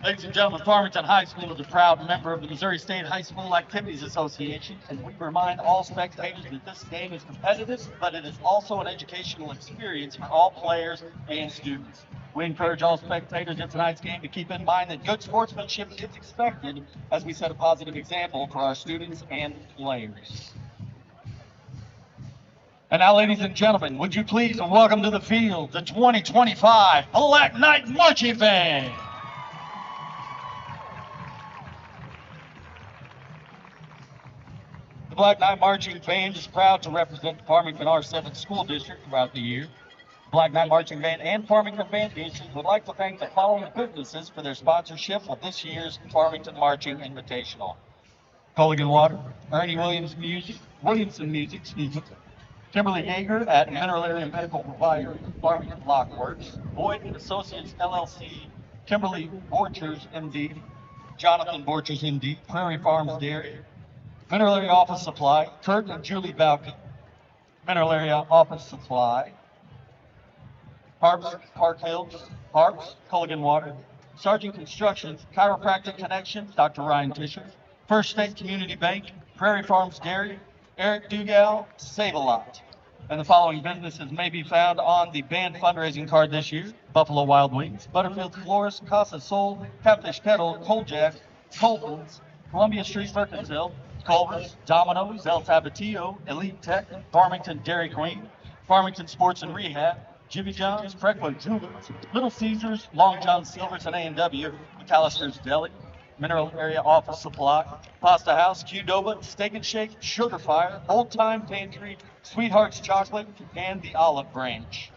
Ladies and gentlemen, Farmington High School is a proud member of the Missouri State High School Activities Association, and we remind all spectators that this game is competitive, but it is also an educational experience for all players and students. We encourage all spectators in tonight's game to keep in mind that good sportsmanship is expected as we set a positive example for our students and players. And now, ladies and gentlemen, would you please welcome to the field the 2025 Black Knight Marching Band. The Black Knight Marching Band is proud to represent the Farmington R7 School District throughout the year. The Black Knight Marching Band and Farmington Foundation would like to thank the following businesses for their sponsorship of this year's Farmington Marching Invitational: Culligan Water, Ernie Williamson Music, Kimberly Yeager at Mineral Area Medical Provider, Farmington Lock Works, Boyd and Associates LLC, Kimberly Borchers, MD, Jonathan Borchers, MD, Prairie Farms Dairy, Mineral Area Office Supply, Kurt and Julie Balkin, Mineral Area Office Supply, Harps, Park Hills, Harps, Culligan Water, Sergeant Construction, Chiropractic Connection, Dr. Ryan Tischer, First State Community Bank, Prairie Farms Dairy, Eric Dugal, Save-A-Lot. And the following businesses may be found on the band fundraising card this year: Buffalo Wild Wings, Butterfield Florist, Casa Soul, Catfish Kettle, Cold Jack, Colton's, Columbia Street, Mercantile, Culver's, Domino's, El Tabatillo, Elite Tech, Farmington Dairy Queen, Farmington Sports and Rehab, Jimmy John's, Franklin Jewelers, Little Caesars, Long John Silver's and A&W, McAllister's Deli, Mineral Area Office Supply, Pasta House, Qdoba, Steak and Shake, Sugar Fire, Old Time Pantry, Sweethearts Chocolate, and the Olive Branch.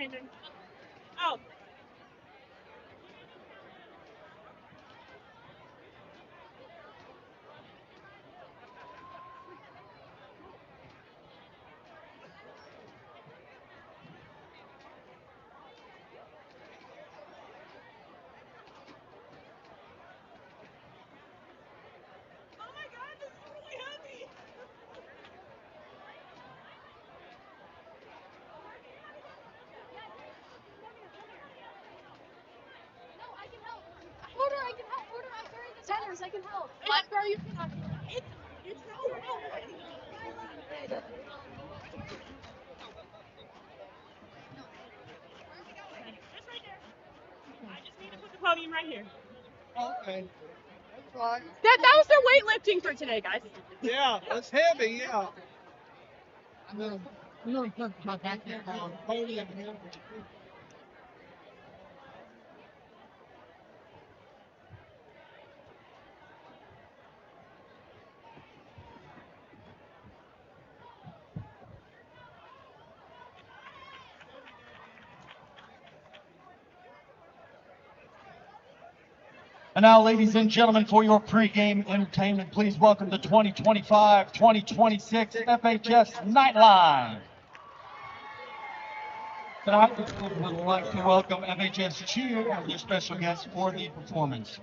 Oh. I can help. What? Girl, you cannot. It's so low. It's right there. I just need to put the podium right here. Okay. That's fine. That was their weightlifting for today, guys. Yeah, it's heavy, yeah. Podium here. And now, ladies and gentlemen, for your pregame entertainment, please welcome the 2025-2026 FHS Nightline. Tonight, we would like to welcome FHS Cheer as their special guest for the performance.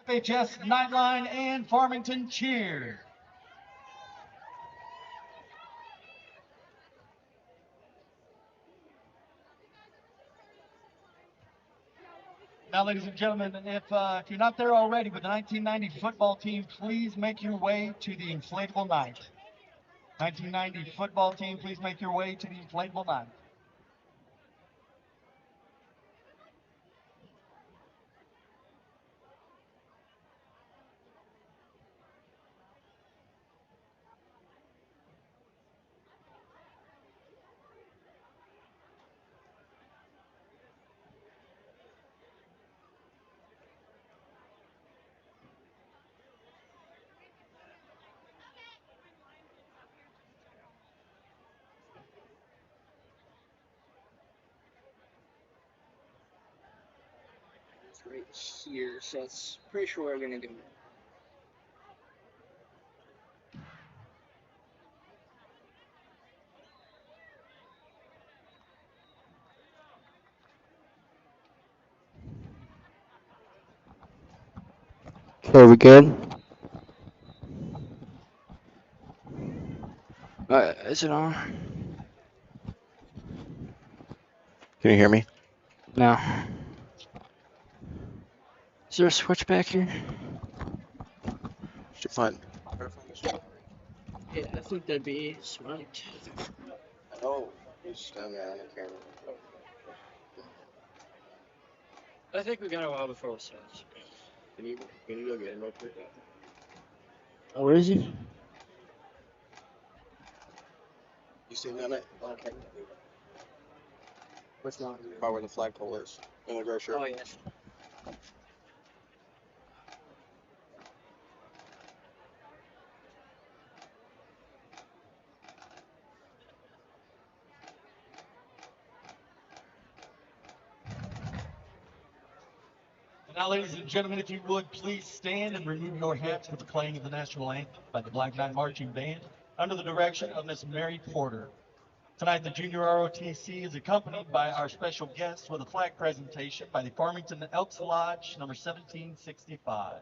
FHS Nightline and Farmington Cheer. Now, ladies and gentlemen, if you're not there already with the 1990 football team, please make your way to the inflatable night. 1990 football team, please make your way to the inflatable night. Right here, so it's pretty sure we're gonna do it. Okay, we good? Is it on? Can you hear me? No. Is there a switch back here? Should find. Yeah, I think that'd be smart. I know. He's down there on the camera. I think we got a while before it starts. Can you go get him real quick? Oh, where is he? You seen that? Okay. What's not? By where the flagpole is in the grocery. Oh, yes. And now, ladies and gentlemen, if you would please stand and remove your hats for the playing of the national anthem by the Black Knight Marching Band under the direction of Miss Mary Porter. Tonight, the Junior ROTC is accompanied by our special guest with a flag presentation by the Farmington Elks Lodge, number 1765.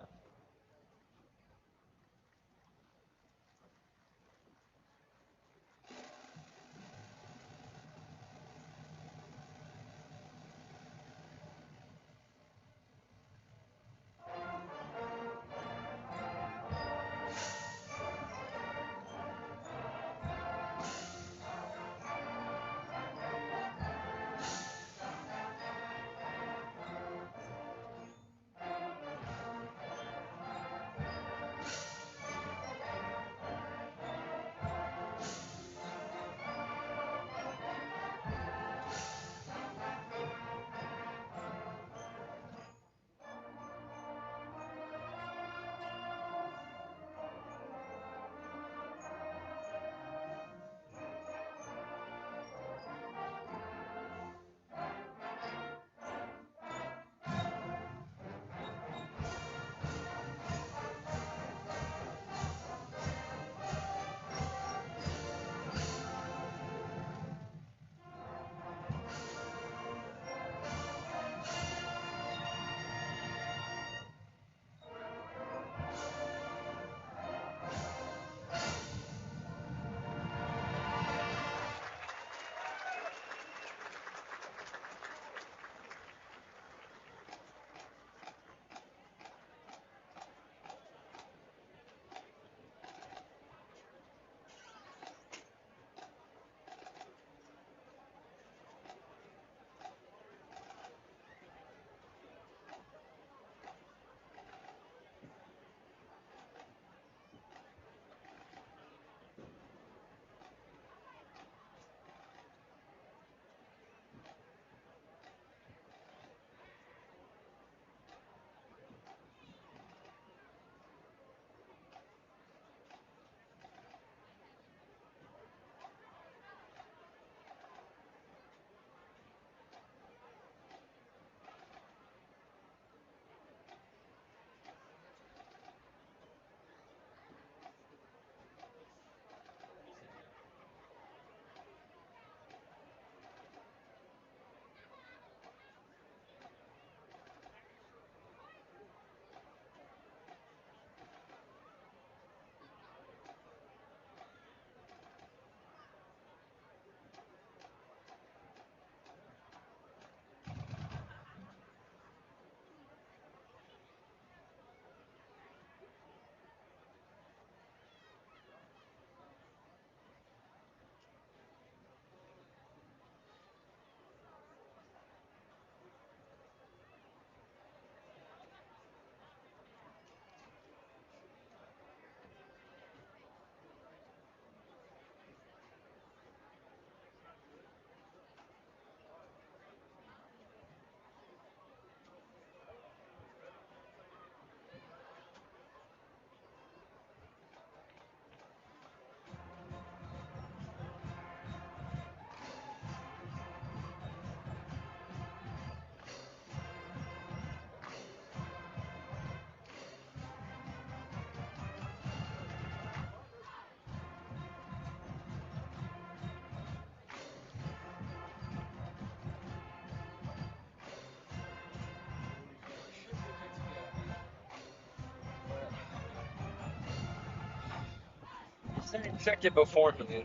Checked it before, man.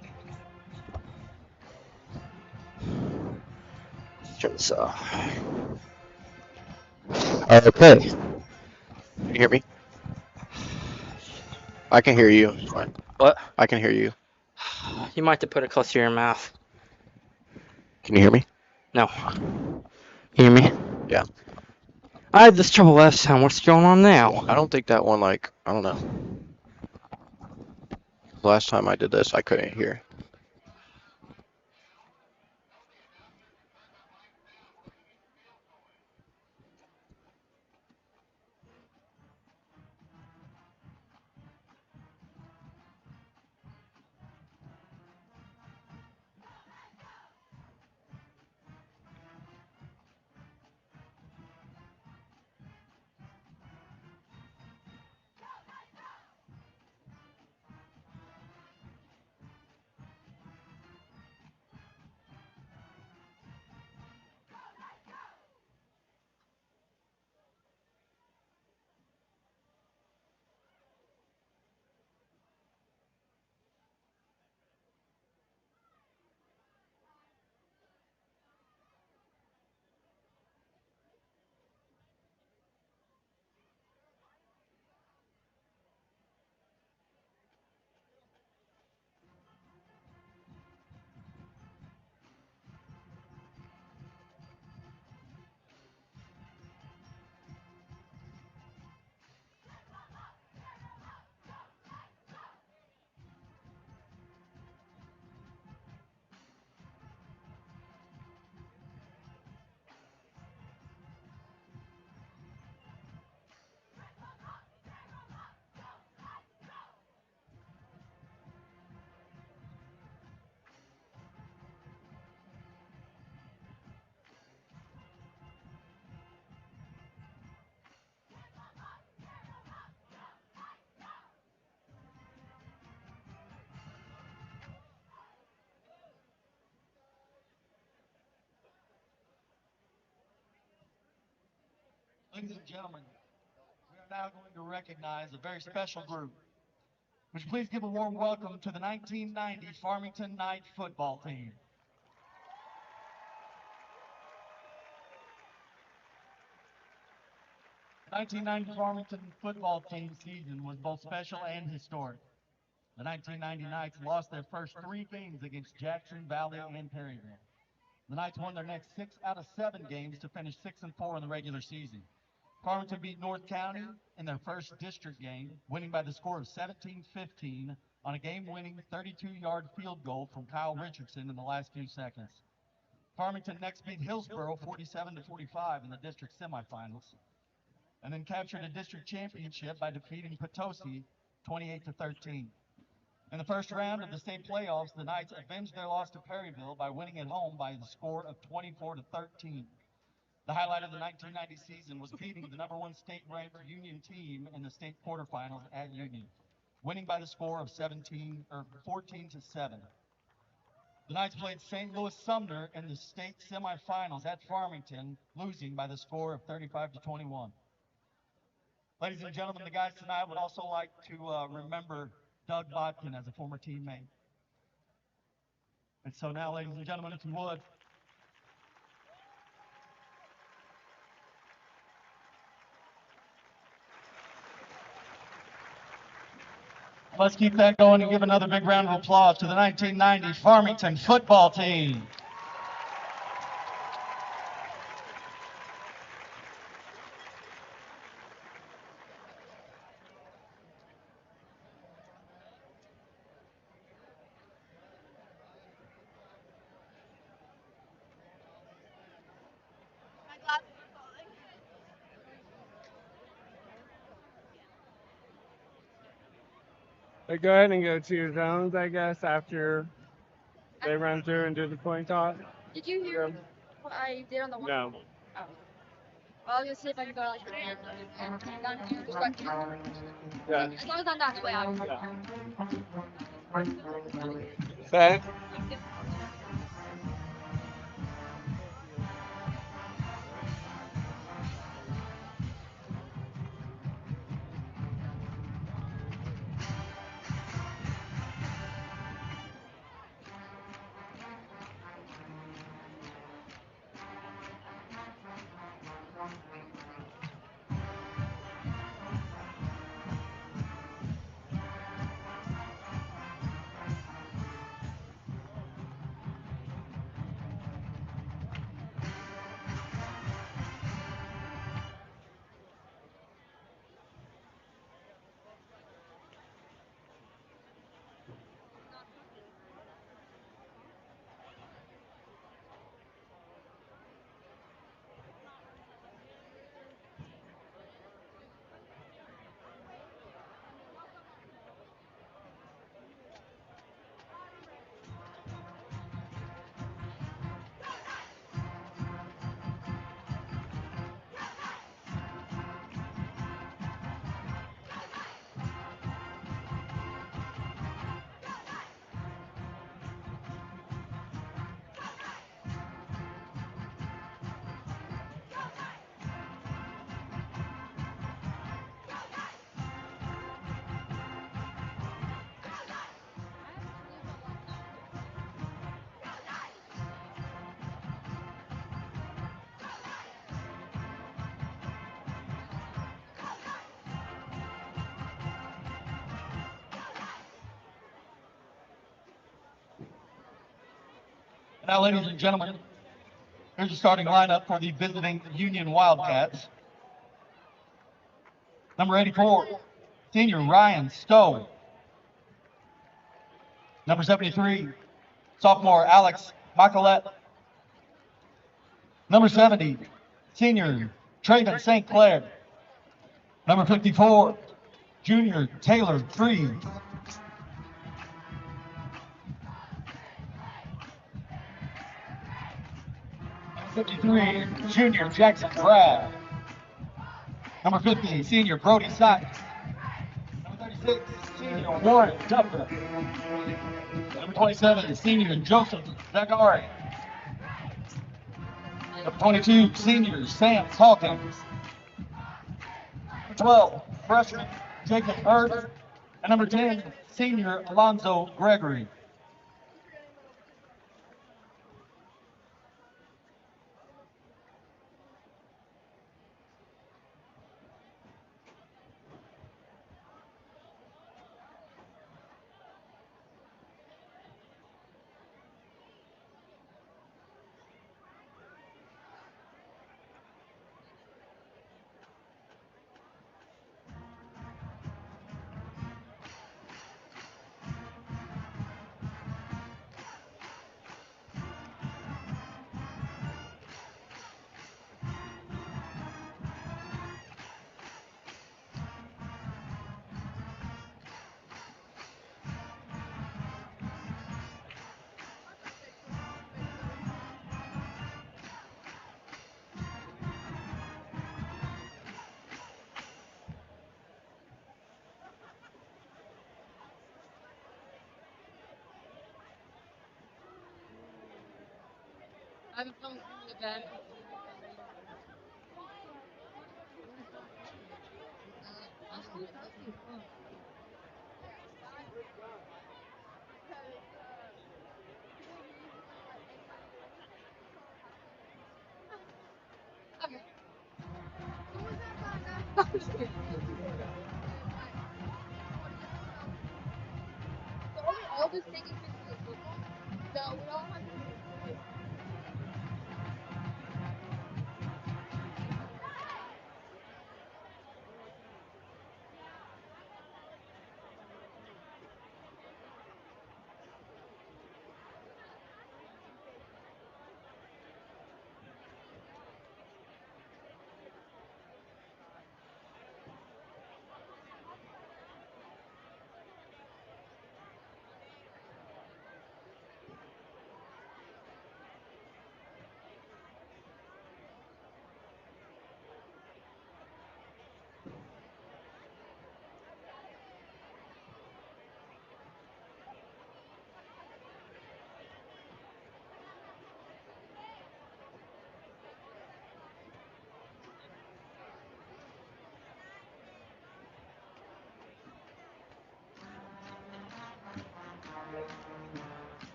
Turn this off. Okay. Can you hear me? I can hear you. It's fine. What? I can hear you. You might have to put it close to your mouth. Can you hear me? No. You hear me? Yeah. I had this trouble last time. What's going on now? I don't think that one, like, I don't know. Last time I did this, I couldn't hear. Ladies and gentlemen, we are now going to recognize a very special group. Would you please give a warm welcome to the 1990 Farmington Knight football team. The 1990 Farmington football team season was both special and historic. The 1990 Knights lost their first 3 games against Jackson, Valley, and Perryville. The Knights won their next 6 out of 7 games to finish 6-4 in the regular season. Farmington beat North County in their first district game, winning by the score of 17-15 on a game-winning 32-yard field goal from Kyle Richardson in the last few seconds. Farmington next beat Hillsboro 47-45 in the district semifinals, and then captured a district championship by defeating Potosi 28-13. In the first round of the state playoffs, the Knights avenged their loss to Perryville by winning at home by the score of 24-13. The highlight of the 1990 season was beating the #1 state-ranked Union team in the state quarterfinals at Union, winning by the score of 14-7. The Knights played St. Louis Sumner in the state semifinals at Farmington, losing by the score of 35-21. Ladies and gentlemen, the guys tonight would also like to remember Doug Bodkin as a former teammate. And so now, ladies and gentlemen, if you would, let's keep that going and give another big round of applause to the 1990 Farmington football team. My glasses are falling. So go ahead and go to your zones, I guess, after they run through and do the coin toss. Did you hear what I did on the one? No. Oh. Well, I was gonna see if I can go like and just like Yeah. as long as I'm not in the way out. Set. Now, ladies and gentlemen, here's the starting lineup for the visiting Union Wildcats. Number 84, senior Ryan Stowe. Number 73, sophomore Alex Michaelette. Number 70, senior Traven St. Clair. Number 54, junior Taylor Freed. 53, junior Jackson Brad. Number 50, senior Brody Sykes. Number 36, senior Warren Duffer. Number 27, senior Joseph Zagari. Number 22, senior Sam Hawkins. Number 12, freshman Jacob Hurst. And number 10, senior Alonzo Gregory. I have a phone in the bed. Okay. So are we all just taking pictures of football? No, we all have to.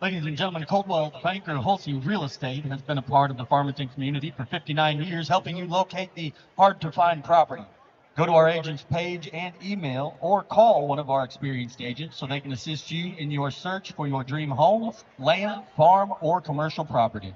Ladies and gentlemen, Coldwell Banker Hulsey Real Estate has been a part of the Farmington community for 59 years, helping you locate the hard-to-find property. Go to our agent's page and email or call one of our experienced agents so they can assist you in your search for your dream home, land, farm, or commercial property.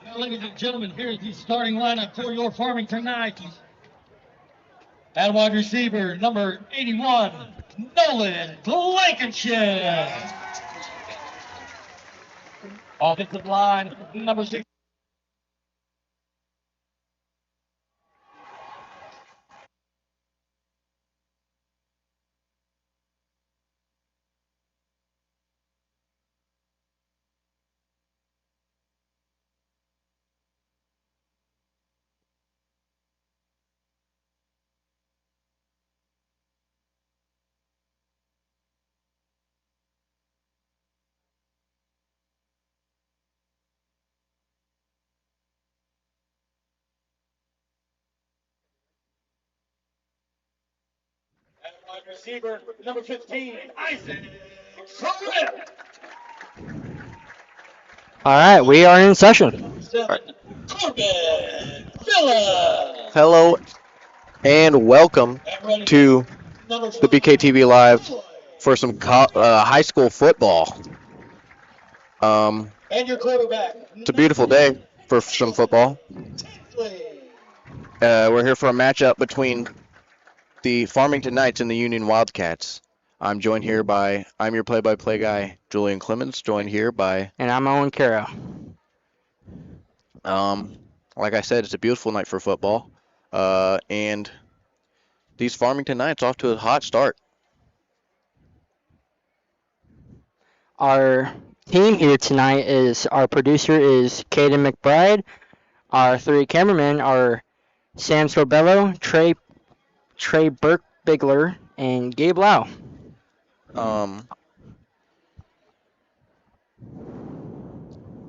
Now, ladies and gentlemen, here's the starting lineup for your Farmington Knights. At wide receiver, number 81, Nolan Blankenship. Offensive line, number 6. At wide receiver, number 15, Isaac Swift. All right, we are in session. 7, Corbin Phillips. Hello and welcome At running to back, number the 5, BKTV Live Troy. for some high school football. And your quarterback, It's a beautiful day for some football. Tinsley. We're here for a matchup between the Farmington Knights and the Union Wildcats. I'm your play-by-play guy, Julian Clemens, joined here by, And I'm Owen Caro. like I said, it's a beautiful night for football. And these Farmington Knights off to a hot start. Our team here tonight is our producer is Caden McBride. Our three cameramen are Sam Sorbello, Trey Burke Bigler, and Gabe Lau.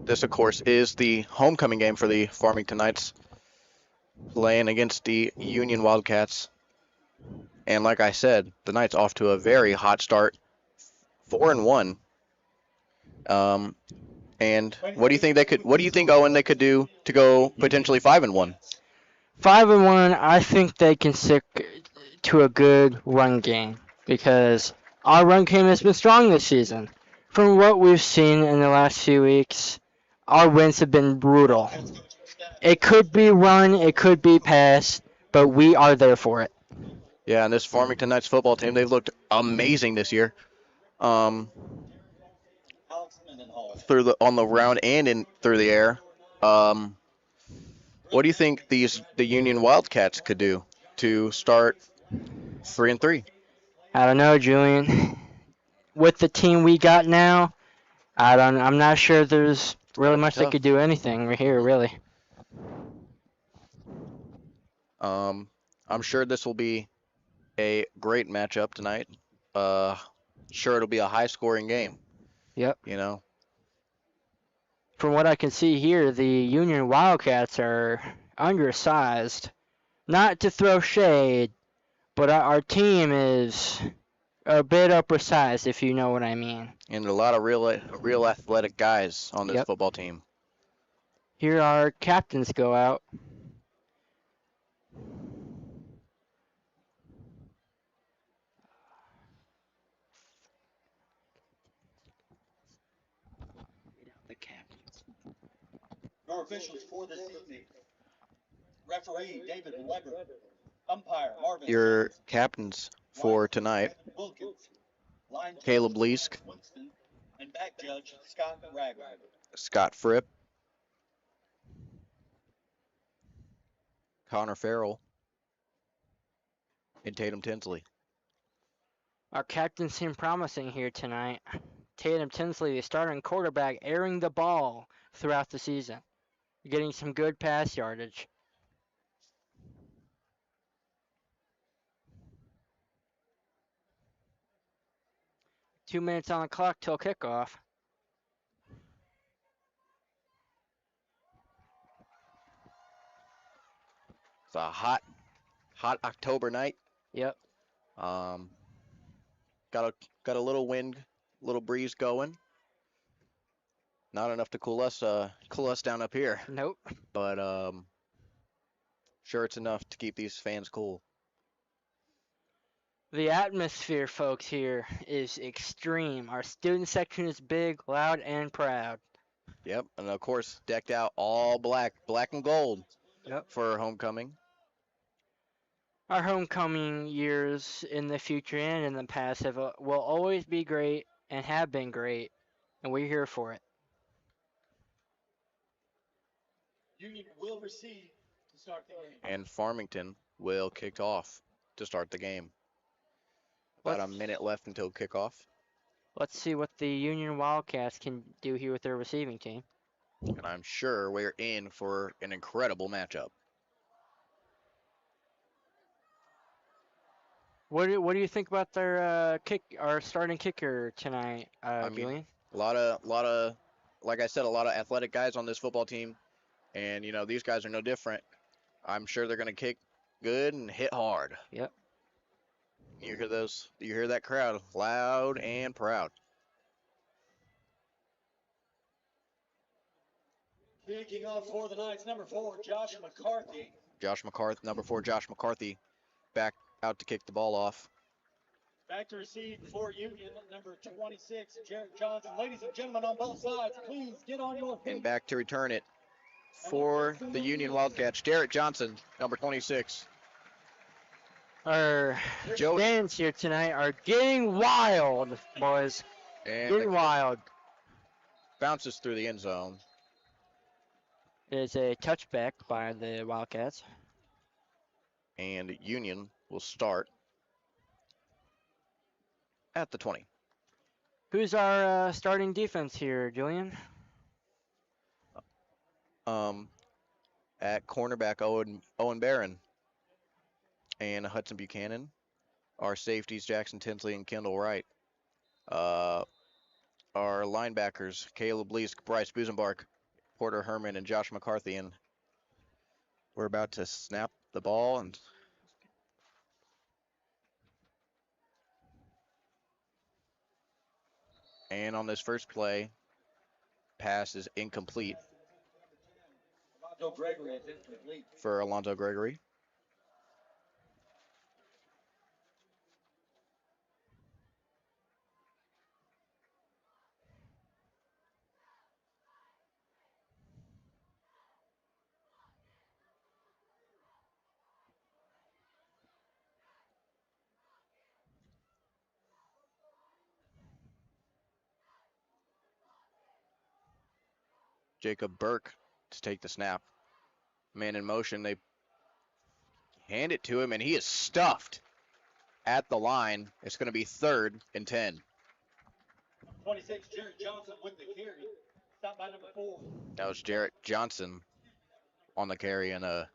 This, of course, is the homecoming game for the Farmington Knights, playing against the Union Wildcats. And like I said, the Knights off to a very hot start, 4-1. And what do you think Owen, they could do to go potentially 5-1? 5-1, I think they can stick to a good run game because our run game has been strong this season. From what we've seen in the last few weeks, our wins have been brutal. It could be run, it could be pass, but we are there for it. Yeah, and this Farmington Knights football team, they've looked amazing this year. On the ground and through the air. What do you think the Union Wildcats could do to start 3-3? I don't know, Julian. With the team we got now, I'm not sure there's really much they Tough. could do anything right here, really. I'm sure this will be a great matchup tonight. Sure, it'll be a high-scoring game. Yep. You know. From what I can see here, the Union Wildcats are undersized. Not to throw shade, but our team is a bit uppersized, if you know what I mean. And a lot of real athletic guys on this Yep. football team. Here our captains go out. Your officials for this evening. Referee David Weber. Umpire Marvin. Your captains for tonight, Wilkins. Line Caleb judge, Leask, Winston, and back judge Scott Ragland. Scott Fripp, Connor Farrell, and Tatum Tinsley. Our captains seem promising here tonight. Tatum Tinsley, the starting quarterback, airing the ball throughout the season, getting some good pass yardage. Two minutes on the clock till kickoff. It's a hot October night. Yep. Got a little wind, little breeze going. Not enough to cool us down up here, Nope. but sure it's enough to keep these fans cool. The atmosphere, folks, here is extreme. Our student section is big, loud, and proud. Yep, and of course, decked out all black and gold Yep. for homecoming. Our homecoming years in the future and in the past will always be great and have been great, and we're here for it. Union will receive to start the game. And Farmington will kick off to start the game. About a minute left until kickoff. Let's see what the Union Wildcats can do here with their receiving team. And I'm sure we're in for an incredible matchup. What do you think about their our starting kicker tonight, Julian? A lot of, like I said, a lot of athletic guys on this football team, and these guys are no different. I'm sure they're gonna kick good and hit hard. Yep. You hear that crowd loud and proud. Kicking off for the Knights, number 4, Josh McCarthy. Number 4, Josh McCarthy, back out to kick the ball off. Back to receive for Union, number 26, Jarrett Johnson. Ladies and gentlemen on both sides, please get on your feet. And back to return it for the Union Wildcats, Jarrett Johnson, number 26. Our fans here tonight are getting wild, boys. And Getting wild. bounces through the end zone. It's a touchback by the Wildcats. And Union will start at the 20. Who's our starting defense here, Julian? At cornerback, Owen Barron and Hudson Buchanan. Our safeties, Jackson Tinsley and Kendall Wright. Our linebackers, Caleb Leask, Bryce Busenbark, Porter Herman, and Josh McCarthy. And we're about to snap the ball, and on this first play, pass is incomplete for Alonzo Gregory. Jacob Burke to take the snap. Man in motion, they hand it to him, and he is stuffed at the line. It's going to be 3rd and 10. 26, Jarrett Johnson with the carry. Stop by number 4. That was Jarrett Johnson on the carry, and a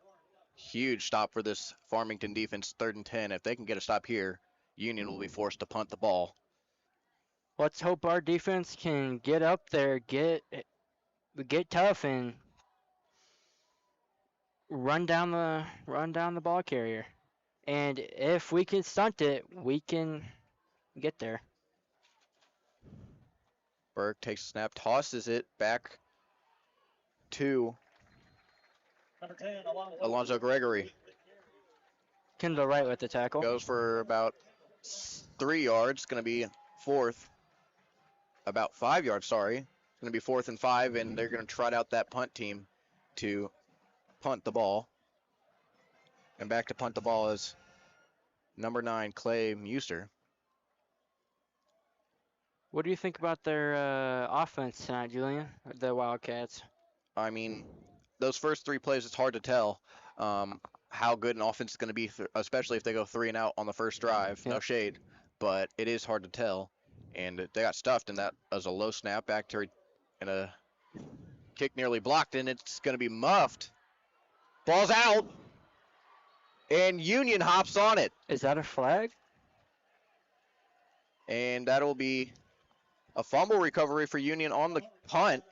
huge stop for this Farmington defense, 3rd and 10. If they can get a stop here, Union will be forced to punt the ball. Let's hope our defense can get up there, get tough, and run down the ball carrier. And if we can stunt it, we can get there. Burke takes a snap, tosses it back to Number 10, Alonzo Gregory. Kendall Wright with the tackle. Goes for about 3 yards. Going to be 4th. About 5 yards, sorry. It's going to be 4th and 5, and they're going to trot out that punt team to punt the ball. And back to punt the ball is number 9, Clay Muster. What do you think about their offense tonight, Julian? The Wildcats. I mean, those first 3 plays, it's hard to tell how good an offense is going to be, especially if they go 3 and out on the first drive. Yep. No shade, but it is hard to tell. And they got stuffed, and that was a low snap back to and a kick nearly blocked, and it's going to be muffed. Ball's out, and Union hops on it. Is that a flag? And that'll be a fumble recovery for Union on the punt,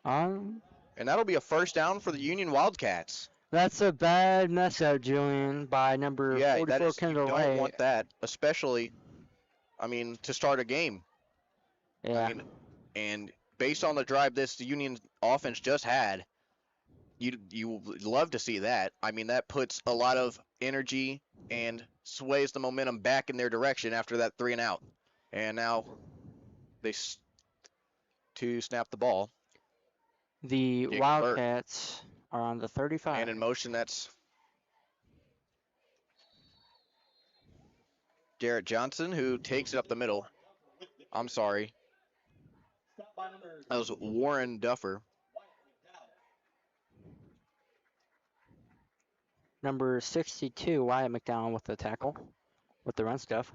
and that'll be a first down for the Union Wildcats. That's a bad mess up, Julian, by number 44, Kendall Wright. You don't want that, especially, to start a game. Yeah. And based on the drive the Union offense just had, you would love to see that. That puts a lot of energy and sways the momentum back in their direction after that 3 and out. And now they to snap the ball. The Jake Wildcats are on the 35. And in motion, that's Jarrett Johnson, who takes it up the middle. I'm sorry. That was Warren Duffer. Number 62, Wyatt McDowell with the tackle, with the run stuff.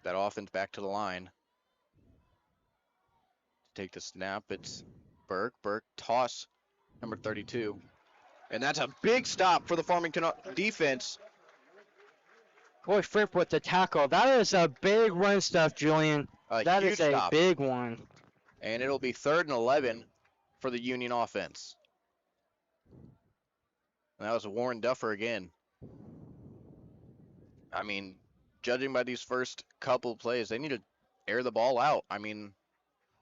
That offense back to the line. To take the snap, it's Burke. Burke toss, number 32. And that's a big stop for the Farmington defense. Boy, Fripp with the tackle. That is a big run stuff, Julian. That Huge is a stop. big one. And it'll be 3rd and 11 for the Union offense. And that was Warren Duffer again. I mean, judging by these first couple plays, they need to air the ball out. I mean,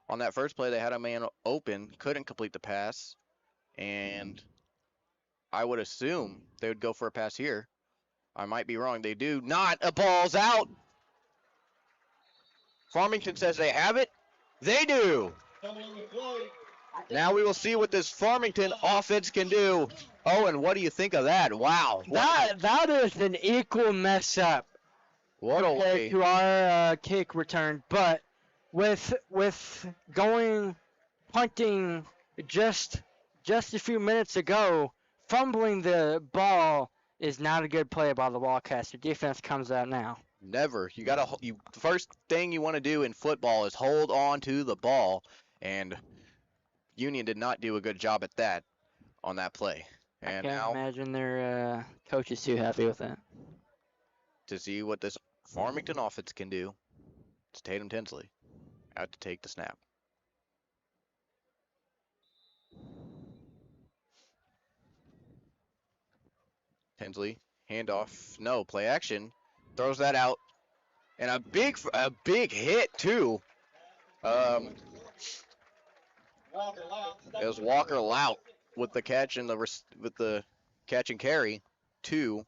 on that first play, they had a man open, couldn't complete the pass, and I would assume they would go for a pass here. I might be wrong. They do not. A ball's out. Farmington says they have it. They do. Now we will see what this Farmington offense can do. Oh, and what do you think of that? Wow. That is an equal mess up What a way. to our kick return, but with going punting just a few minutes ago, fumbling the ball is not a good play by the Wildcats. Your defense comes out now. Never. The first thing you want to do in football is hold on to the ball, and Union did not do a good job at that on that play. And I can't imagine their coach is too happy with that. To see what this Farmington offense can do, it's Tatum Tinsley out to take the snap. Tinsley, handoff, no, play action, throws that out, and a big hit too. It was Walker Lout with the catch and with the catch and carry to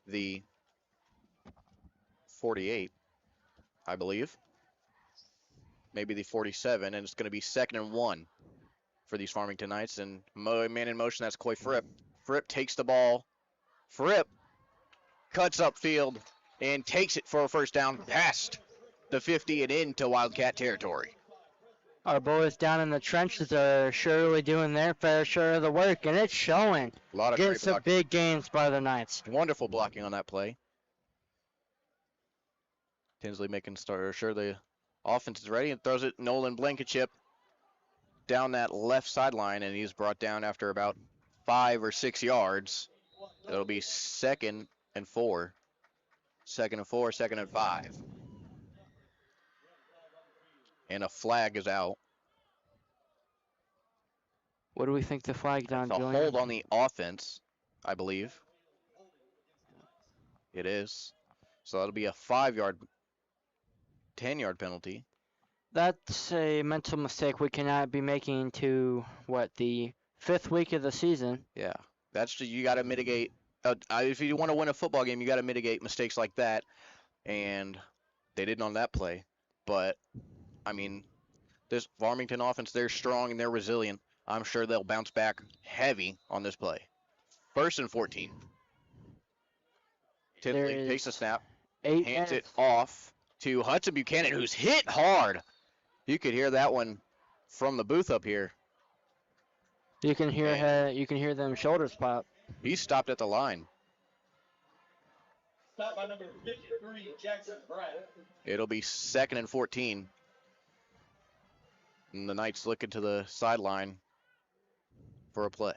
the 48, I believe. Maybe the 47, and it's going to be 2nd and 1 for these Farmington Knights. And man in motion, that's Coy Fripp. Fripp takes the ball. Fripp cuts upfield and takes it for a first down past the 50 and into Wildcat territory. Our boys down in the trenches are surely doing their fair share of the work, and it's showing. A lot of Getting great some blocking. big gains by the Knights. Wonderful blocking on that play. Tinsley making sure the offense is ready and throws it Nolan Blankenship down that left sideline, and he's brought down after about 5 or 6 yards. It'll be 2nd and 4. 2nd and 4, 2nd and 5. And a flag is out. What do we think the flag's on, It's a Julian? hold on the offense, I believe. It is. So that'll be a 5-yard, 10-yard penalty. That's a mental mistake we cannot be making to, the 5th week of the season. Yeah. You got to mitigate. If you want to win a football game, you got to mitigate mistakes like that. And they didn't on that play. But, I mean, this Farmington offense, they're strong and they're resilient. I'm sure they'll bounce back heavy on this play. 1st and 14. Tinsley takes the snap, hands it off to Hudson Buchanan, who's hit hard. You could hear that one from the booth up here. You can hear them shoulders pop. He stopped at the line. Stop by number 53, Jackson Brad. It'll be 2nd and 14. And the Knights looking to the sideline for a play.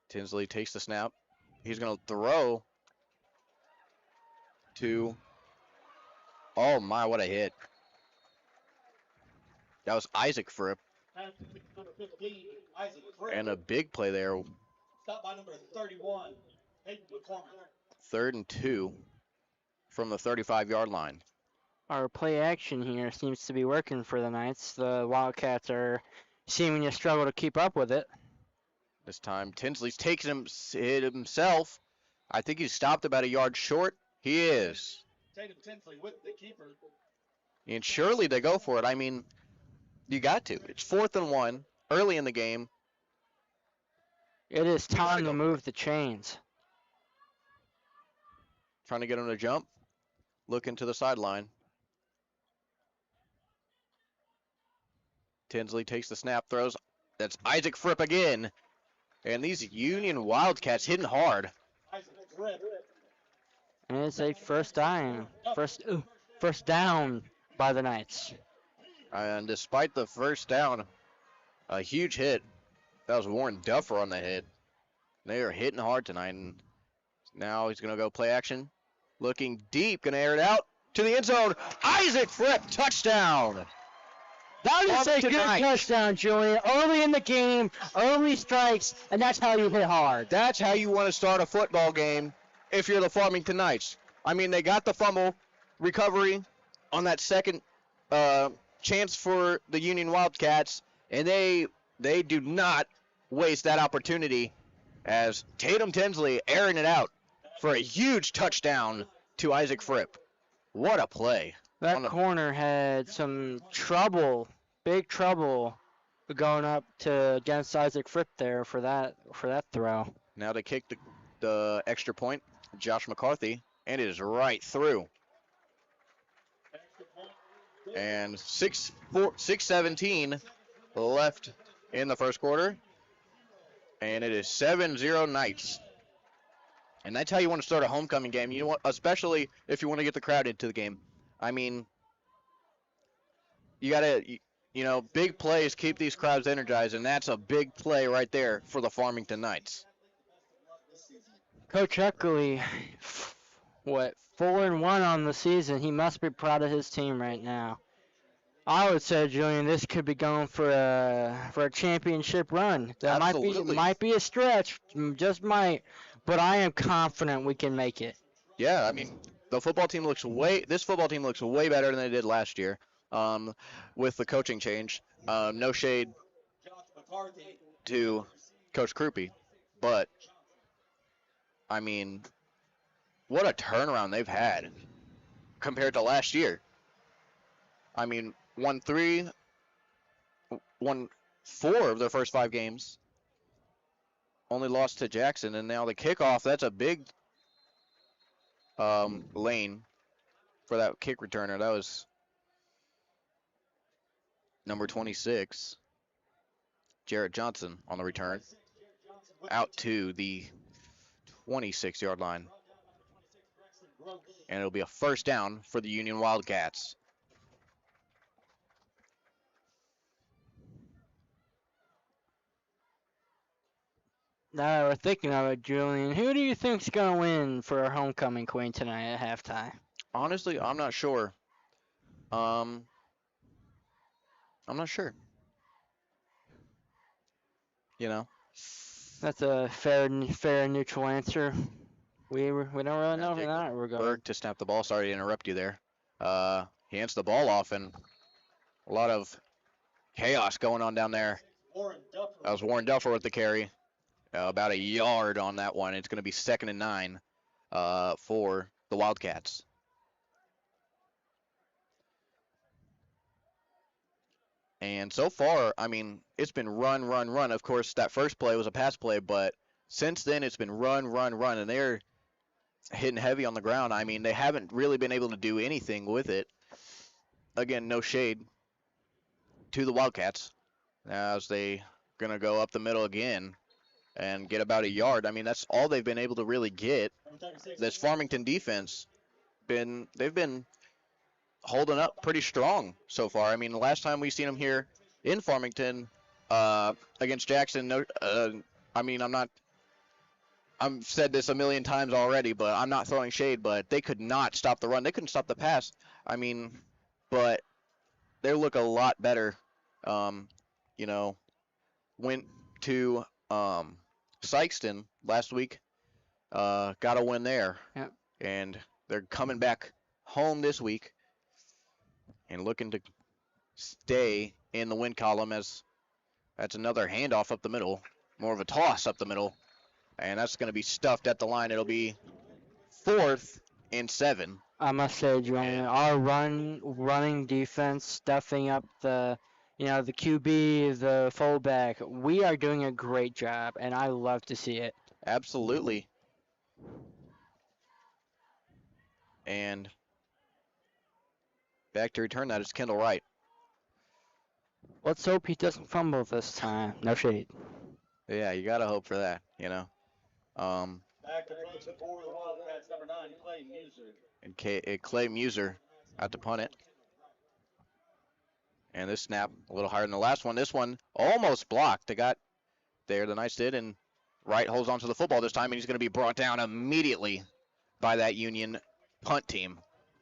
Tinsley takes the snap. He's going to throw to... Oh, my, what a hit. That was Isaac Fripp. Number 15, Isaac Fripp. And a big play there. Stop by number 31, Hayden McCormick. 3rd and 2. from the 35-yard line. Our play action here seems to be working for the Knights. The Wildcats are seeming to struggle to keep up with it. This time, Tinsley's taking it himself. I think he's stopped about a yard short. He is. Tatum Tinsley with the keeper. And surely they go for it. I mean, you got to. It's 4th and 1, early in the game. It is time to move the chains. Trying to get him to jump. Looking to the sideline. Tinsley takes the snap, throws. That's Isaac Fripp again. And these Union Wildcats hitting hard. And it's a first down by the Knights. And despite the first down, a huge hit. That was Warren Duffer on the hit. They are hitting hard tonight. And now he's going to go play action. Looking deep, going to air it out to the end zone. Isaac Fripp, touchdown. That is a good touchdown, Julian. Early in the game, early strikes, and that's how you hit hard. That's how you want to start a football game if you're the Farmington Knights. I mean, they got the fumble recovery on that second chance for the Union Wildcats, and they do not waste that opportunity as Tatum Tinsley airing it out for a huge touchdown to Isaac Fripp. What a play. That corner had some trouble, big trouble, going up to against Isaac Fripp there for that throw. Now they kick the extra point, Josh McCarthy, and it is right through. And 6:17 left in the first quarter, and it is 7-0 Knights. And that's how you want to start a homecoming game. You want, especially if you want to get the crowd into the game. I mean, you got to, big plays keep these crowds energized, and that's a big play right there for the Farmington Knights. Coach Eckley, 4-1 on the season. He must be proud of his team right now. I would say, Julian, this could be going for a championship run. That might be a stretch, just might, but I am confident we can make it. Yeah, I mean, this football team looks way better than they did last year. With the coaching change, no shade to Coach Krupe, but I mean, what a turnaround they've had compared to last year. I mean, won 4 of their first 5 games. Only lost to Jackson, and now the kickoff, that's a big lane for that kick returner. That was number 26, Jarrett Johnson on the return, out to the 26-yard line. And it'll be a first down for the Union Wildcats. Now we're thinking of it, Julian. Who do you think's gonna win for our homecoming queen tonight at halftime? Honestly, I'm not sure. I'm not sure. That's a fair and neutral answer. We don't really know if not we're going. Berg to snap the ball. Sorry to interrupt you there. He hands the ball off, and a lot of chaos going on down there. That was Warren Duffer with the carry. About a yard on that one. It's going to be 2nd and 9 for the Wildcats. And so far, I mean, it's been run, run, run. Of course, that first play was a pass play, but since then it's been run, run, run, and they're hitting heavy on the ground. I mean, they haven't really been able to do anything with it. Again, no shade to the Wildcats as they going to go up the middle again and get about a yard. I mean, that's all they've been able to really get. This Farmington defense, they've been holding up pretty strong so far. I mean, the last time we seen them here in Farmington against Jackson, I've said this a million times already, but I'm not throwing shade, but they could not stop the run. They couldn't stop the pass. I mean, but they look a lot better. Went to Sykeston last week, got a win there. Yep. And They're coming back home this week and looking to stay in the win column, as that's another handoff up the middle, more of a toss up the middle, and that's going to be stuffed at the line. It'll be 4th and 7. I must say, Julian, our running defense, stuffing up the QB, the fullback, we are doing a great job, and I love to see it. Absolutely. And back to return that is Kendall Wright. Let's hope he doesn't fumble this time. No shade. Yeah, you got to hope for that, Back to throw for the Wildcats, number 9, Clay Muser. And Clay Muser out to punt it. And this snap a little higher than the last one. This one almost blocked. They got there, the Knights did, and Wright holds on to the football this time, and he's going to be brought down immediately by that Union punt team.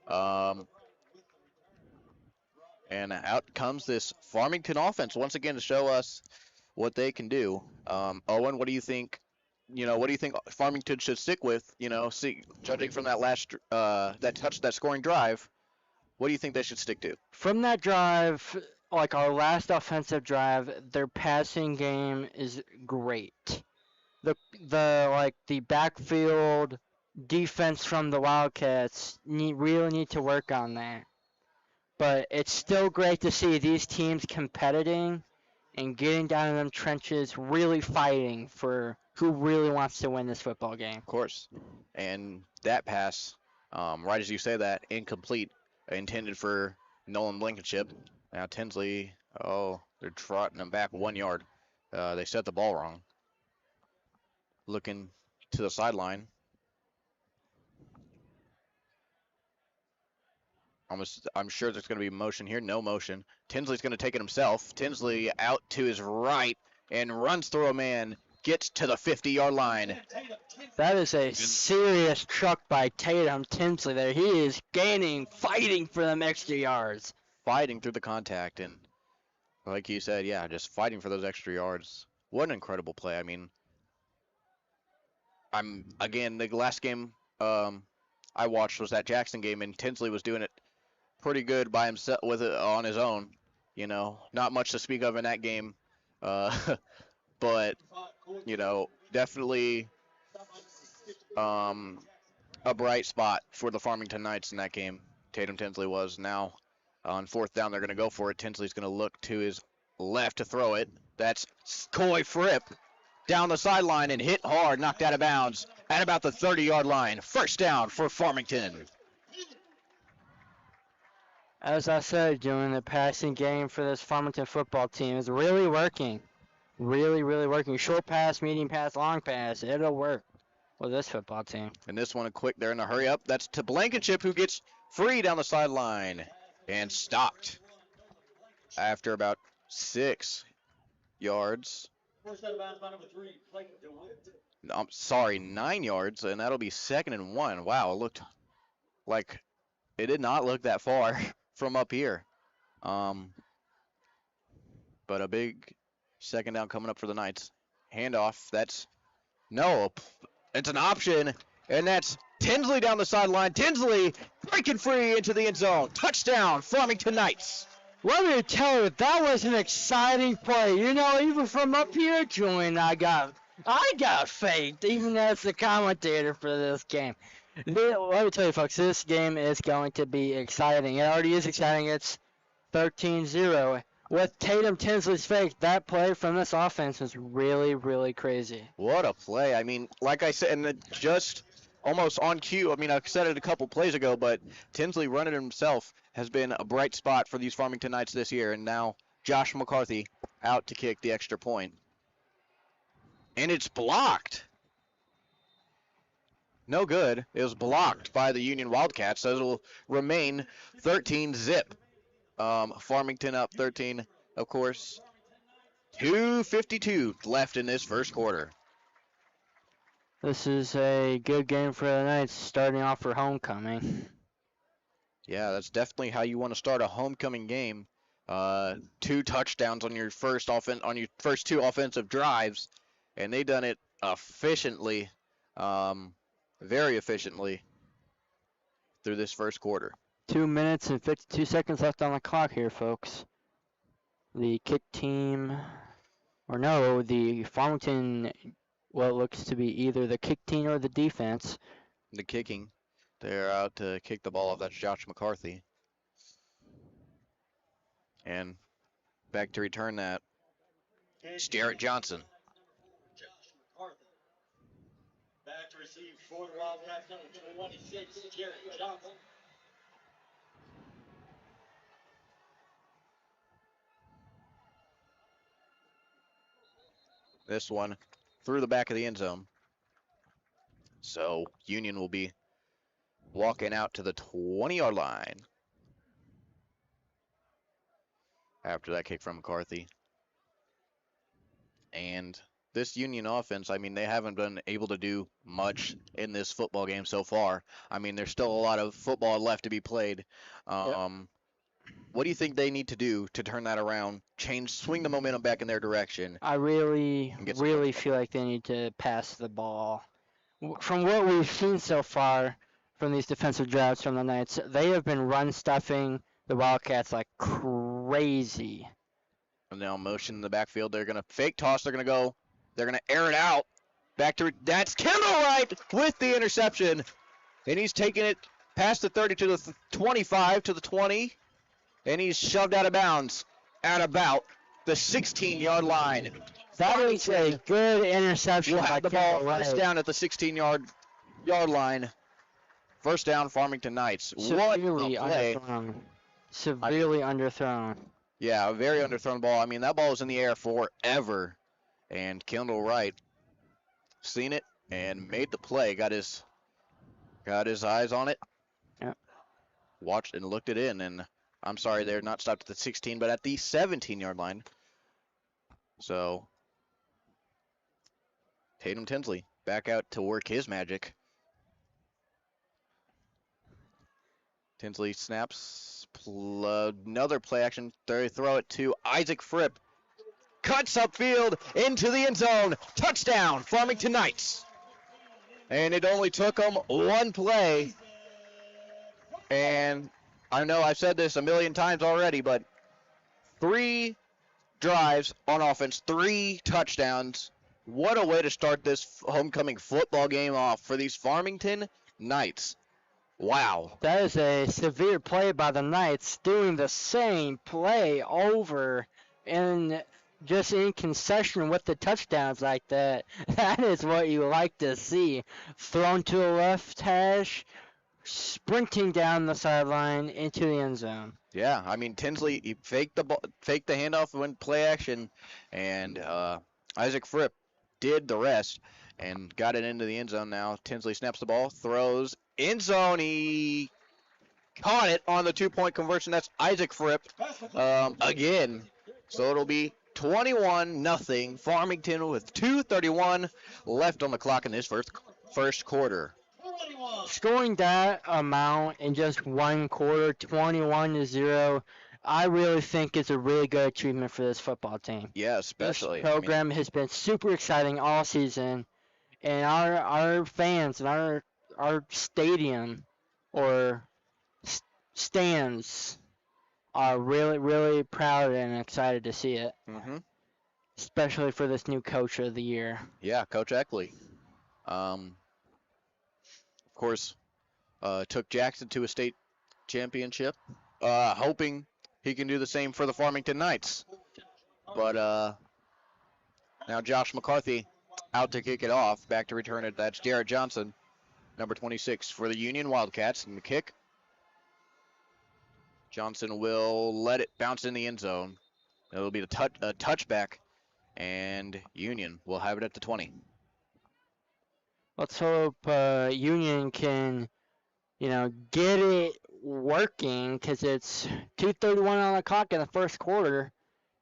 And out comes this Farmington offense once again to show us what they can do. Owen, what do you think? What do you think Farmington should stick with? Judging from that last that scoring drive, what do you think they should stick to? From that drive, like our last offensive drive, their passing game is great. The backfield defense from the Wildcats really need to work on that. But it's still great to see these teams competing and getting down in them trenches, really fighting for who really wants to win this football game. Of course. And that pass, right as you say that, incomplete, intended for Nolan Blankenship. Now Tinsley, they're trotting him back 1 yard. They set the ball wrong. Looking to the sideline. I'm sure there's going to be motion here. No motion. Tinsley's going to take it himself. Tinsley out to his right and runs through a man. Gets to the 50-yard line. That is a serious truck by Tatum Tinsley there. He is fighting for them extra yards. Fighting through the contact. And like you said, yeah, just fighting for those extra yards. What an incredible play. I mean, the last game I watched was that Jackson game, and Tinsley was doing it pretty good by himself with it on his own. Not much to speak of in that game. But, definitely a bright spot for the Farmington Knights in that game. Tatum Tinsley was. Now on 4th down, they're going to go for it. Tinsley's going to look to his left to throw it. That's Coy Fripp down the sideline and hit hard, knocked out of bounds at about the 30-yard line. First down for Farmington. As I said, doing the passing game for this Farmington football team is really working. Really, really working. Short pass, medium pass, long pass. It'll work with this football team. And this one, they're in a hurry up. That's to Blankenship, who gets free down the sideline and stopped after about 6 yards. First out of bounds by number 3, Clay DeWitt. I'm sorry, 9 yards, and that'll be 2nd and 1. Wow, it looked like it did not look that far from up here. But a big 2nd down coming up for the Knights. Handoff. It's an option, and that's Tinsley down the sideline. Tinsley breaking free into the end zone. Touchdown, Farmington Knights. Let me tell you, that was an exciting play. Even from up here, Julian, I got faith, even as the commentator for this game. Let me tell you, folks, this game is going to be exciting. It already is exciting. It's 13-0. With Tatum Tinsley's fake, that play from this offense was really, really crazy. What a play. I mean, like I said, and just almost on cue. I mean, I said it a couple plays ago, but Tinsley running himself has been a bright spot for these Farmington Knights this year. And now Josh McCarthy out to kick the extra point. And it's blocked. No good. It was blocked by the Union Wildcats, so it'll remain 13-zip. Farmington up 13, of course. 2:52 left in this first quarter. This is a good game for the Knights, starting off for homecoming. Yeah, that's definitely how you want to start a homecoming game. 2 touchdowns on your first two offensive drives, and they done it efficiently, very efficiently. through this first quarter. 2 minutes and 52 seconds left on the clock here, folks. The kick team, or no, the Farmington, what looks to be either the kick team or the defense. The kicking, they're out to kick the ball off. That's Josh McCarthy. And back to return that, it's Jarrett Johnson. Josh McCarthy. Back to receive for the Wildcats, number 26, Jarrett Johnson. This one through the back of the end zone. So Union will be walking out to the 20-yard line after that kick from McCarthy. And this Union offense, I mean, they haven't been able to do much in this football game so far. I mean, there's still a lot of football left to be played. What do you think they need to do to turn that around, swing the momentum back in their direction? I really feel like they need to pass the ball. From what we've seen so far from these defensive drives from the Knights, they have been run stuffing the Wildcats like crazy. And now motion in the backfield. They're going to fake toss. They're going to air it out. That's Kendall Wright with the interception. And he's taking it past the 30 to the 25 to the 20. And he's shoved out of bounds at about the 16-yard line. That is a good interception. We'll by have the ball Kendall Wright. first down at the 16-yard line. First down, Farmington Knights. What a play. Severely underthrown. Yeah, a very underthrown ball. I mean, that ball was in the air forever. And Kendall Wright seen it and made the play. Got his eyes on it. Yep. Watched and looked it in. And I'm sorry, they're not stopped at the 16, but at the 17-yard line. So Tatum Tinsley back out to work his magic. Tinsley snaps, another play action. They throw it to Isaac Fripp. Cuts upfield into the end zone. Touchdown, Farmington Knights. And it only took them one play. And I know I've said this a million times already, but 3 drives on offense, 3 touchdowns. What a way to start this homecoming football game off for these Farmington Knights. Wow. That is a severe play by the Knights, doing the same play over and just in concession with the touchdowns like that. That is what you like to see. Thrown to the left hash, sprinting down the sideline into the end zone. Yeah, I mean, Tinsley, he faked the handoff when play action, and Isaac Fripp did the rest and got it into the end zone now. Tinsley snaps the ball, throws, end zone. He caught it on the 2-point conversion. That's Isaac Fripp again. So it'll be 21-0 Farmington with 2:31 left on the clock in this first quarter. Scoring that amount in just one quarter, 21-0, I really think it's a really good achievement for this football team. Yeah, especially. This program has been super exciting all season, and our fans and our stadium or stands are really, really proud and excited to see it. Mm-hmm. Especially for this new coach of the year. Yeah, Coach Eckley. Of course, took Jackson to a state championship, hoping he can do the same for the Farmington Knights. But now Josh McCarthy out to kick it off. Back to return it. That's Jarrett Johnson, number 26 for the Union Wildcats. And the kick. Johnson will let it bounce in the end zone. It'll be a touchback, and Union will have it at the 20. Let's hope Union can, get it working, because it's 2:31 on the clock in the first quarter.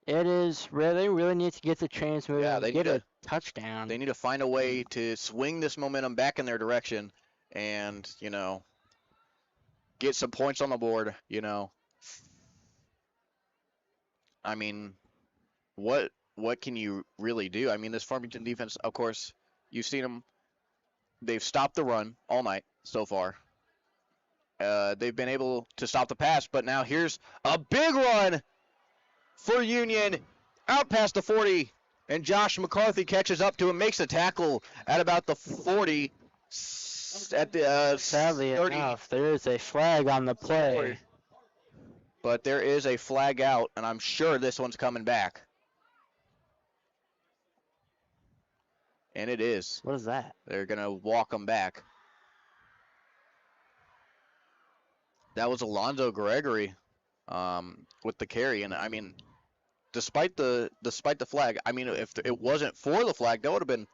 It is they really need to get the chains moving. Yeah, they get need a touchdown. They need to find a way to swing this momentum back in their direction, and get some points on the board. I mean, what can you really do? I mean, this Farmington defense, of course, you've seen them. They've stopped the run all night so far. they've been able to stop the pass, but now here's a big run for Union out past the 40, and Josh McCarthy catches up to him, makes a tackle at about the 40. At the Sadly 30. enough, there is a flag on the play. But there is a flag out, and I'm sure this one's coming back. And it is. What is that? They're going to walk them back. That was Alonzo Gregory with the carry. And, I mean, despite the flag, I mean, if it wasn't for the flag, that would have been,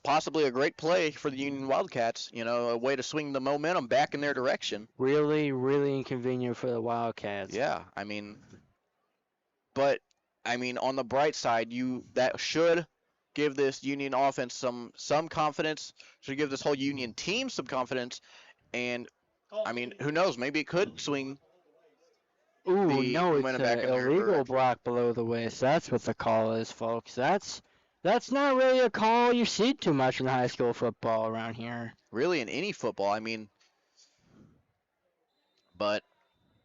possibly a great play for the Union Wildcats. A way to swing the momentum back in their direction. Really, really inconvenient for the Wildcats. Yeah, I mean, but, on the bright side, that should give this Union offense some confidence, should give this whole Union team some confidence, and, who knows, maybe it could swing. Ooh, no, it's momentum back an in their illegal direction. block below the waist. That's what the call is, folks. That's not really a call you see too much in high school football around here. Really, in any football, but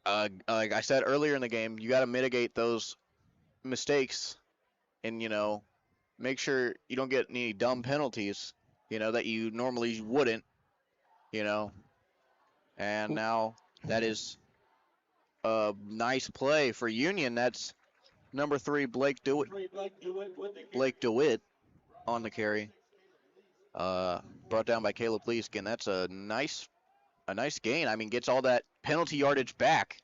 like I said earlier in the game, you got to mitigate those mistakes and, make sure you don't get any dumb penalties, that you normally wouldn't, and now that is a nice play for Union. That's number 3, Blake DeWitt on the carry. Brought down by Caleb Leask, and that's a nice gain. Gets all that penalty yardage back.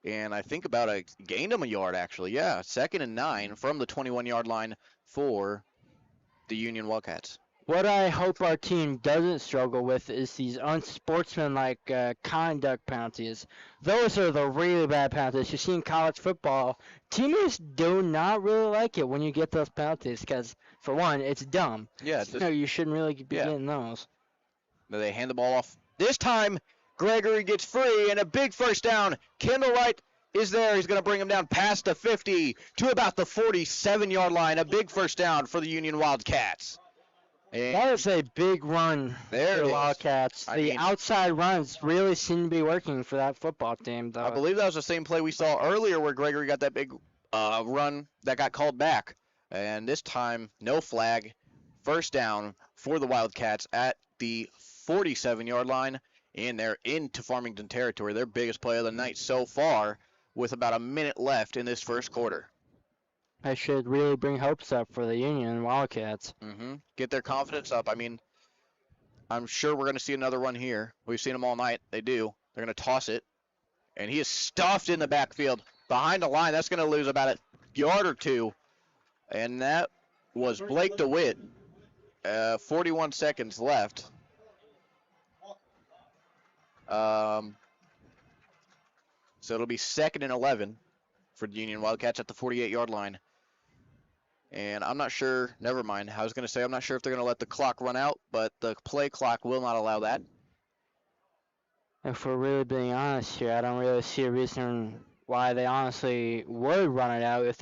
And I think gained him a yard, actually. Yeah, 2nd and 9 from the 21-yard line for the Union Wildcats. What I hope our team doesn't struggle with is these unsportsmanlike conduct penalties. Those are the really bad penalties. You see in college football, teammates do not really like it when you get those penalties because, for one, it's dumb. Yeah, You shouldn't really be getting those. They hand the ball off. This time, Gregory gets free and a big first down. Kendall Wright is there. He's going to bring him down past the 50 to about the 47-yard line. A big first down for the Union Wildcats. And That is a big run There for it the is. Wildcats. The outside runs really seem to be working for that football team, though. I believe that was the same play we saw earlier where Gregory got that big run that got called back. And this time, no flag. First down for the Wildcats at the 47-yard line. And they're into Farmington territory. Their biggest play of the night so far with about a minute left in this first quarter. That should really bring hopes up for the Union Wildcats. Get their confidence up. I'm sure we're going to see another run here. We've seen them all night. They do. They're going to toss it. And he is stuffed in the backfield behind the line. That's going to lose about a yard or two. And that was Blake DeWitt. 41 seconds left. So it'll be 2nd and 11 for the Union Wildcats at the 48-yard line. And I'm not sure, never mind. I was going to say I'm not sure if they're going to let the clock run out, but the play clock will not allow that. If we're really being honest here, I don't really see a reason why they honestly would run it out if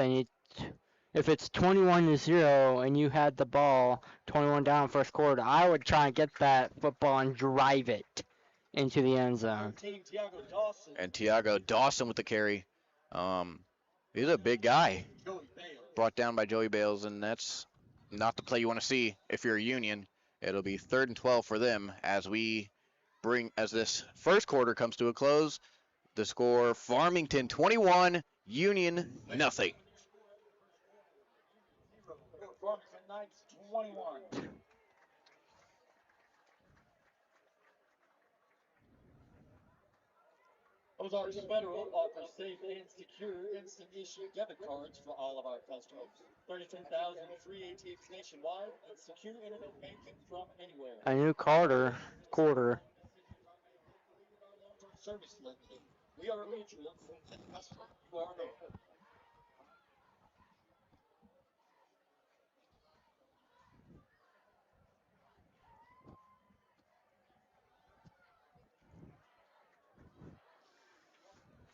it's 21-0 and you had the ball 21 down first quarter. I would try and get that football and drive it into the end zone. And Tiago Dawson with the carry. He's a big guy. Brought down by Joey Bales, and that's not the play you want to see if you're a Union. It'll be 3rd and 12 for them as this first quarter comes to a close. The score, Farmington 21, Union nothing. Farmington Knights 21. Ozarks Federal offers safe and secure instant issue debit cards for all of our customers. 32,000 free ATMs nationwide and secure internet banking from anywhere. A new quarter. Service limited. We are mutual and customer. You are no.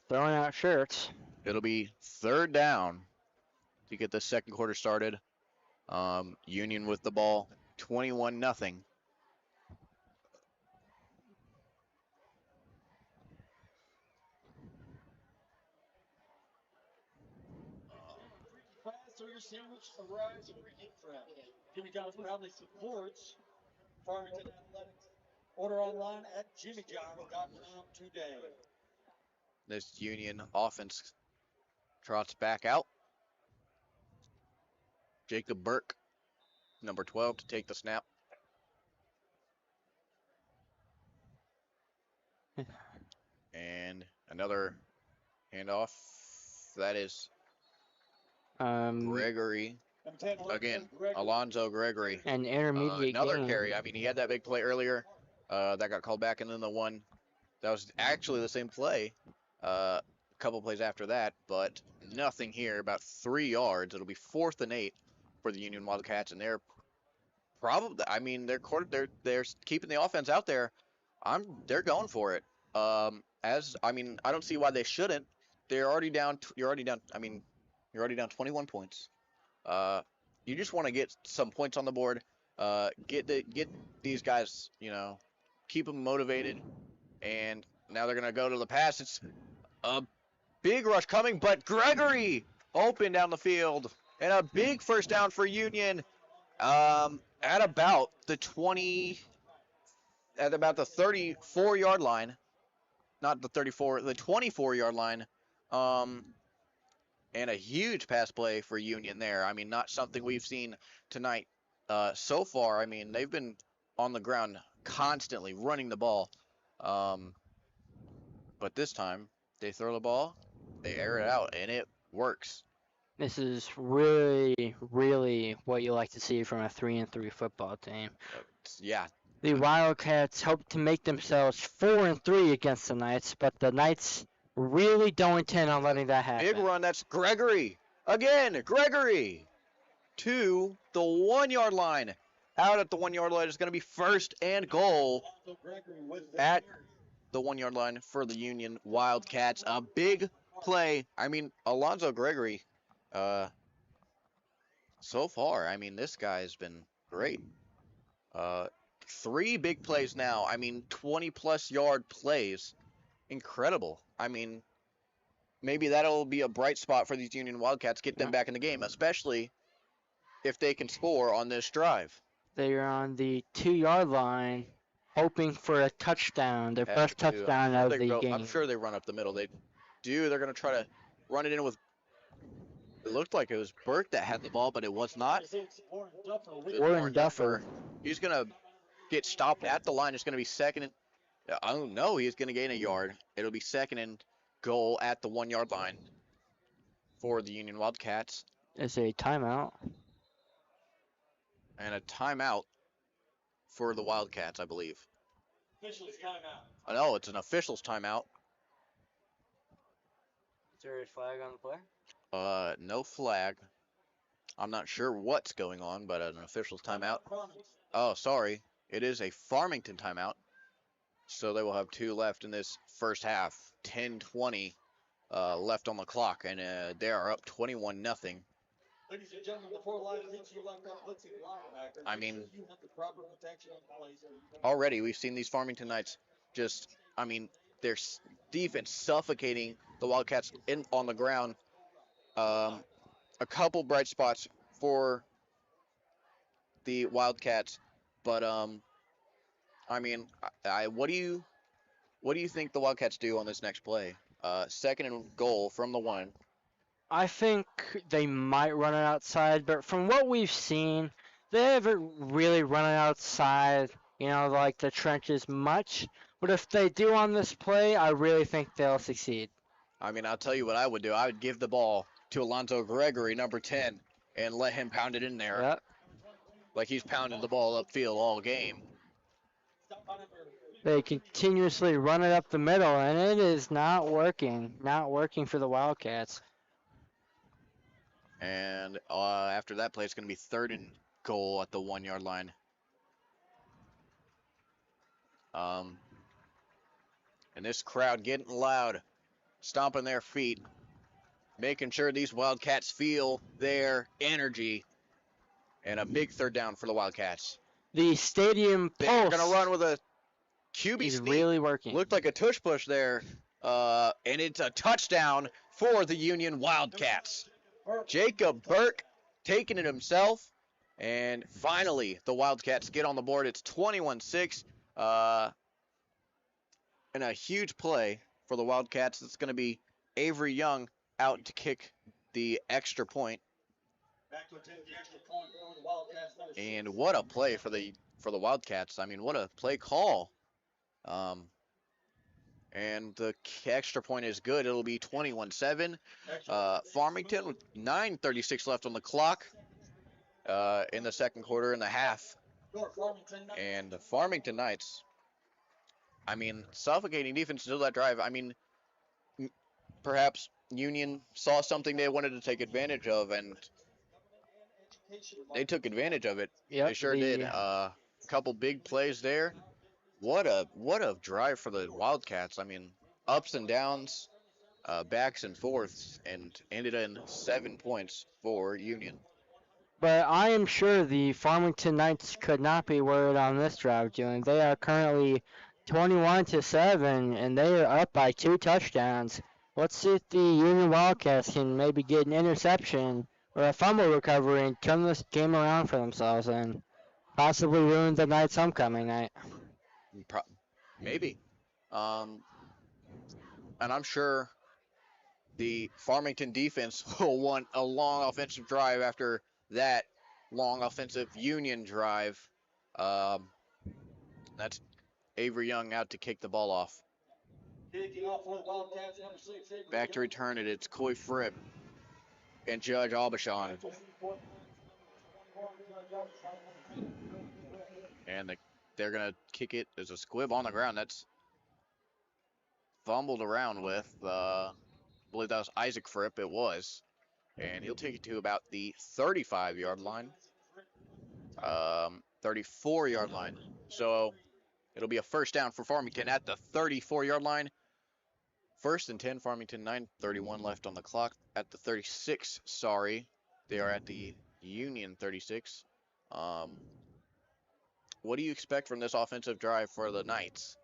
Throwing out shirts. It'll be 3rd down to get the second quarter started. Union with the ball, 21-0. or your sandwich, a rise, or a gift wrap. Jimmy John's proudly supports Farmington Athletics. Order online at jimmyjohns.com today. This Union offense trots back out. Jacob Burke, number 12, to take the snap. And another handoff. That is Gregory. Again, Alonzo Gregory. An intermediate Another gain. carry. I mean, he had that big play earlier. That got called back, and then the one that was actually the same play. A couple plays after that, but nothing here. About 3 yards. It'll be 4th and 8 for the Union Wildcats, and they're probably. I mean, they're keeping the offense out there. They're going for it. I don't see why they shouldn't. They're already down. You're already down. I mean, you're already down 21 points. You just want to get some points on the board. Get these guys, keep them motivated. And now they're gonna go to the pass. It's a big rush coming, but Gregory open down the field and a big first down for Union. At about the 34-yard line. Not the 34, the 24-yard line. And a huge pass play for Union there. I mean, not something we've seen tonight so far. I mean, they've been on the ground constantly running the ball. But this time, they throw the ball, they air it out, and it works. This is really, really what you like to see from a 3-3 football team. Yeah. The Wildcats hope to make themselves 4-3 against the Knights, but the Knights really don't intend on letting that happen. Big run, that's Gregory. Again, Gregory to the 1-yard line. Out at the 1-yard line is going to be 1st and goal at the 1-yard line for the Union Wildcats. A big play. I mean, Alonzo Gregory, so far, I mean, this guy's been great. 3 big plays now. I mean, 20-plus yard plays. Incredible. I mean, maybe that'll be a bright spot for these Union Wildcats, get them back in the game, especially if they can score on this drive. They are on the 2-yard line, hoping for a touchdown, their first touchdown of the game. I'm sure they run up the middle. They do. They're going to try to run it in with. It looked like it was Burke that had the ball, but it was not. Warren Duffer. He's going to get stopped at the line. It's going to be 2nd and. Oh no, he's going to gain a yard. It'll be 2nd and goal at the 1-yard line for the Union Wildcats. It's a timeout. And a timeout for the Wildcats, I believe. Officials timeout. No, it's an official's timeout. Is there a flag on the play? No flag. I'm not sure what's going on, but an official's timeout. Oh, sorry. It is a Farmington timeout. So they will have 2 left in this first half. 10-20 left on the clock, and they are up 21-0. Ladies and gentlemen, before live hits you like that blitzing linebacker, I mean, you have the proper protection in place. Already we've seen these Farmington Knights just, I mean, their defense suffocating the Wildcats on the ground. A couple bright spots for the Wildcats, but I mean, what do you think the Wildcats do on this next play? 2nd and goal from the 1. I think they might run it outside, but from what we've seen, they haven't really run it outside, like the trenches much. But if they do on this play, I really think they'll succeed. I mean, I'll tell you what I would do. I would give the ball to Alonzo Gregory, number 10, and let him pound it in there. Yep. Like he's pounded the ball upfield all game. They continuously run it up the middle, and it is not working. Not working for the Wildcats. And after that play, it's going to be 3rd and goal at the 1-yard line. And this crowd getting loud, stomping their feet, making sure these Wildcats feel their energy. And a big 3rd down for the Wildcats. The stadium pulse. They're going to run with a QB is sneak. really working. Looked like a tush push there. And it's a touchdown for the Union Wildcats. Jacob Burke taking it himself. And finally, the Wildcats get on the board. It's 21-6. And a huge play for the Wildcats. It's going to be Avery Young out to kick the extra point. Back to attempt the extra point over the Wildcats. And what a play for the Wildcats. I mean, what a play call. And the extra point is good. It'll be 21-7. Farmington with 9:36 left on the clock in the second quarter in the half. And the Farmington Knights, I mean, suffocating defense until that drive. I mean, perhaps Union saw something they wanted to take advantage of, and they took advantage of it. Yep, They sure did. A couple big plays there. What a drive for the Wildcats. I mean, ups and downs, backs and forths, and ended in 7 points for Union. But I am sure the Farmington Knights could not be worried on this drive, Julian. They are currently 21-7, and they are up by 2 touchdowns. Let's see if the Union Wildcats can maybe get an interception or a fumble recovery and turn this game around for themselves and possibly ruin the Knights' homecoming night. Maybe. And I'm sure the Farmington defense will want a long offensive drive after that long offensive Union drive. That's Avery Young out to kick the ball off. Back to return it. It's Coy Fripp and Judge Aubuchon. And they're going to kick it. There's a squib on the ground. That's fumbled around with. I believe that was Isaac Fripp. It was. And he'll take it to about the 35-yard line. 34-yard line. So it'll be a first down for Farmington at the 34-yard line. First and 10, Farmington, 9:31 left on the clock. At the 36, sorry. They are at the Union 36. What do you expect from this offensive drive for the Knights?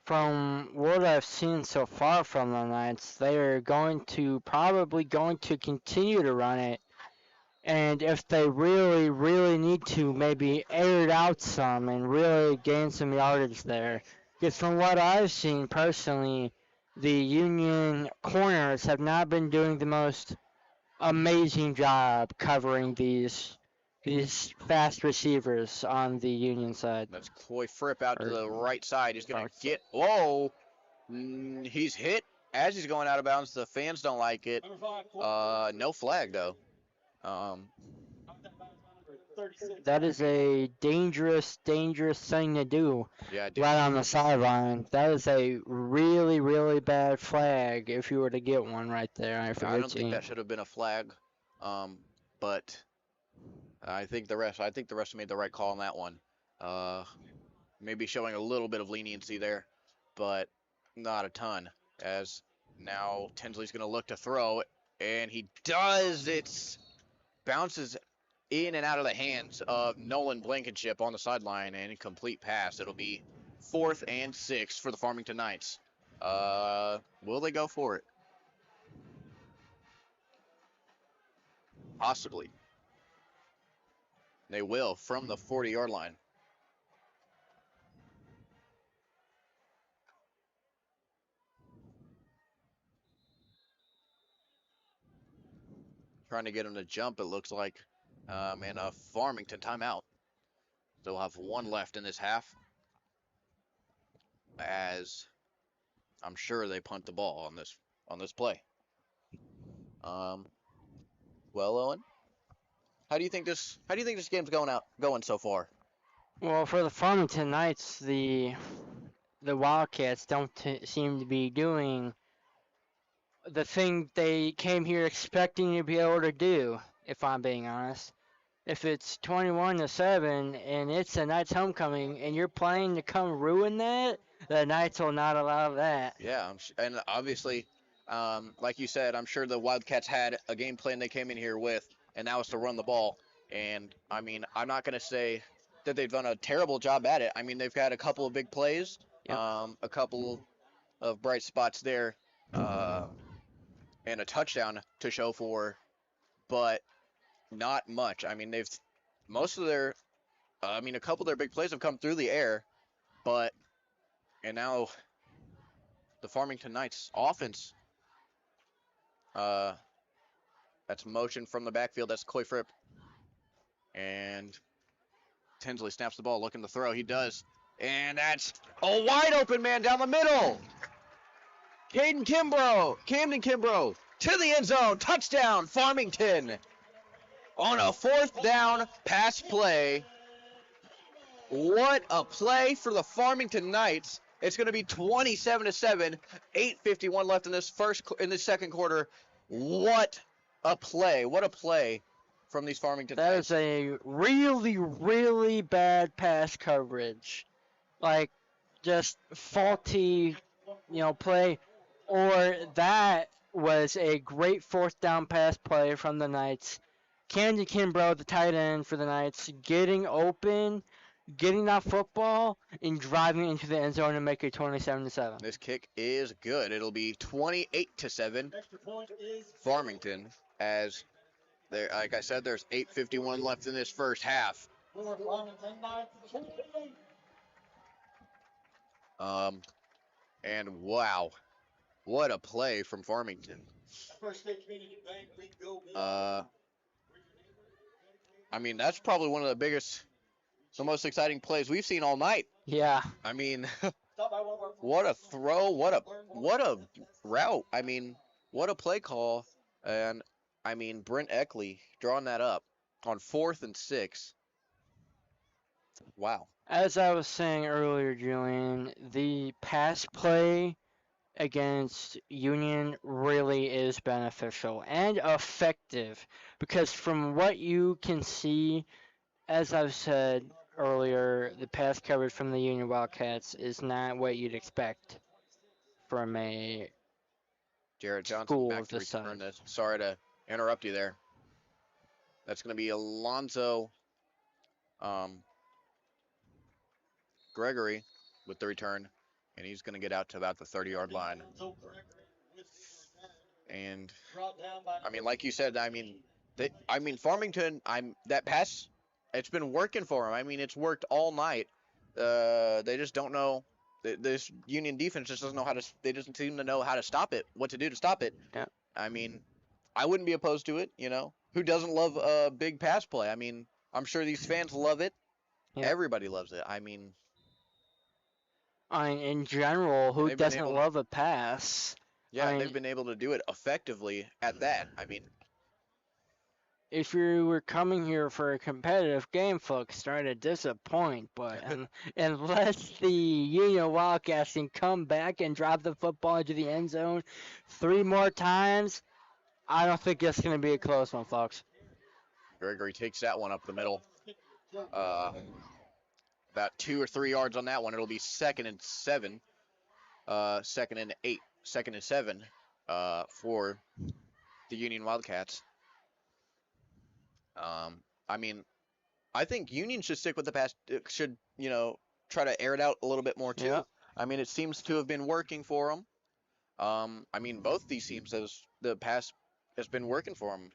From what I've seen so far from the Knights, they are probably going to continue to run it. And if they really, really need to, maybe air it out some and really gain some yardage there. Because from what I've seen personally, the Union corners have not been doing the most amazing job covering these fast receivers on the Union side. That's Coy Fripp out to the right side. He's going to get... Whoa! He's hit as he's going out of bounds. The fans don't like it. No flag, though. That is a dangerous thing to do. Yeah, right on the sideline. That is a really, really bad flag if you were to get one right there. I don't think that should have been a flag. But I think the rest made the right call on that one. Maybe showing a little bit of leniency there, but not a ton. As now Tinsley's going to look to throw, and he does. It bounces in and out of the hands of Nolan Blankenship on the sideline, and incomplete pass. It'll be 4th and 6 for the Farmington Knights. Will they go for it? Possibly. They will from the 40-yard line. Trying to get him to jump, it looks like. And a Farmington timeout. They'll have 1 left in this half. As I'm sure they punt the ball on this play. Well, Owen, how do you think this game's going so far? Well, for the Farmington Knights, the Wildcats don't seem to be doing the thing they came here expecting to be able to do, if I'm being honest. If it's 21-7 and it's a Knights homecoming and you're planning to come ruin that, the Knights will not allow that. Yeah, and obviously, like you said, I'm sure the Wildcats had a game plan they came in here with, and that was to run the ball. And, I mean, I'm not going to say that they've done a terrible job at it. I mean, they've had a couple of big plays, Yep. a couple of bright spots there, and a touchdown to show for. but not much. I mean, most of their, a couple of their big plays have come through the air, and now the Farmington Knights offense, that's motion from the backfield. That's Coy Fripp. And Tinsley snaps the ball, looking to throw. He does. And that's a wide open man down the middle. Camden Kimbrough to the end zone. Touchdown, Farmington. On a 4th down pass play. What a play for the Farmington Knights. It's going to be 27-7. 8:51 left in this second quarter. What a play. What a play from these Farmington That Knights. is a really, really bad pass coverage. Like, just faulty, play. Or that was a great 4th down pass play from the Knights. Camden Kimbrough, the tight end for the Knights, getting open, getting that football, and driving into the end zone and make it 27-7. This kick is good. It'll be 28-7. Farmington, as like I said, there's 8:51 left in this first half. And wow, what a play from Farmington. That's probably one of the biggest, the most exciting plays we've seen all night. Yeah. What a throw, what a route. What a play call. And Brent Eckley drawing that up on 4th and 6. Wow. As I was saying earlier, Julian, the pass play against Union really is beneficial and effective, because from what you can see, as I've said earlier, the pass coverage from the Union Wildcats is not what you'd expect from a Jarrett Johnson school back of to this return size. this. Sorry to interrupt you there. That's going to be Alonzo Gregory with the return, and he's going to get out to about the 30-yard line. And like you said, Farmington, that pass, it's been working for him. It's worked all night. They just don't know. This Union defense just doesn't know how to. They just seem to know how to stop it. What to do to stop it. Yeah. I wouldn't be opposed to it. Who doesn't love a big pass play? I'm sure these fans love it. Yeah. Everybody loves it. In general, who They've been doesn't able to- love a pass? Yeah, they've been able to do it effectively at that. If you were coming here for a competitive game, folks, try to disappoint, but unless the Union Wildcats can come back and drop the football into the end zone 3 more times, I don't think it's going to be a close one, folks. Gregory takes that one up the middle. About 2 or 3 yards on that one. It'll be 2nd and 7. 2nd and 8. 2nd and 7 for the Union Wildcats. I think Union should stick with the pass. Should, try to air it out a little bit more, too. Yeah. It seems to have been working for them. Both these teams, the pass has been working for them.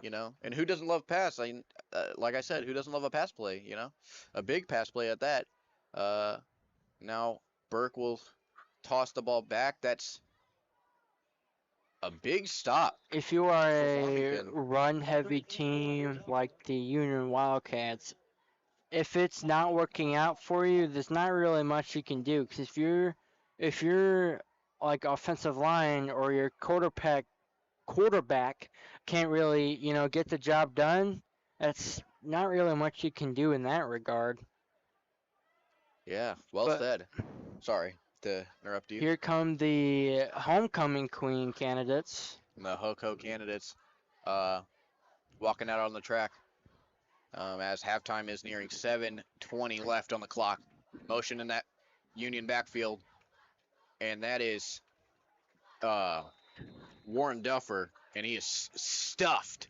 Yeah. And who doesn't love pass? Like I said, who doesn't love a pass play? A big pass play at that. Now Burke will toss the ball back. That's a big stop. If you are a Farmington. run-heavy team like the Union Wildcats, if it's not working out for you, there's not really much you can do. Because if you're like offensive line or your quarterback can't really, get the job done, that's not really much you can do in that regard. Yeah, well said. Sorry to interrupt you. Here come the homecoming queen candidates. The Hoco candidates walking out on the track as halftime is nearing. 7:20 left on the clock. Motion in that Union backfield, and that is Warren Duffer, and he is stuffed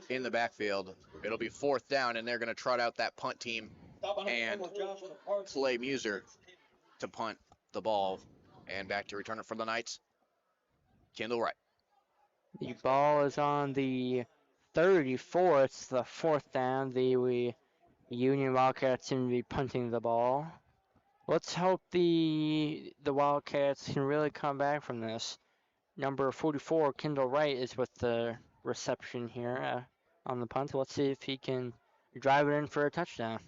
in the backfield. It'll be 4th down, and they're going to trot out that punt team and Clay Muser to punt the ball and back to return it for the Knights. Kendall Wright. The ball is on the 34. It's the fourth down. The Union Wildcats seem to be punting the ball. Let's hope the Wildcats can really come back from this. Number 44, Kendall Wright, is with the reception here on the punt. Let's see if he can drive it in for a touchdown.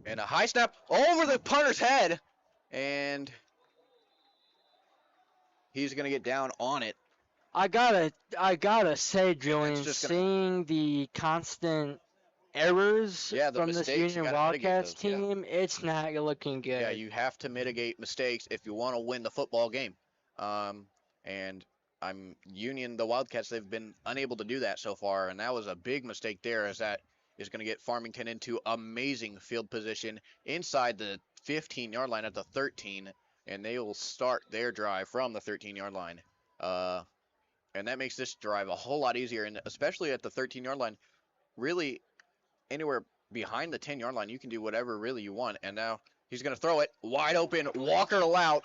And a high snap over the punter's head. And he's going to get down on it. I gotta say, And Julian, that's just gonna- seeing the constant errors Yeah, the from this mistakes, you Union gotta mitigate Wildcats those, yeah. team, it's not looking good. Yeah, you have to mitigate mistakes if you want to win the football game. And Union, the Wildcats, they've been unable to do that so far, and that was a big mistake there, as that is going to get Farmington into amazing field position inside the 15-yard line at the 13, and they will start their drive from the 13-yard line. And that makes this drive a whole lot easier, and especially at the 13-yard line, really anywhere behind the 10-yard line, you can do whatever really you want. And now he's going to throw it wide open. Walker Lout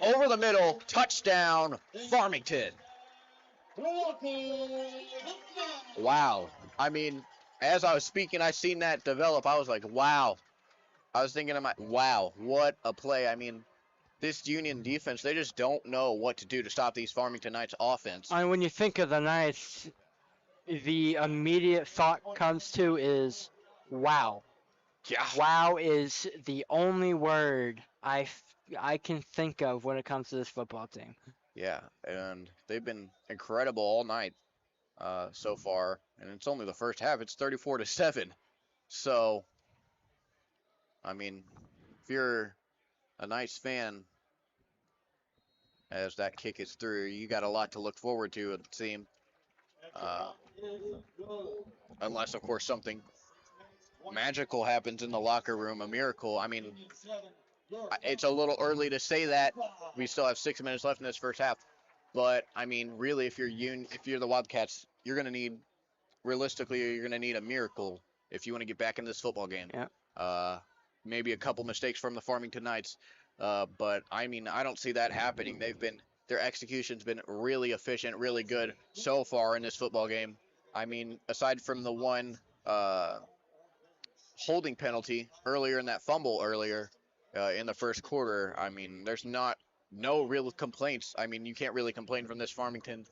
over the middle. Touchdown, Farmington. Wow. I mean, as I was speaking, I seen that develop. I was like, wow. I was thinking, wow, what a play. I mean, this Union defense, they just don't know what to do to stop these Farmington Knights offense. I mean, when you think of the Knights, the immediate thought comes to is wow. Yeah. Wow is the only word I can think of when it comes to this football team. Yeah, and they've been incredible all night so far, and it's only the first half. It's 34-7. So, I mean, if you're a Knights fan, as that kick is through, you got a lot to look forward to, it seems. Unless, of course, something magical happens in the locker room, a miracle. I mean, it's a little early to say that. We still have 6 minutes left in this first half. But, I mean, really, if you're the Wildcats, you're going to need, realistically, you're going to need a miracle if you want to get back in this football game. Yeah. Maybe a couple mistakes from the Farmington Knights. But, I mean, I don't see that happening. Their execution's been really efficient, really good so far in this football game. I mean, aside from the one holding penalty earlier in that fumble earlier in the first quarter, I mean, there's no real complaints. I mean, you can't really complain from this Farmington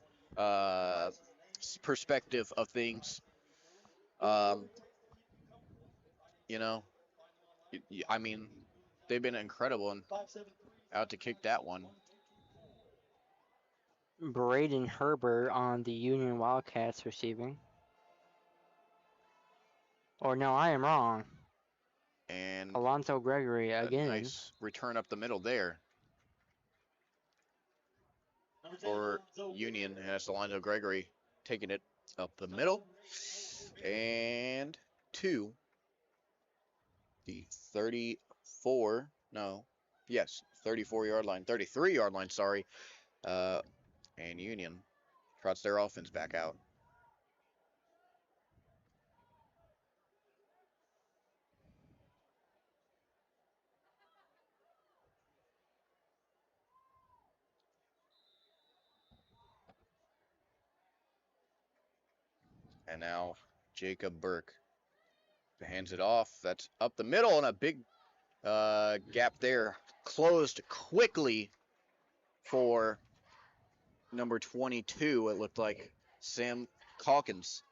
perspective of things. You know, I mean, they've been incredible and out to kick that one. Braden Herbert on the Union Wildcats receiving. Or no, I am wrong. And Alonzo Gregory a again. nice return up the middle there for Union. And that's Alonzo Gregory taking it up the middle. And to the 34-yard line, 33-yard line, sorry. And Union trots their offense back out. And now Jacob Burke hands it off. That's up the middle and a big gap there. Closed quickly for number 22, it looked like, Sam Calkins.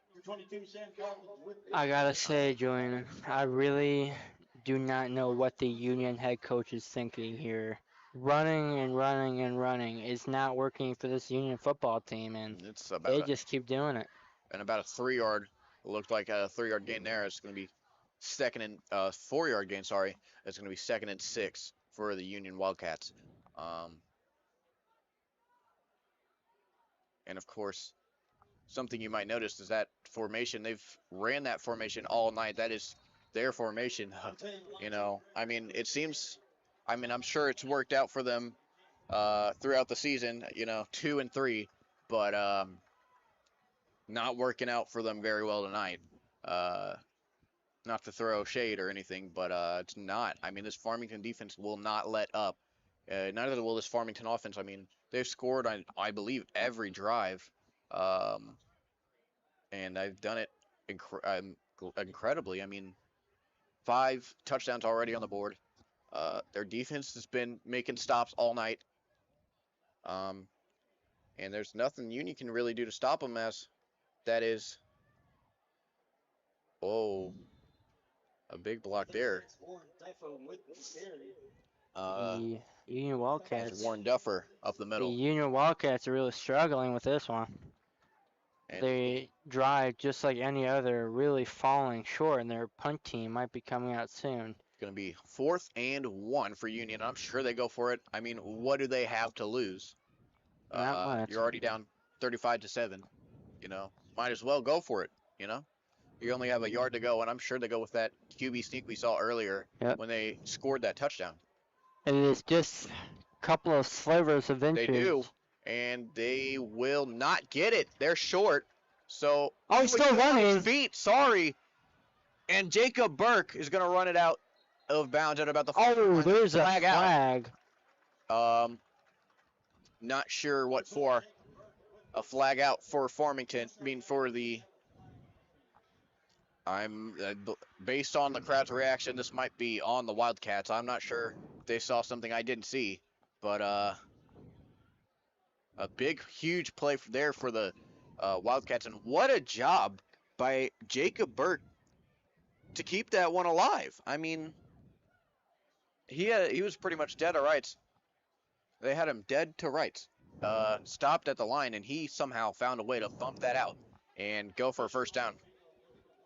I gotta say, Julian, I really do not know what the Union head coach is thinking here. Running and running and running is not working for this Union football team, and It's they just keep doing it. And about a 3-yard, looked like a 3-yard gain there. It's going to be 4-yard gain, sorry. It's going to be 2nd and 6 for the Union Wildcats. And of course, something you might notice is that formation. They've ran that formation all night. That is their formation. You know, I mean, it seems, I mean, I'm sure it's worked out for them throughout the season, 2 and 3, but not working out for them very well tonight. Not to throw shade or anything, but it's not. I mean, this Farmington defense will not let up. Neither will this Farmington offense. I mean, They've scored on, I believe, every drive, and they've done it incredibly. I mean, 5 touchdowns already on the board. Their defense has been making stops all night, and there's nothing Union can really do to stop them. As that is, oh, a big block there. The Union It's Wildcats. Warren Duffer up the The middle. Union Wildcats are really struggling with this one. And They drive just like any other, really falling short, and their punt team might be coming out soon. it's going to be 4th and 1 for Union. I'm sure they go for it. I mean, what do they have to lose? Not much. You're already down 35-7. You know, might as well go for it. You know, you only have a yard to go, and I'm sure they go with that QB sneak we saw earlier when they scored that touchdown. And it's just a couple of slivers of inches. They do, and they will not get it. They're short. So he's still running. Feet, sorry. And Jacob Burke is going to run it out of bounds at about the 40 line. There's a flag. Not sure what for. A flag out for Farmington. I mean, for the. Based on the crowd's reaction, this might be on the Wildcats. I'm not sure if they saw something I didn't see, but a big, huge play there for the Wildcats, and what a job by Jacob Burke to keep that one alive. I mean, he was pretty much dead to rights. They had him dead to rights. Stopped at the line, and he somehow found a way to bump that out and go for a first down.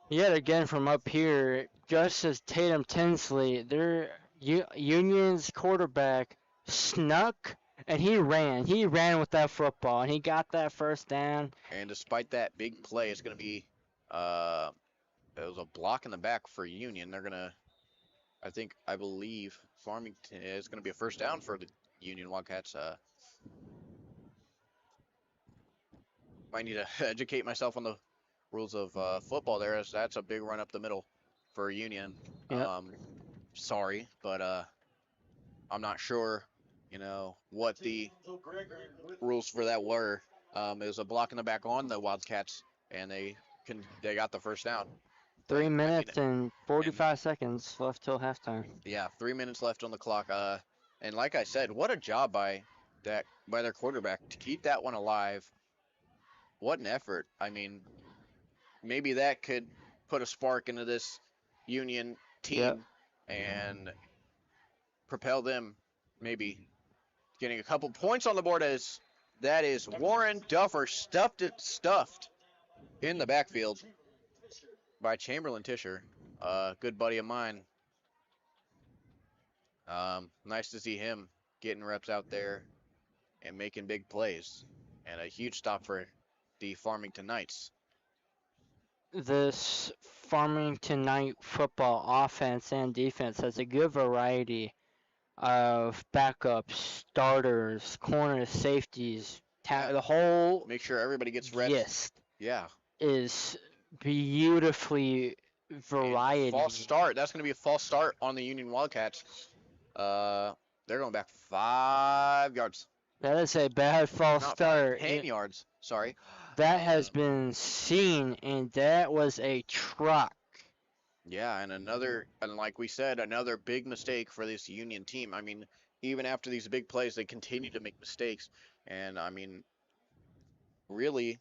Yet again from up here, just as Tatum Tinsley, their Union's quarterback snuck and he ran. He ran with that football and he got that first down. And despite that big play, it's going to be it was a block in the back for Union. They're going to, I believe Farmington is going to be a first down for the Union Wildcats. Might need to educate myself on the rules of football there, as that's a big run up the middle for Union. Yep. Sorry, but I'm not sure, what the rules for that were. It was a block in the back on the Wildcats, and they got the first down. 3 minutes and 45 seconds left till halftime. Yeah, 3 minutes left on the clock. And like I said, what a job by their quarterback to keep that one alive. What an effort. I mean, maybe that could put a spark into this Union team and propel them maybe getting a couple points on the board, as that is Warren Duffer stuffed in the backfield by Chamberlain Tisher, a good buddy of mine. Nice to see him getting reps out there and making big plays, and a huge stop for the Farmington Knights. This Farmington Knight football offense and defense has a good variety of backups, starters, corners, safeties. The whole make sure everybody gets reps. Yes. Yeah. Is beautifully variety. False start. That's going to be a false start on the Union Wildcats. They're going back 5 yards. That is a bad false start. 10 yards. Sorry. That has been seen, and that was a truck. Yeah, and like we said, another big mistake for this Union team. I mean, even after these big plays, they continue to make mistakes. And, I mean, really,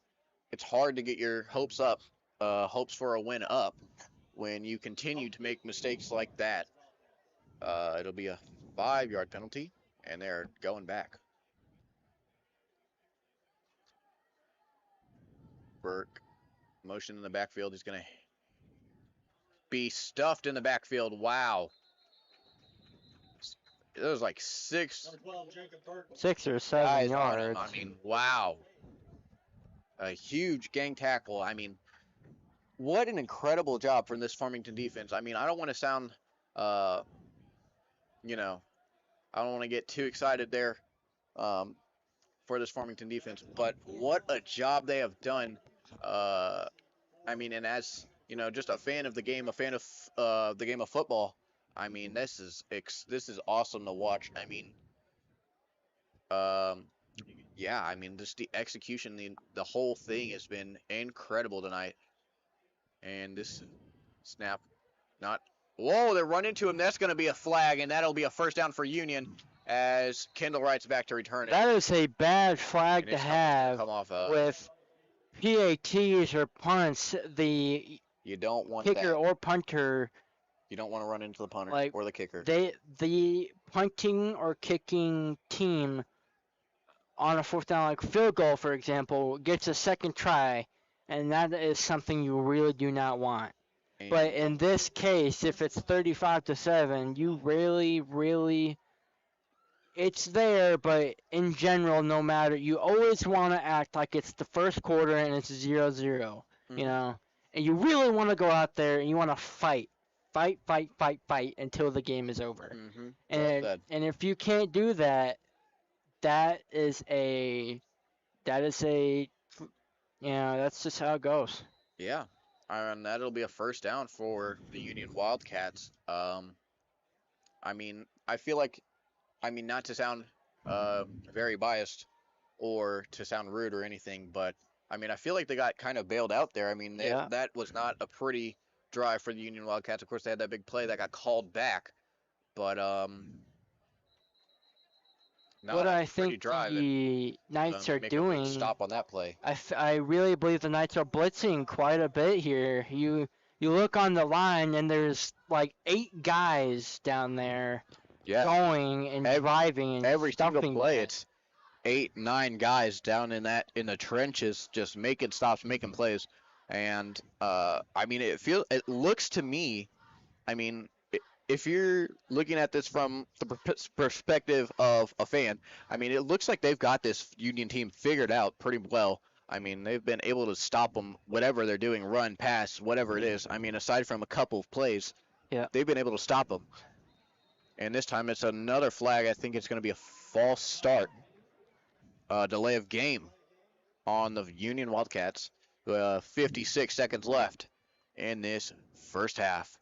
it's hard to get your hopes for a win up, when you continue to make mistakes like that. It'll be a 5-yard penalty, and they're going back. Burke, motion in the backfield. He's going to be stuffed in the backfield. Wow. It was like 6 or 7 yards. I mean, wow. A huge gang tackle. I mean, what an incredible job from this Farmington defense. I mean, I don't want to sound, I don't want to get too excited there for this Farmington defense, but what a job they have done. I mean, and as, just a fan of the game, a fan of the game of football, I mean, this is awesome to watch. I mean, yeah, I mean, just the execution, the whole thing has been incredible tonight. And this snap, not. Whoa, they run into him. That's going to be a flag, and that'll be a first down for Union as Kendall Wright's back to return it. That is a bad flag And to it's have come off with PATs or punts. The you don't want kicker that. or punter, You don't want to run into the punter like, or the kicker. the punting or kicking team on a fourth down, like field goal, for example, gets a second try, and that is something you really do not want. And But in this case, if it's 35-7, you really, it's there. But in general, no matter, you always want to act like it's the first quarter and it's 0-0, you know. And you really want to go out there and you want to fight until the game is over. Mm-hmm. And if you can't do that, that is a, that's just how it goes. Yeah, and that'll be a first down for the Union Wildcats. I mean, I feel like, not to sound very biased or to sound rude or anything, but I feel like they got kind of bailed out there. That was not a pretty drive for the Union Wildcats. Of course, they had that big play that got called back, but what I think the Knights are doing, stop on that play. I really believe the Knights are blitzing quite a bit here. You look on the line and there's like 8 guys down there going and driving and every single play. that. It's 8, 9 guys down in the trenches, just making stops, making plays, and it looks to me, if you're looking at this from the perspective of a fan, it looks like they've got this Union team figured out pretty well. They've been able to stop them, whatever they're doing, run, pass, whatever it is. Aside from a couple of plays, they've been able to stop them. And this time it's another flag. I think it's going to be a false start. Delay of game on the Union Wildcats. 56 seconds left in this first half.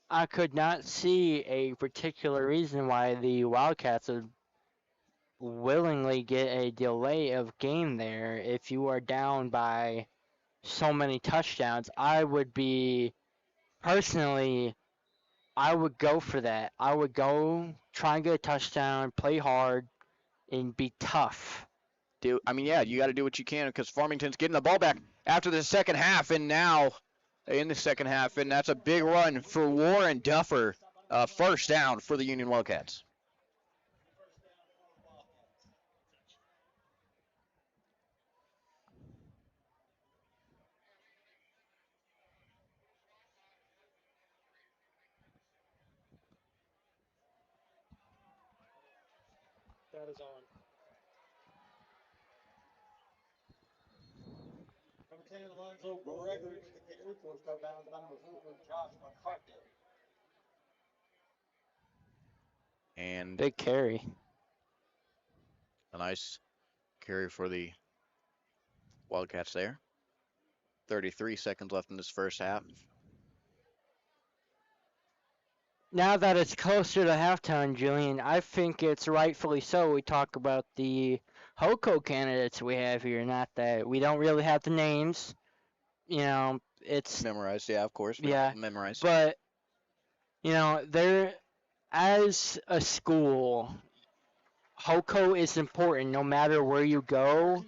I could not see a particular reason why the Wildcats would willingly get a delay of game there. If you are down by so many touchdowns, I would go for that. I would go try and get a touchdown, play hard, and be tough. You got to do what you can because Farmington's getting the ball back after the second half, and now in the second half, and that's a big run for Warren Duffer. First down for the Union Wildcats. That is on. From Alonzo Gregory to the Air Force come down number 4 Josh McCarthy. And big carry. A nice carry for the Wildcats there. 33 seconds left in this first half. Now that it's closer to halftime, Julian, I think it's rightfully so. We talk about the HOCO candidates we have here. Not that we don't really have the names. It's memorized. Yeah, of course. Memorized. But they're, as a school, HOCO is important no matter where you go.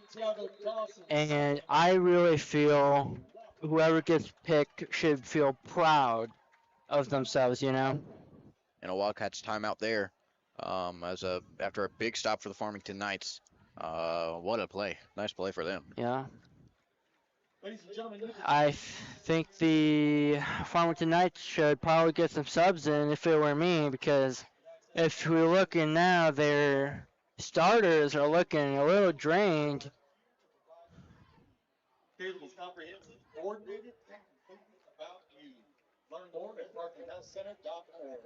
And I really feel whoever gets picked should feel proud of themselves, And a Wildcats timeout there, after a big stop for the Farmington Knights. What a play! Nice play for them. Yeah. I think the Farmington Knights should probably get some subs in if it were me, because if we're looking now, their starters are looking a little drained. Caleb comprehensive, coordinated, and thinking about you. Learn more at FarmingtonHealthCenter.org.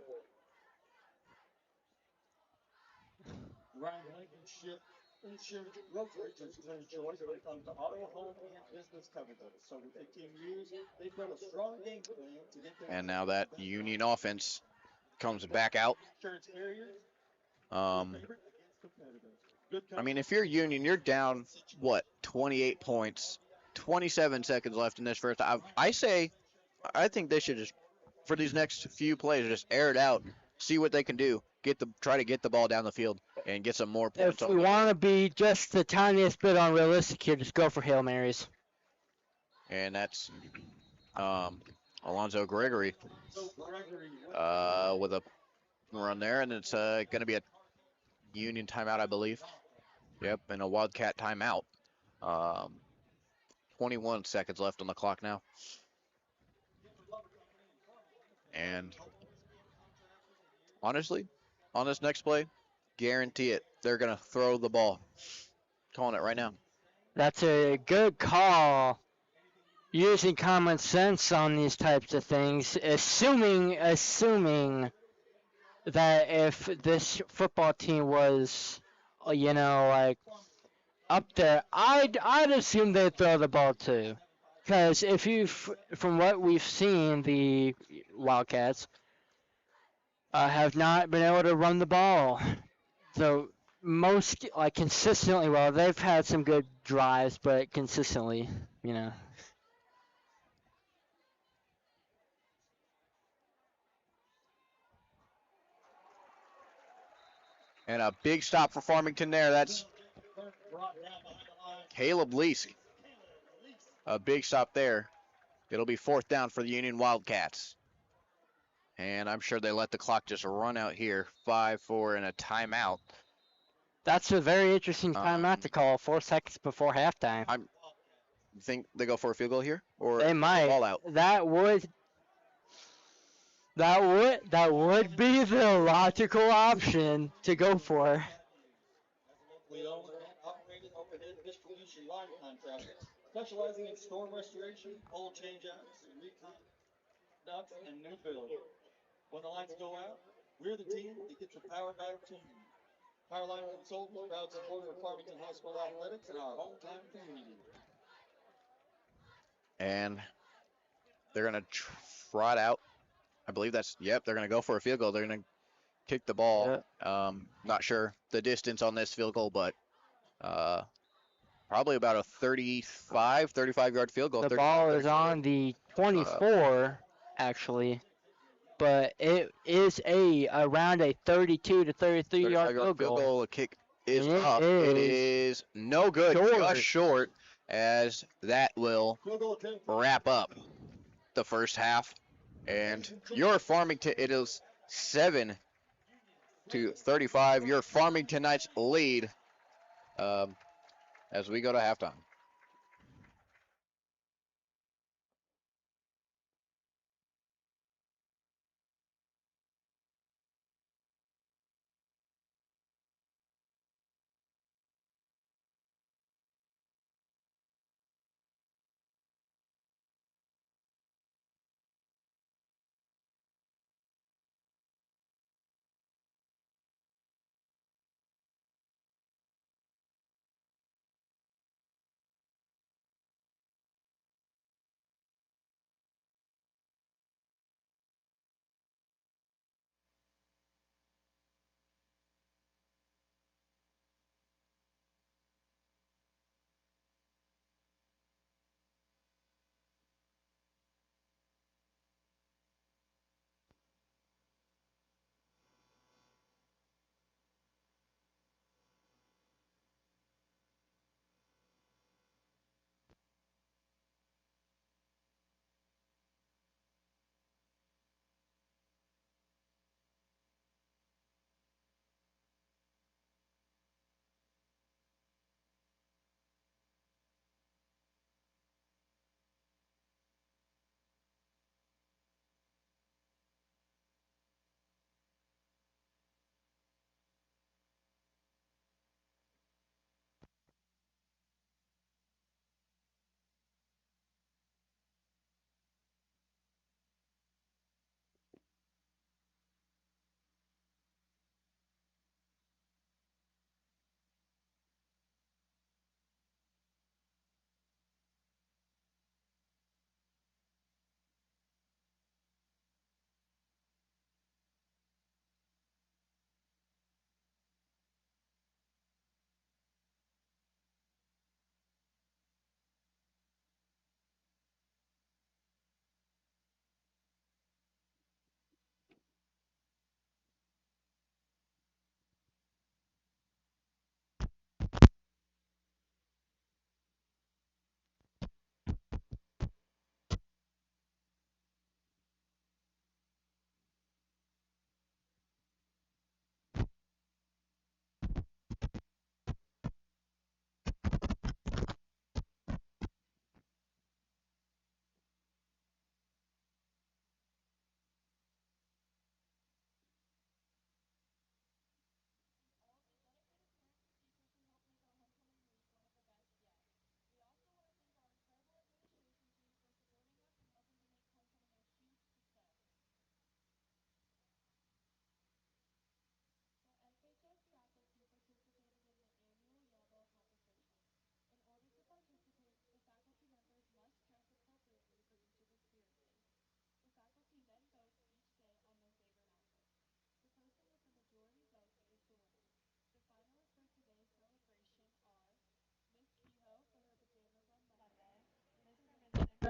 Ryan Blankenship Insurance Brokerage is Glenn Choice when it comes to auto, home, and business coverage. So with 15 years, they've built a strong game plan to get there. And now that Union offense comes back out. Insurance carriers, Um, I mean, if you're Union, you're down, what, 28 points, 27 seconds left in this first half. I think they should just, for these next few plays, just air it out, see what they can do, try to get the ball down the field and get some more points. If we want to be just the tiniest bit unrealistic here, just go for Hail Marys. And that's Alonzo Gregory with a run there, and it's going to be a Union timeout, I believe. Yep, and a Wildcat timeout. 21 seconds left on the clock now. And honestly, on this next play, guarantee it, they're going to throw the ball. Calling it right now. That's a good call. Using common sense on these types of things, assuming that if this football team was, like up there, I'd assume they'd throw the ball too. Because from what we've seen, the Wildcats have not been able to run the ball. So consistently well. They've had some good drives, but consistently. And a big stop for Farmington there. That's Caleb Leask. A big stop there. It'll be 4th down for the Union Wildcats. And I'm sure they let the clock just run out here. 5-4 and a timeout. That's a very interesting timeout to call 4 seconds before halftime. You think they go for a field goal here? Or They might. ball out? That would be the logical option to go for. We own and operated overhead distribution line contractor, specializing in storm restoration, pole changeouts, reconducts, and new build. When the lights go out, we're the team that gets the power back to you. Powerline Consultants, proud supporter of Farmington High School athletics and our hometown community. And they're going to trot out. I believe they're going to go for a field goal. They're going to kick the ball. Yeah. Not sure the distance on this field goal, but probably about a 35-yard field goal. The ball is on the 24, actually, but it is around a 32 to 33 yard field goal. The kick is up. It is no good. Just short, as that will wrap up the first half. And your Farmington, it is 7-35. Your Farmington Knights lead as we go to halftime.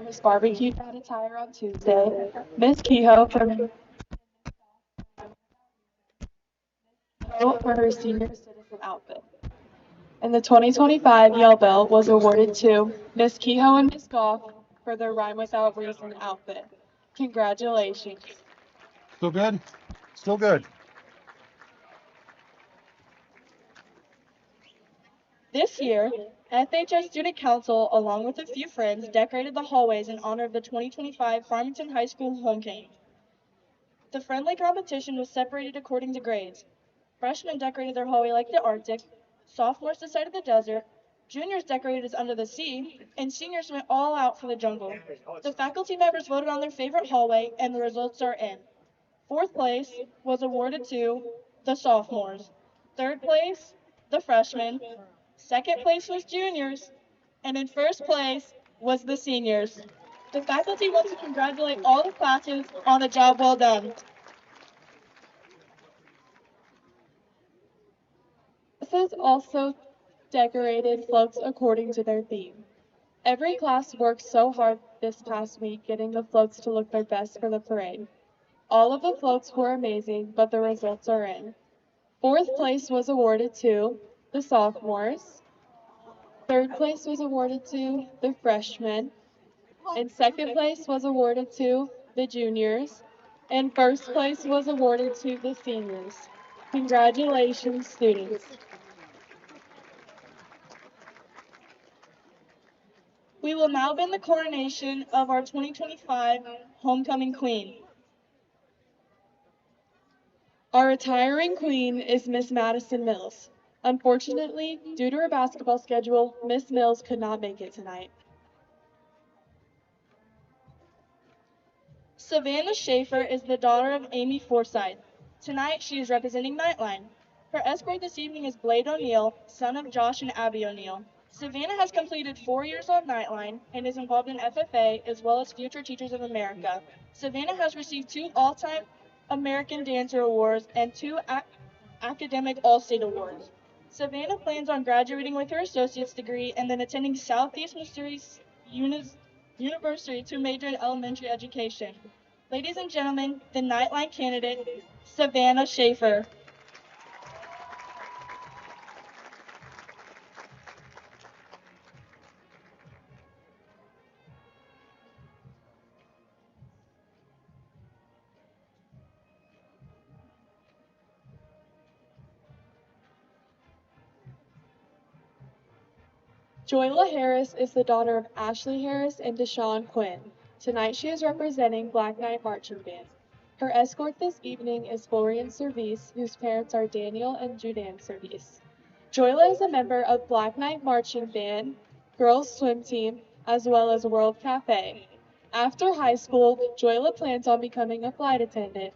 his barbecue hat attire on Tuesday. Miss Kehoe for her senior citizen outfit. And the 2025 Yale Bell was awarded to Miss Kehoe and Miss Goff for their Rhyme Without Reason outfit. Congratulations. Still good? Still good. This year, FHS Student Council, along with a few friends, decorated the hallways in honor of the 2025 Farmington High School homecoming. The friendly competition was separated according to grades. Freshmen decorated their hallway like the Arctic, sophomores decided the desert, juniors decorated as under the sea, and seniors went all out for the jungle. The faculty members voted on their favorite hallway, and the results are in. Fourth place was awarded to the sophomores. Third place, the freshmen. Second place was juniors. And in first place was the seniors. The faculty wants to congratulate all the classes on a job well done. Classes also decorated floats according to their theme. Every class worked so hard this past week getting the floats to look their best for the parade. All of the floats were amazing, but the results are in. Fourth place was awarded to the sophomores. Third place was awarded to the freshmen. And second place was awarded to the juniors. And first place was awarded to the seniors. Congratulations, students. We will now begin the coronation of our 2025 homecoming queen. Our retiring queen is Miss Madison Mills. Unfortunately, due to her basketball schedule, Miss Mills could not make it tonight. Savannah Schaefer is the daughter of Amy Forsythe. Tonight, she is representing Nightline. Her escort this evening is Blade O'Neill, son of Josh and Abby O'Neill. Savannah has completed 4 years on Nightline and is involved in FFA as well as Future Teachers of America. Savannah has received 2 All-Time American Dancer Awards and 2 Academic All-State Awards. Savannah plans on graduating with her associate's degree and then attending Southeast Missouri University to major in elementary education. Ladies and gentlemen, the Nightline candidate, Savannah Schaefer. Joyla Harris is the daughter of Ashley Harris and Deshawn Quinn. Tonight she is representing Black Knight Marching Band. Her escort this evening is Florian Service, whose parents are Daniel and Judan Service. Joyla is a member of Black Knight Marching Band, Girls Swim Team, as well as World Cafe. After high school, Joyla plans on becoming a flight attendant.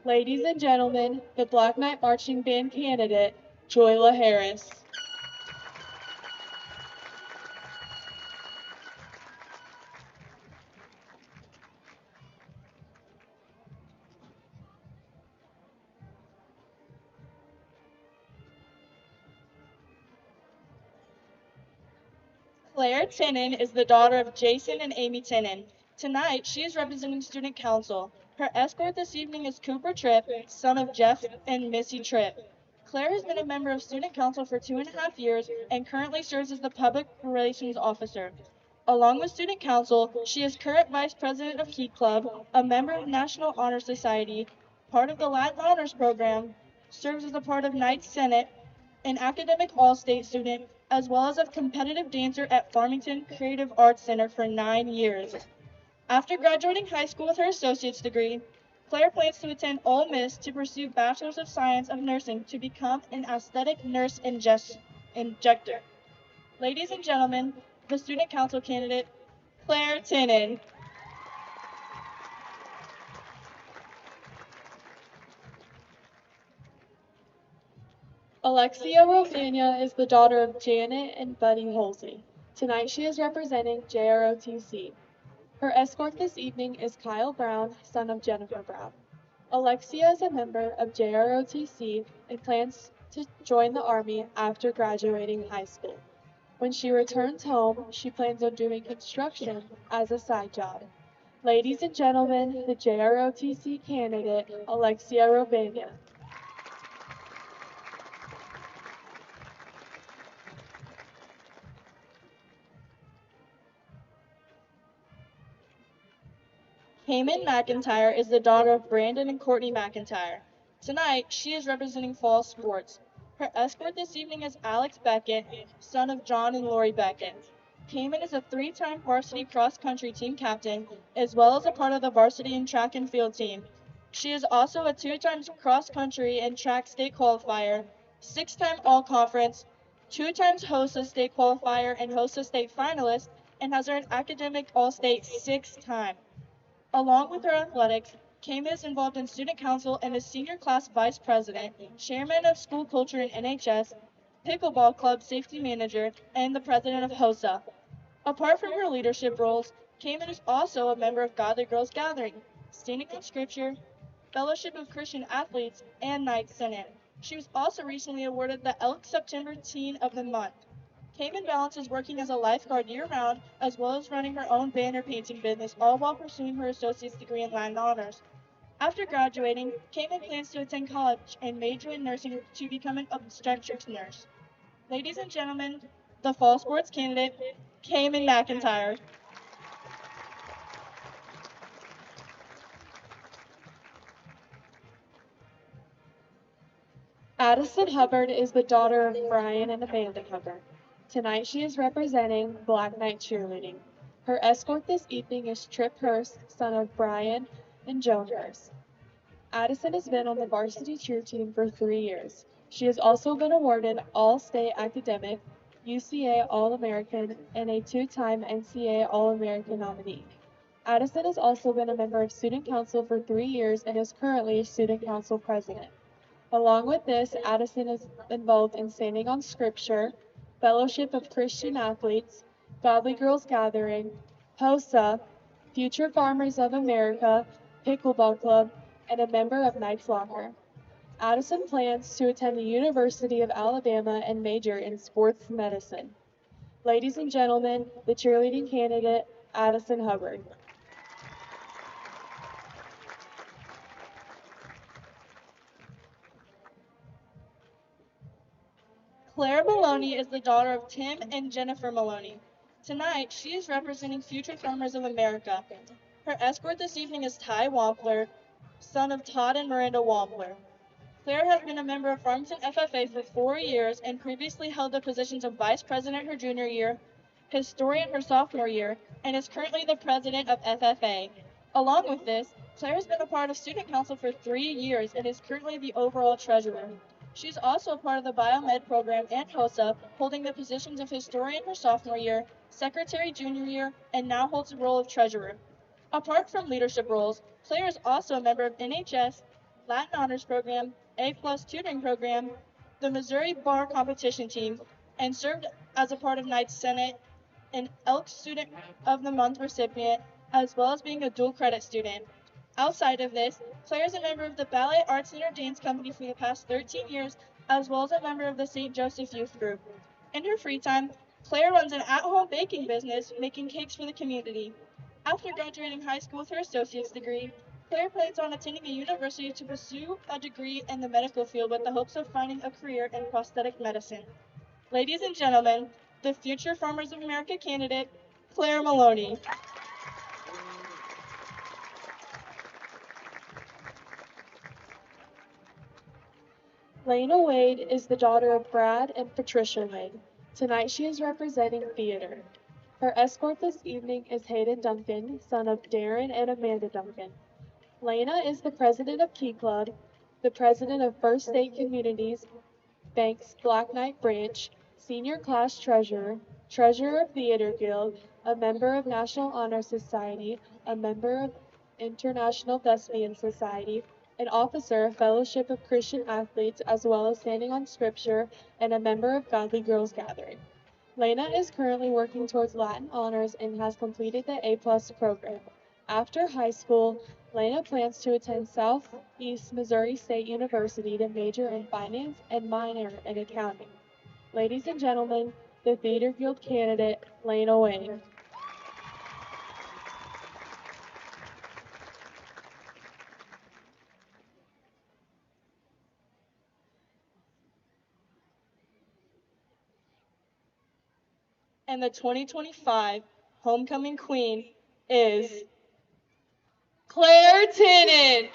Ladies and gentlemen, the Black Knight Marching Band candidate, Joyla Harris. Claire Tinnen is the daughter of Jason and Amy Tinnen. Tonight, she is representing Student Council. Her escort this evening is Cooper Tripp, son of Jeff and Missy Tripp. Claire has been a member of Student Council for 2.5 years and currently serves as the Public Relations Officer. Along with Student Council, she is current Vice President of Key Club, a member of National Honor Society, part of the Latin Honors Program, serves as a part of Knights Senate, an academic all-state student, as well as a competitive dancer at Farmington Creative Arts Center for 9 years. After graduating high school with her associate's degree, Claire plans to attend Ole Miss to pursue Bachelor's of Science of Nursing to become an aesthetic nurse injector. Ladies and gentlemen, the Student Council candidate, Claire Tinnen. Alexia Romania is the daughter of Janet and Buddy Holsey. Tonight she is representing JROTC. Her escort this evening is Kyle Brown, son of Jennifer Brown. Alexia is a member of JROTC and plans to join the Army after graduating high school. When she returns home, she plans on doing construction as a side job. Ladies and gentlemen, the JROTC candidate, Alexia Robania. Cayman McIntyre is the daughter of Brandon and Courtney McIntyre. Tonight, she is representing fall sports. Her escort this evening is Alex Beckett, son of John and Lori Beckett. Cayman is a three-time varsity cross-country team captain, as well as a part of the varsity and track and field team. She is also a two-time cross-country and track state qualifier, six-time all-conference, two times HOSA state qualifier and HOSA state finalist, and has earned academic all-state 6 times. Along with her athletics, Cayman is involved in student council and is senior class vice president, chairman of school culture in NHS, pickleball club safety manager, and the president of HOSA. Apart from her leadership roles, Cayman is also a member of Godly Girls Gathering, Standing in Scripture, Fellowship of Christian Athletes, and Night Senate. She was also recently awarded the Elk September Teen of the Month. Cayman balances working as a lifeguard year-round, as well as running her own banner painting business, all while pursuing her associate's degree in Latin honors. After graduating, Cayman plans to attend college and major in nursing to become an obstetrics nurse. Ladies and gentlemen, the fall sports candidate, Cayman McIntyre. Addison Hubbard is the daughter of Brian and Amanda Hubbard. Tonight she is representing Black Knight Cheerleading. Her escort this evening is Trip Hurst, son of Brian and Joan Hurst. Addison has been on the varsity cheer team for 3 years. She has also been awarded All-State Academic, UCA All-American, and a two-time NCAA All-American nominee. Addison has also been a member of Student Council for 3 years and is currently Student Council President. Along with this, Addison is involved in Standing on Scripture, Fellowship of Christian Athletes, Godly Girls Gathering, HOSA, Future Farmers of America, Pickleball Club, and a member of Knights Locker. Addison plans to attend the University of Alabama and major in sports medicine. Ladies and gentlemen, the cheerleading candidate, Addison Hubbard. Claire Maloney is the daughter of Tim and Jennifer Maloney. Tonight, she is representing Future Farmers of America. Her escort this evening is Ty Wampler, son of Todd and Miranda Wampler. Claire has been a member of Farmington FFA for 4 years and previously held the positions of vice president her junior year, historian her sophomore year, and is currently the president of FFA. Along with this, Claire has been a part of student council for 3 years and is currently the overall treasurer. She is also a part of the biomed program and HOSA, holding the positions of historian her sophomore year, secretary junior year, and now holds the role of treasurer. Apart from leadership roles, Claire is also a member of NHS, Latin Honors Program, A+ Tutoring Program, the Missouri Bar Competition Team, and served as a part of Knights Senate, an Elk Student of the Month recipient, as well as being a dual credit student. Outside of this, Claire is a member of the Ballet Arts Center Dance Company for the past 13 years, as well as a member of the St. Joseph Youth Group. In her free time, Claire runs an at-home baking business, making cakes for the community. After graduating high school with her associate's degree, Claire plans on attending a university to pursue a degree in the medical field with the hopes of finding a career in prosthetic medicine. Ladies and gentlemen, the Future Farmers of America candidate, Claire Maloney. Lena Wade is the daughter of Brad and Patricia Wade. Tonight she is representing theater. Her escort this evening is Hayden Duncan, son of Darren and Amanda Duncan. Lena is the president of Key Club, the president of First State Communities Bank's Black Knight Branch, senior class treasurer, treasurer of Theater Guild, a member of National Honor Society, a member of International Thespian Society, an officer of Fellowship of Christian Athletes, as well as Standing on Scripture, and a member of Godly Girls Gathering. Lena is currently working towards Latin honors and has completed the A+ program. After high school, Lena plans to attend Southeast Missouri State University to major in finance and minor in accounting. Ladies and gentlemen, the theater field candidate, Lena Wayne. And the 2025 homecoming queen is Claire Tennant.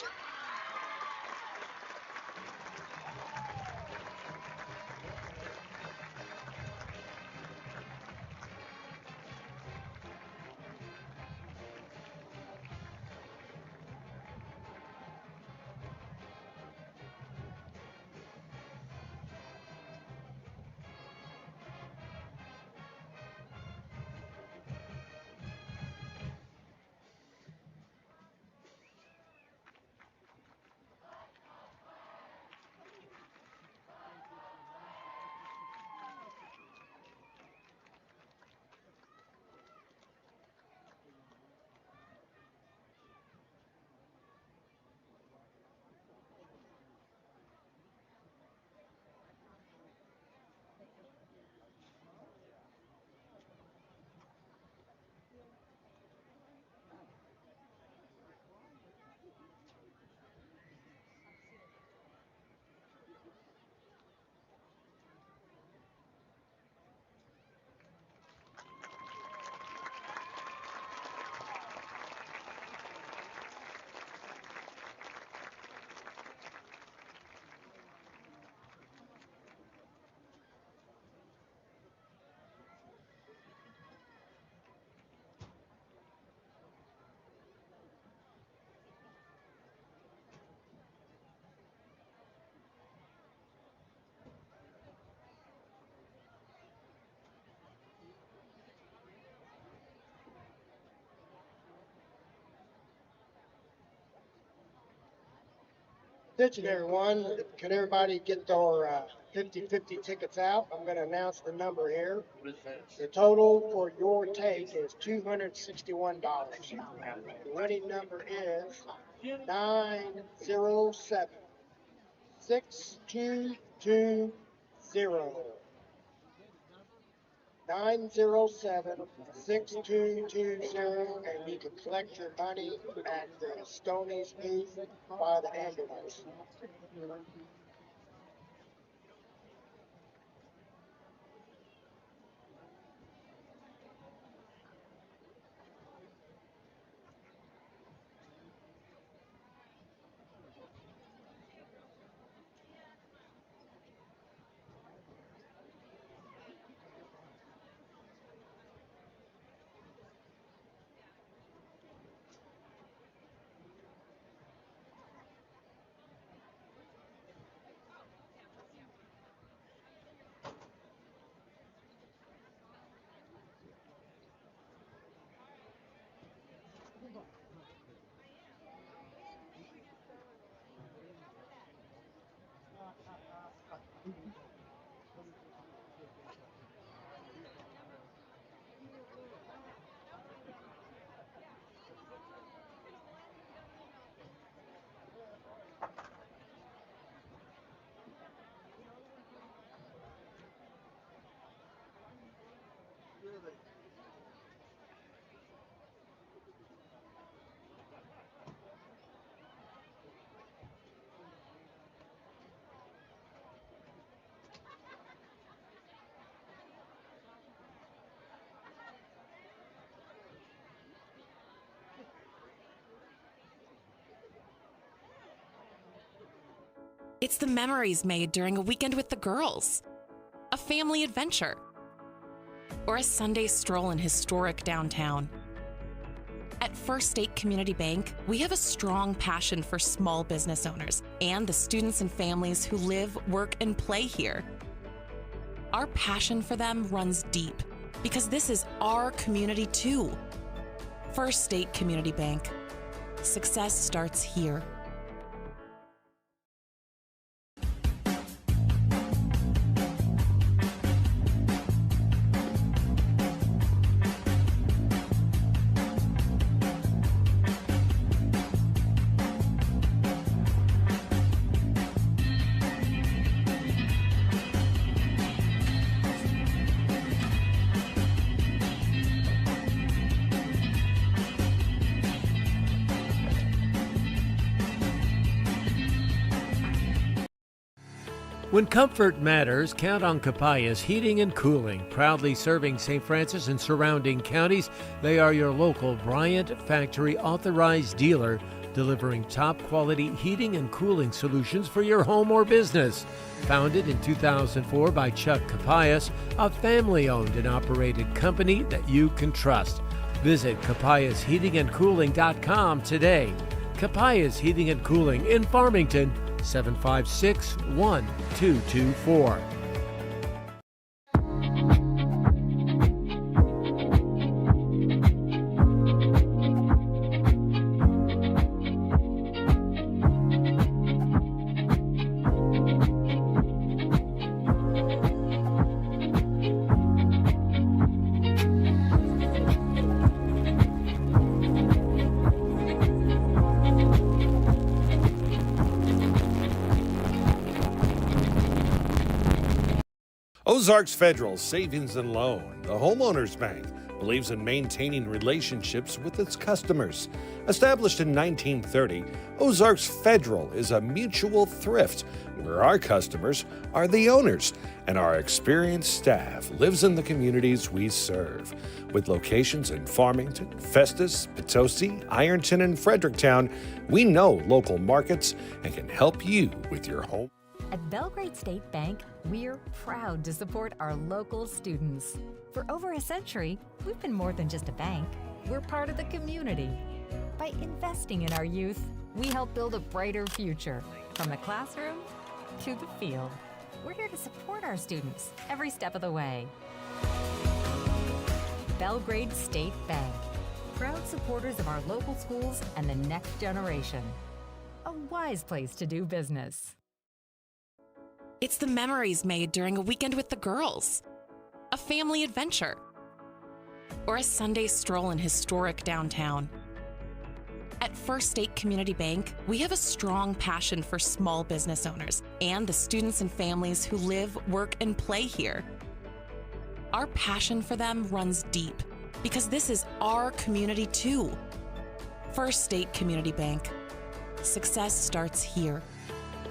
Attention everyone, can everybody get their 50-50 tickets out? I'm going to announce the number here. The total for your take is $261. The winning number is 907 6220. 907-6220, and you can collect your money at the Stoney's booth by the ambulance. It's the memories made during a weekend with the girls, a family adventure, or a Sunday stroll in historic downtown. At First State Community Bank, we have a strong passion for small business owners and the students and families who live, work, and play here. Our passion for them runs deep because this is our community too. First State Community Bank. Success starts here. When comfort matters, count on Capias Heating and Cooling. Proudly serving St. Francis and surrounding counties, they are your local Bryant Factory authorized dealer, delivering top quality heating and cooling solutions for your home or business. Founded in 2004 by Chuck Capias, a family-owned and operated company that you can trust. Visit CapiasHeatingandCooling.com today. Capias Heating and Cooling in Farmington, 756-1224. Ozarks Federal Savings and Loan, the homeowners bank, believes in maintaining relationships with its customers. Established in 1930, Ozarks Federal is a mutual thrift where our customers are the owners and our experienced staff lives in the communities we serve. With locations in Farmington, Festus, Potosi, Ironton, and Fredericktown, we know local markets and can help you with your home. At Belgrade State Bank, we're proud to support our local students. For over a century, we've been more than just a bank. We're part of the community. By investing in our youth, we help build a brighter future, from the classroom to the field. We're here to support our students every step of the way. Belgrade State Bank, proud supporters of our local schools and the next generation. A wise place to do business. It's the memories made during a weekend with the girls, a family adventure, or a Sunday stroll in historic downtown. At First State Community Bank, we have a strong passion for small business owners and the students and families who live, work, and play here. Our passion for them runs deep because this is our community too. First State Community Bank. Success starts here.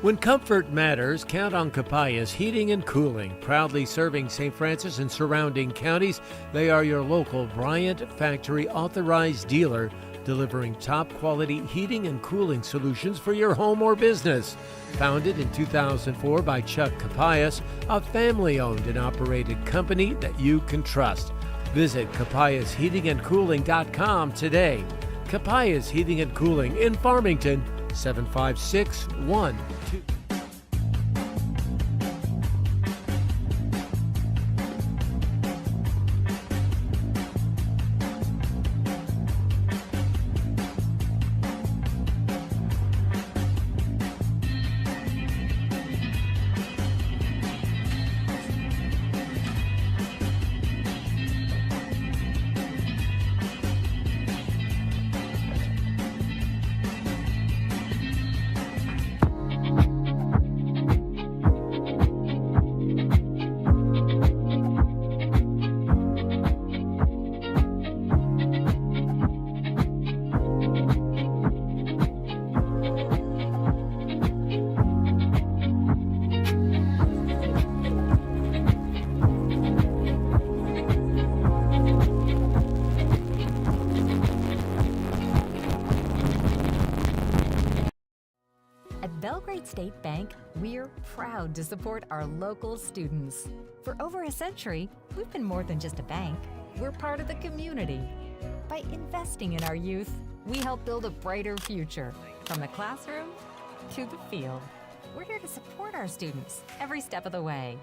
When comfort matters, count on Capias Heating and Cooling. Proudly serving St. Francis and surrounding counties, they are your local Bryant Factory authorized dealer, delivering top quality heating and cooling solutions for your home or business. Founded in 2004 by Chuck Capias, a family-owned and operated company that you can trust. Visit CapiasHeatingandCooling.com today. Capias Heating and Cooling in Farmington, 756-1224. Belgrade State Bank, we're proud to support our local students. For over a century, we've been more than just a bank. We're part of the community. By investing in our youth, we help build a brighter future, from the classroom to the field. We're here to support our students every step of the way.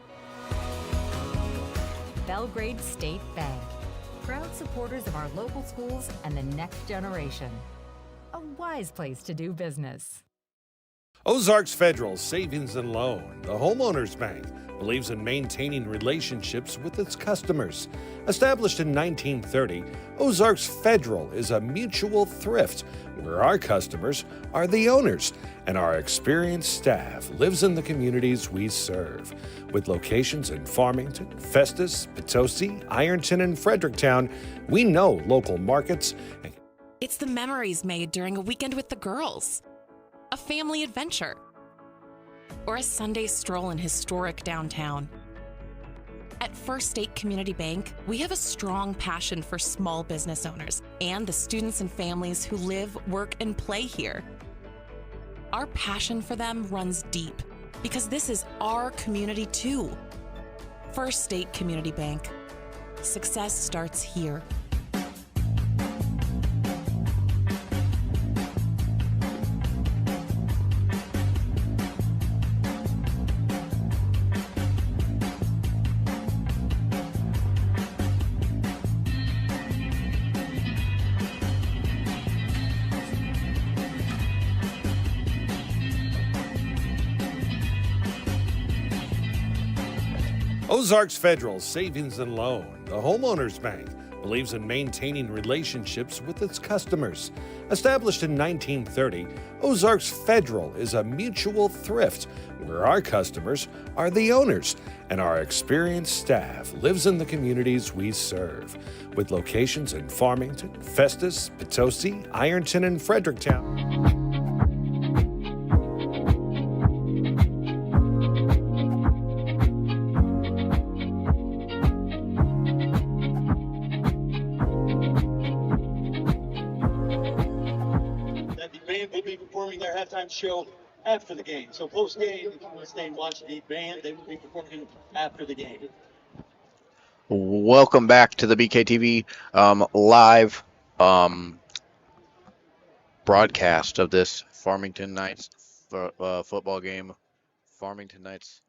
Belgrade State Bank, proud supporters of our local schools and the next generation. A wise place to do business. Ozarks Federal Savings and Loan, the homeowners bank, believes in maintaining relationships with its customers. Established in 1930, Ozarks Federal is a mutual thrift where our customers are the owners and our experienced staff lives in the communities we serve. With locations in Farmington, Festus, Potosi, Ironton, and Fredericktown, we know local markets. It's the memories made during a weekend with the girls, a family adventure, or a Sunday stroll in historic downtown. At First State Community Bank, we have a strong passion for small business owners and the students and families who live, work, and play here. Our passion for them runs deep because this is our community too. First State Community Bank. Success starts here. Ozarks Federal Savings and Loan, the homeowners bank, believes in maintaining relationships with its customers. Established in 1930, Ozarks Federal is a mutual thrift where our customers are the owners and our experienced staff lives in the communities we serve. With locations in Farmington, Festus, Potosi, Ironton, and Fredericktown. Their halftime show after the game. So post-game, if you want to stay and watch the band, they will be performing after the game. Welcome back to the BKTV live broadcast of this Farmington Knights football game. Farmington Knights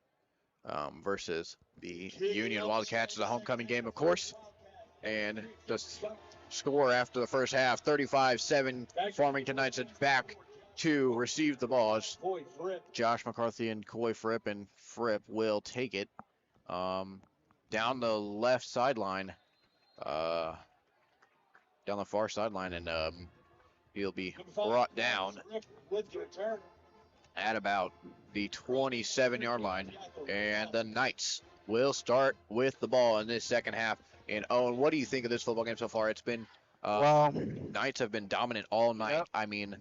versus the Union Wildcats, the homecoming game, of course. And the score after the first half, 35-7. Farmington Knights are back to receive the ball. Josh McCarthy and Coy Fripp, and Fripp will take it down the left sideline, down the far sideline, and he'll be brought down at about the 27-yard line. And the Knights will start with the ball in this second half. And Owen, what do you think of this football game so far? It's been Knights have been dominant all night. Yep. I mean,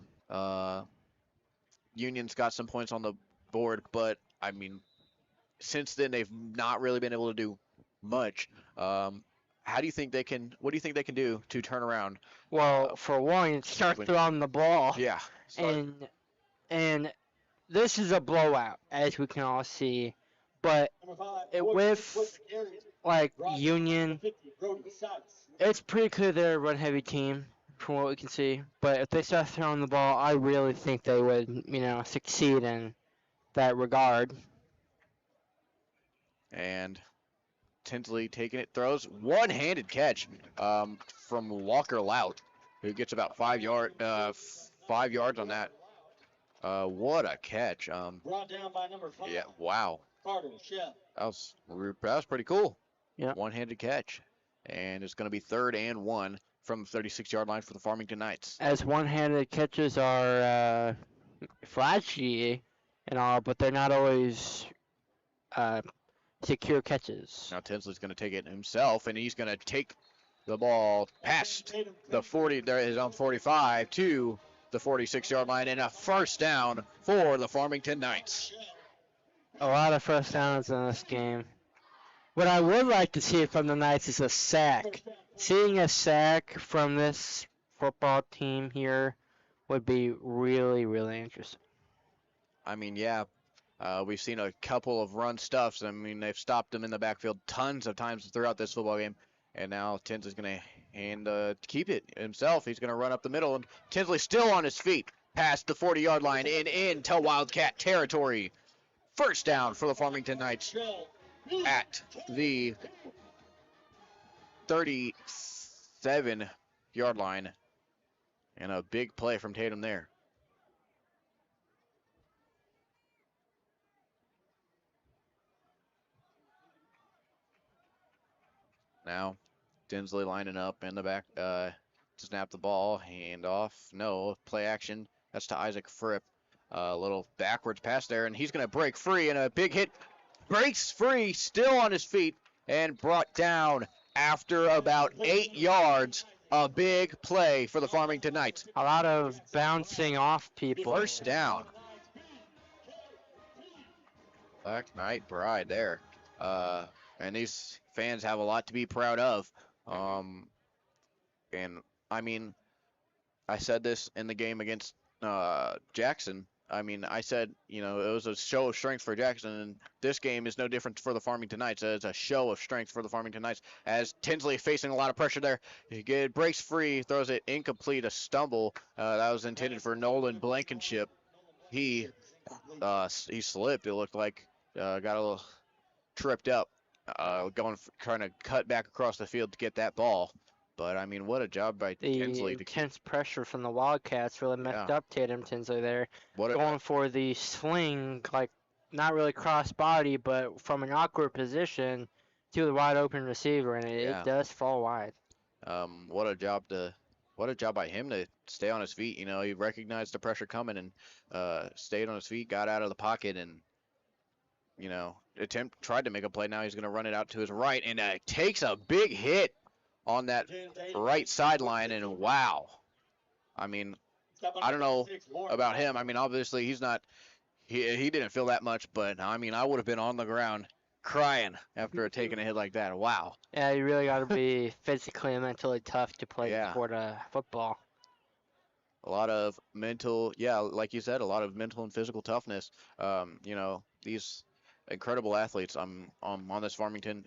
Union's got some points on the board, but I mean, since then they've not really been able to do much. How do you think they can? What do you think they can do to turn around? Well, for one, start throwing the ball. Yeah. And this is a blowout, as we can all see. But with like Union, it's pretty clear they're a run-heavy team from what we can see. But if they start throwing the ball, I really think they would, succeed in that regard. And Tinsley taking it, throws one-handed catch from Walker Lout, who gets about 5 yards on that. What a catch! Brought down by number 5. Yeah, wow. Carter, Chef. That was pretty cool. Yeah. One-handed catch, and it's going to be 3rd and 1 from the 36-yard line for the Farmington Knights. As one-handed catches are flashy and all, but they're not always secure catches. Now Tinsley's going to take it himself, and he's going to take the ball past the 40, there is on 45 to the 46-yard line, and a first down for the Farmington Knights. A lot of first downs in this game. What I would like to see from the Knights is a sack. Seeing a sack from this football team here would be really, really interesting. I mean, yeah, we've seen a couple of run stuffs. I mean, they've stopped them in the backfield tons of times throughout this football game. And now Tinsley's going to keep it himself. He's going to run up the middle, and Tinsley still on his feet past the 40-yard line and into Wildcat territory. First down for the Farmington Knights at the 37-yard line. And a big play from Tatum there. Now, Tinsley lining up in the back to snap the ball, hand off. No, play action. That's to Isaac Fripp. A little backwards pass there, and he's going to break free, and a big hit. Breaks free, still on his feet, and brought down after about 8 yards. A big play for the Farmington Knights. A lot of bouncing off people. First down. Black Knight Bride there. And these fans have a lot to be proud of. And I mean, I said this in the game against Jackson. I mean, I said, it was a show of strength for Jackson, and this game is no different for the Farmington Knights. It's a show of strength for the Farmington Knights, as Tinsley facing a lot of pressure there. He breaks free, throws it incomplete, a stumble. That was intended for Nolan Blankenship. He slipped, it looked like. Got a little tripped up, trying to cut back across the field to get that ball. But, I mean, what a job by Tinsley. The intense pressure from the Wildcats really messed up Tatum Tinsley there. Going for the sling, like, not really cross body, but from an awkward position to the wide open receiver, and it does fall wide. What a job by him to stay on his feet. He recognized the pressure coming and stayed on his feet, got out of the pocket, and, tried to make a play. Now he's going to run it out to his right, and takes a big hit on that right sideline, and wow. I mean, I don't know about him. I mean, obviously he didn't feel that much, but I mean, I would have been on the ground crying after taking a hit like that. Wow. Yeah, you really got to be physically and mentally tough to play the sport of football. A lot of mental, like you said, a lot of mental and physical toughness. These incredible athletes on this Farmington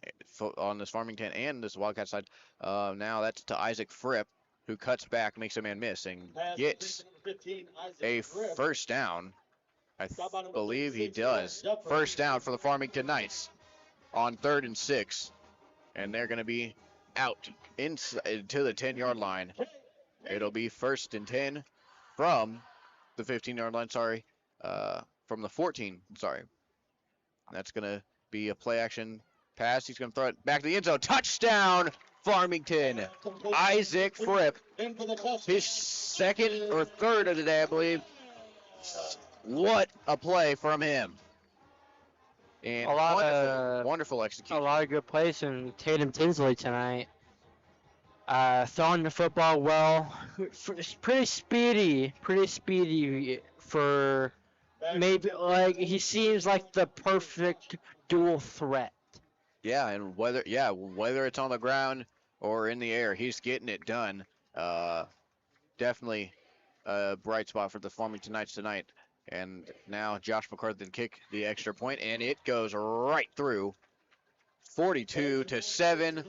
and this Wildcat side. Now that's to Isaac Fripp, who cuts back, makes a man miss, and gets a first down. I believe he does. First down for the Farmington Knights on 3rd and 6, and they're going to be out inside to the 10-yard line. It'll be 1st and 10 from the 15-yard line. From the 14. That's going to be a play-action pass. He's going to throw it back to the end zone. Touchdown, Farmington. Isaac Fripp, his second or third of the day, I believe. What a play from him. And wonderful execution. A lot of good plays from Tatum Tinsley tonight. Throwing the football well. Pretty speedy for... Maybe he seems like the perfect dual threat. Yeah, and whether it's on the ground or in the air, he's getting it done. Definitely a bright spot for the Farmington Knights tonight. And now Josh McCarthy kick the extra point, and it goes right through. 42-7.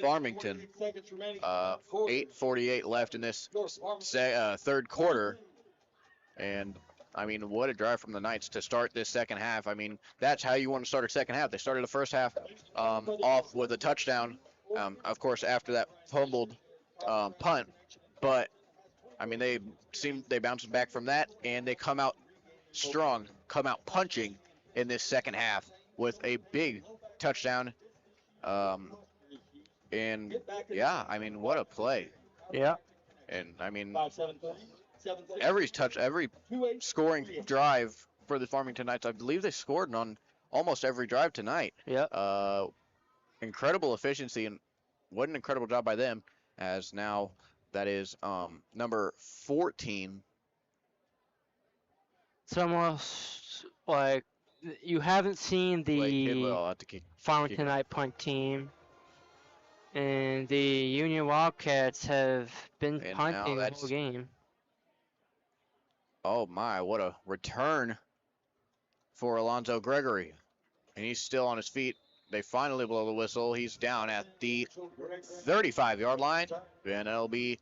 Farmington. 8:48 left in this third quarter, and I mean, what a drive from the Knights to start this second half. I mean, that's how you want to start a second half. They started the first half off with a touchdown, of course, after that fumbled punt. But, I mean, they bounced back from that, and they come out strong, come out punching in this second half with a big touchdown. And, yeah, I mean, what a play. Yeah. And, I mean, every scoring drive for the Farmington Knights, I believe they scored on almost every drive tonight. Yeah. Incredible efficiency, and what an incredible job by them, as now that is number 14. It's almost like you haven't seen the Farmington Knight punt team, and the Union Wildcats have been punting the whole game. Oh my, what a return for Alonzo Gregory. And he's still on his feet. They finally blow the whistle. He's down at the 35-yard line. And it'll be,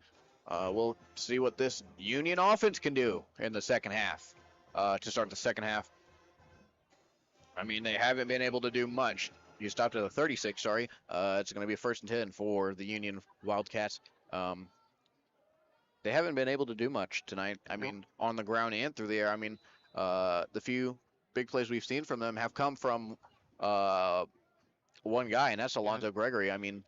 we'll see what this Union offense can do in the second half, to start the second half. I mean, they haven't been able to do much. You stopped at the 36, sorry. It's going to be a 1st and 10 for the Union Wildcats. They haven't been able to do much tonight. I mean, on the ground and through the air. I mean, the few big plays we've seen from them have come from one guy, and that's Alonzo Gregory. I mean,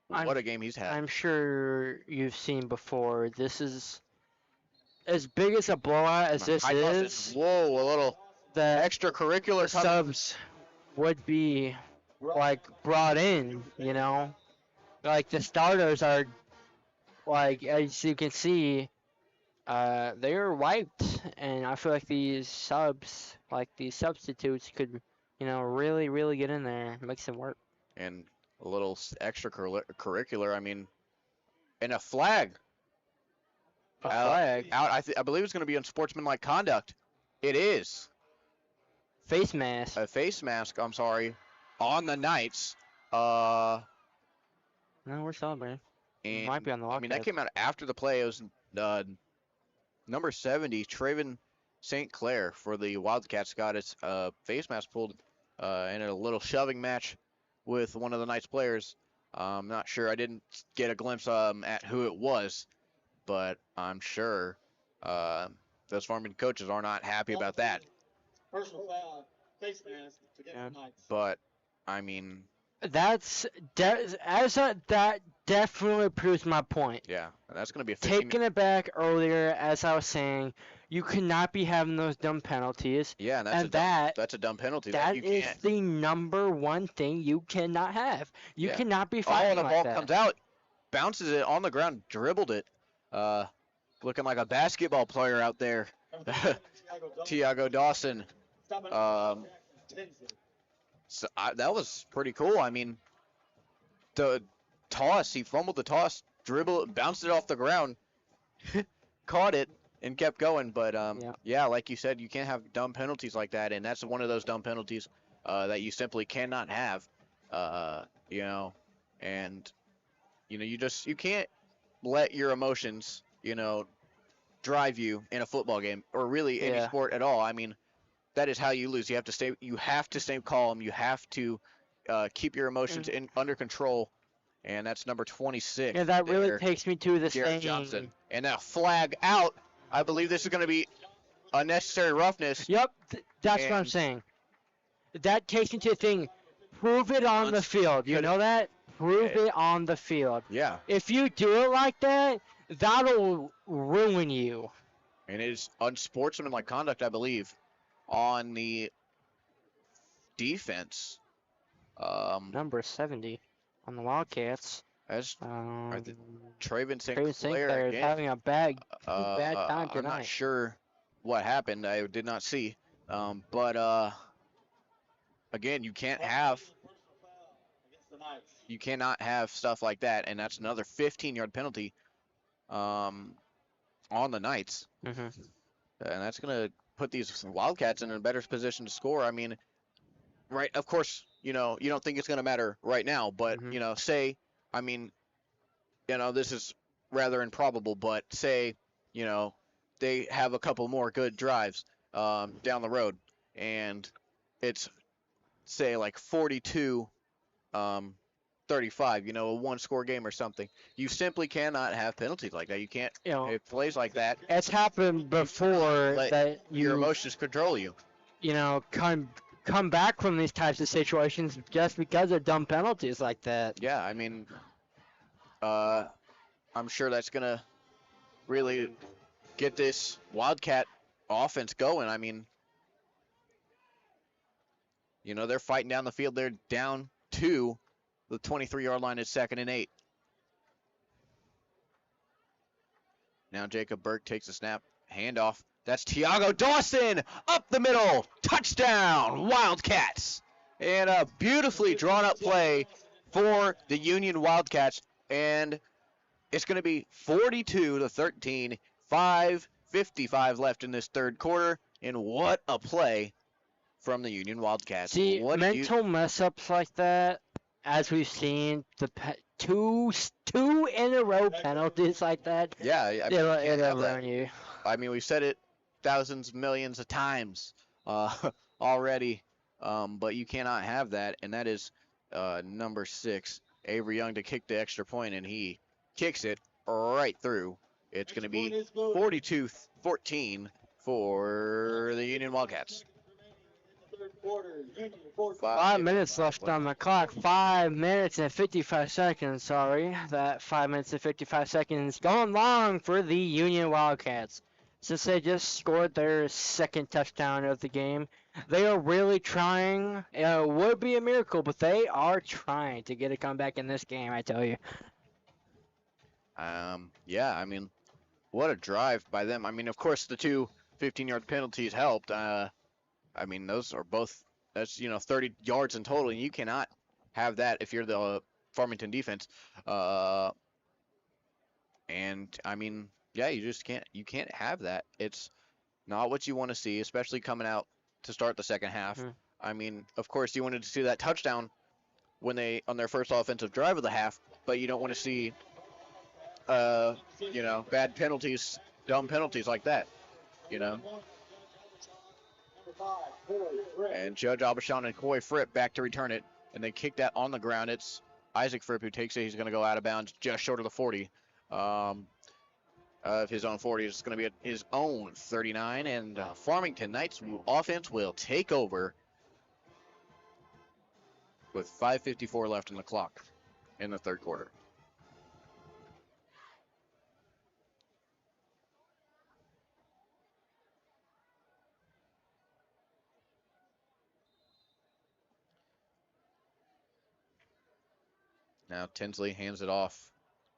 what a game he's had. I'm sure you've seen before. This as big as a blowout as this is. Whoa, a little the extracurricular subs would be like brought in, you know, like the starters are like, as you can see, they were wiped, and I feel like these substitutes could, really, really get in there and make some work. And a little extracurricular. I mean, and a flag. A flag? Out. I believe it's going to be unsportsmanlike conduct. It is. Face mask. A face mask. I'm sorry. On the Knights. No, we're celebrating. And, Might be on the I mean, that came out after the play. It was number 70, Traven St. Clair for the Wildcats got his face mask pulled in a little shoving match with one of the Knights players. I'm not sure. I didn't get a glimpse at who it was, but I'm sure those Farmington coaches are not happy about that. Personal foul, face mask against the Knights. But, I mean... That definitely proves my point. Yeah, that's going to be a 15 Taking it back earlier, as I was saying, you cannot be having those dumb penalties. Yeah, that's a dumb penalty. That you is can't. the number one thing you cannot have. You cannot be Oh, fighting the like ball that. comes out, bounces it on the ground, dribbled it. Looking like a basketball player out there. Tiago Dawson. That was pretty cool. I mean, the toss, he fumbled the toss, dribbled, bounced it off the ground, caught it, and kept going. But, yeah, like you said, you can't have dumb penalties like that, and that's one of those dumb penalties that you simply cannot have, and, you can't let your emotions, drive you in a football game or really any sport at all. I mean, that is how you lose. You have to stay calm. You have to keep your emotions under control. And that's number 26. Yeah, that really takes me to the Garrett saying. Johnson. And that flag out. I believe this is going to be unnecessary roughness. Yep, that's what I'm saying. That takes me to the thing. Prove it on the field. You know that? Prove it on the field. Yeah. If you do it like that, that'll ruin you. And it is unsportsmanlike conduct, I believe, on the defense. Number 70 on the Wildcats. That's Traven St. Traven St. Clair Clair is again. having a bad time tonight. I'm not sure what happened. I did not see. But again, you cannot have stuff like that, and that's another 15-yard penalty on the Knights. Mm-hmm. And that's going to put these Wildcats in a better position to score. I mean, right, of course, you don't think it's going to matter right now, but, say, I mean, this is rather improbable, but say, they have a couple more good drives down the road, and it's, say, like 42 35, a one-score game or something. You simply cannot have penalties like that. You can't it plays like that. It's happened before that your emotions control you. Come back from these types of situations just because of dumb penalties like that. Yeah, I mean, I'm sure that's going to really get this Wildcat offense going. I mean, they're fighting down the field. They're down 2. The 23-yard line is 2nd and 8. Now Jacob Burke takes a snap. Handoff. That's Tiago Dawson up the middle. Touchdown, Wildcats. And a beautifully drawn up play for the Union Wildcats. And it's going to be 42-13. 5:55 left in this third quarter. And what a play from the Union Wildcats. See, mental mess-ups like that, as we've seen, the two in a row penalties like that. Yeah, it'll ruin you. I mean, we've said it thousands, millions of times already, but you cannot have that. And that is number 6, Avery Young, to kick the extra point, and he kicks it right through. It's going to be 42-14 for the Union Wildcats. 5 minutes left on the clock. 5 minutes and 55 seconds, sorry. That 5 minutes and 55 seconds going long for the Union Wildcats. Since they just scored their second touchdown of the game, they are really trying. It would be a miracle, but they are trying to get a comeback in this game, I tell you. Yeah, I mean, what a drive by them. I mean, of course, the two 15-yard penalties helped. I mean, those are both, that's, 30 yards in total, and you cannot have that if you're the Farmington defense. And, I mean, yeah, you just can't have that. It's not what you want to see, especially coming out to start the second half. I mean, of course, you wanted to see that touchdown when on their first offensive drive of the half, but you don't want to see, bad penalties, dumb penalties like that, And Judge Abishon and Coy Fripp back to return it, and they kick that on the ground. It's Isaac Fripp who takes it. He's going to go out of bounds just short of the 40. Of his own 40. It's going to be at his own 39, and Farmington Knights offense will take over with 5:54 left in the clock in the third quarter. Now Tinsley hands it off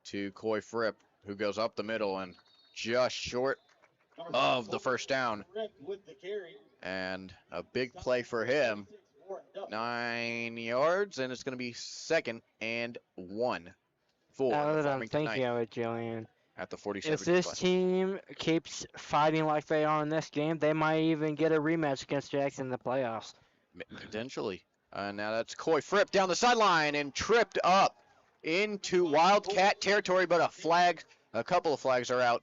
to Coy Fripp, who goes up the middle and just short of the first down. And a big play for him. 9 yards, and it's going to be 2nd and 1 for the Farmington Knights. Thank you, Jillian. At the 47. If this team keeps fighting like they are in this game, they might even get a rematch against Jackson in the playoffs. Potentially. Now that's Coy Fripp down the sideline and tripped up into Wildcat territory, but a couple of flags are out.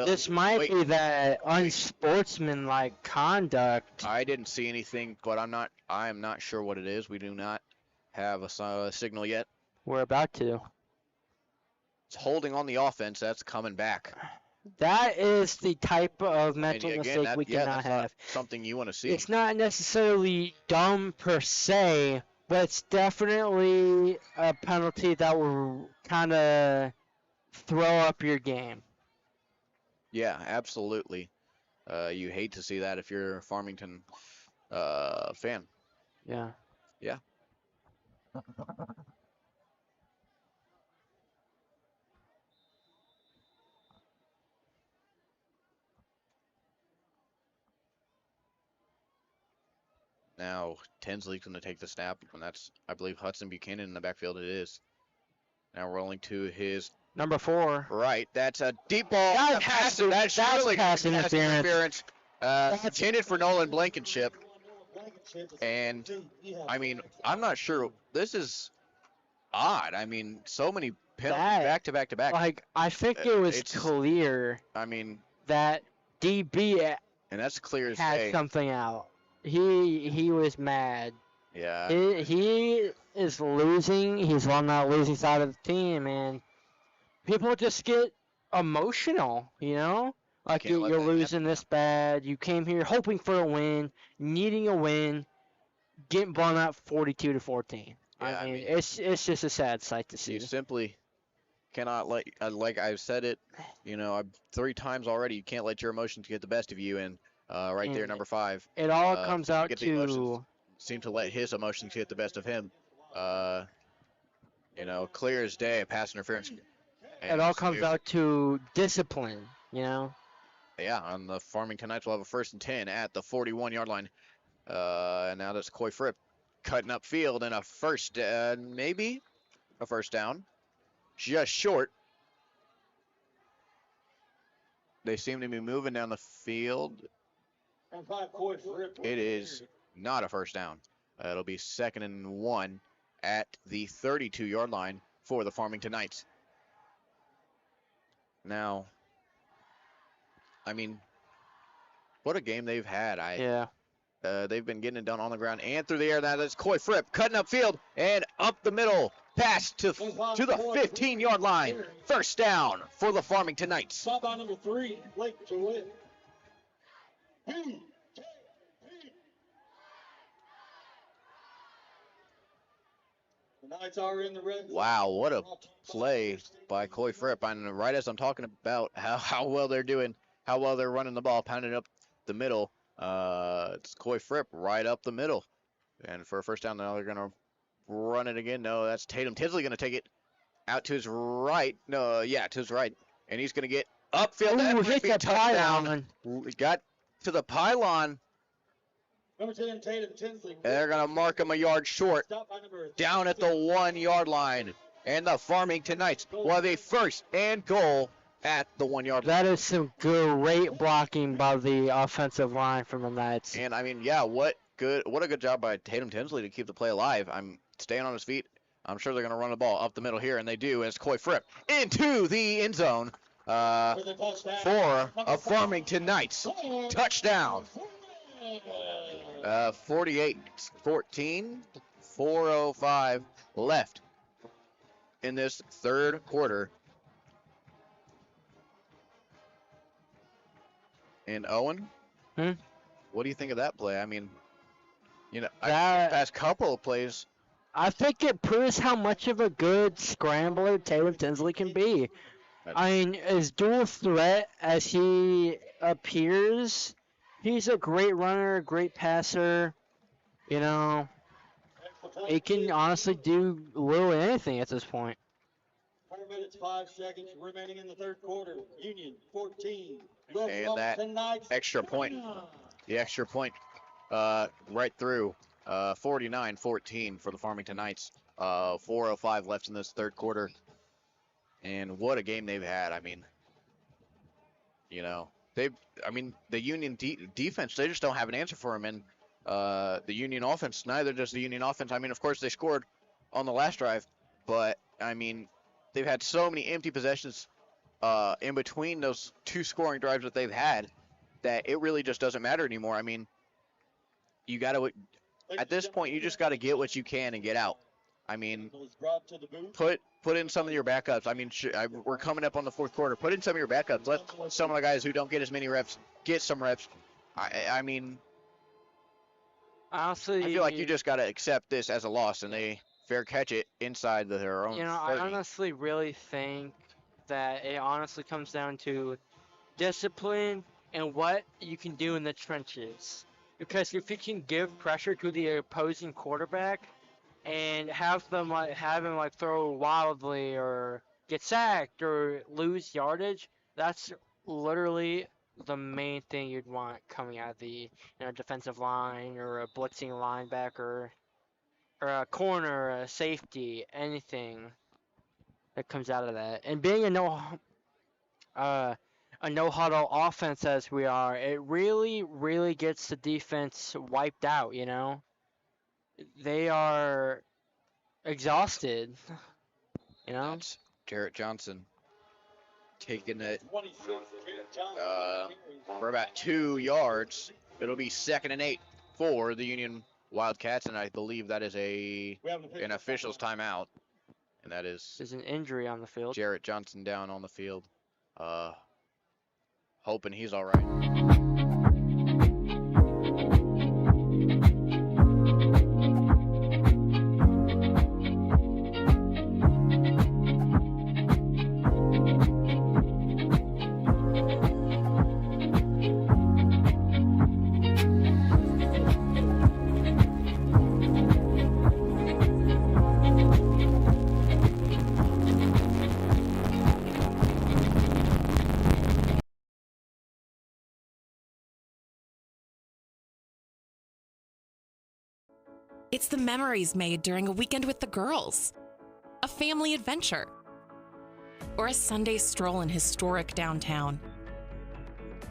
This might be that unsportsmanlike conduct. I didn't see anything, but I am not sure what it is. We do not have a signal yet. We're about to. It's holding on the offense. That's coming back. That is the type of mental mistake we cannot have. Something you want to see. It's not necessarily dumb per se, but it's definitely a penalty that will kind of throw up your game. Yeah, absolutely. You hate to see that if you're a Farmington fan. Yeah. Yeah. Now, Tinsley's going to take the snap, and that's, I believe, Hudson Buchanan in the backfield. It is. Now rolling to his number 4. Right, that's a deep ball. That's pass interference. Intended for Nolan Blankenship. And, I mean, I'm not sure. This is odd. I mean, so many penalties back to back to back. Like, I think it was clear. I mean, that DB and that's clear as had day. Something out. He was mad. Yeah. He is losing. He's on that losing side of the team, and people just get emotional, Like you're losing this bad. You came here hoping for a win, needing a win, getting blown out 42-14. Yeah, I mean, it's just a sad sight to see. You simply cannot let, like I've said it, 3 times already. You can't let your emotions get the best of you, and right there, number 5. It all comes out to seem to let his emotions get the best of him. Clear as day, pass interference. It all comes out to discipline, Yeah, on the Farmington Knights will have a 1st and 10 at the 41-yard line. And now that's Coy Fripp cutting up field, and maybe a first down. Just short. They seem to be moving down the field. It is not a first down. It'll be 2nd and 1 at the 32-yard line for the Farmington Knights. Now, I mean, what a game they've had. They've been getting it done on the ground and through the air. Now that's Coy Fripp cutting up field and up the middle. Pass to the 15-yard line. First down for the Farmington Knights. Stop on number 3, Blake DeWitt. The Knights are in the red zone. Wow, what a play by Coy Fripp. And right as I'm talking about how well they're doing, how well they're running the ball, pounding up the middle, it's Coy Fripp right up the middle. And for a first down, now they're going to run it again. No, that's Tatum Tinsley going to take it out to his right. To his right. And he's going to get upfield. Ooh, That might hit be a the touchdown. pylon. Got to the pylon. Number 10, Tatum Tinsley. And they're going to mark him a yard short. Stop by number Down at the 1 yard line. And the Farmington Knights will have a first and goal at the 1 yard line. That is some great blocking by the offensive line from the Knights. And I mean, yeah, what a good job by Tatum Tinsley to keep the play alive. I'm staying on his feet. I'm sure they're going to run the ball up the middle here, and they do as Coy Fripp into the end zone for a Farmington Knights touchdown. 48-14, 4:05 left in this third quarter. And Owen, what do you think of that play? I mean, past couple of plays. I think it proves how much of a good scrambler Tatum Tinsley can be. I mean, as dual threat as he appears, he's a great runner, great passer. You know, he can honestly do literally anything at this point. 4 minutes, 5 seconds remaining in the third quarter. Union 14. And that extra point, the extra point right through 49-14 for the Farmington Knights. 4:05 left in this third quarter. And what a game they've had. I mean, the Union defense, they just don't have an answer for them. And the Union offense, neither does the Union offense. I mean, of course, they scored on the last drive, but, I mean, they've had so many empty possessions in between those two scoring drives that they've had that it really just doesn't matter anymore. I mean, you got to, at this point, you just got to get what you can and get out. I mean, put in some of your backups. I mean, we're coming up on the fourth quarter. Put in some of your backups. Let some of the guys who don't get as many reps get some reps. I mean, honestly, I feel like you just got to accept this as a loss, and they fair catch it inside their own 30. I honestly really think that it honestly comes down to discipline and what you can do in the trenches. Because if you can give pressure to the opposing quarterback and have him throw wildly or get sacked or lose yardage, that's literally the main thing you'd want coming out of the defensive line or a blitzing linebacker or a corner, a safety, anything that comes out of that. And being a no-huddle offense as we are, it really, really gets the defense wiped out, They are exhausted, That's Jarrett Johnson taking it for about 2 yards. It'll be 2nd and 8 for the Union Wildcats, and I believe that is an official's timeout. And that is... There's an injury on the field. Jarrett Johnson down on the field. Hoping he's all right. It's the memories made during a weekend with the girls, a family adventure, or a Sunday stroll in historic downtown.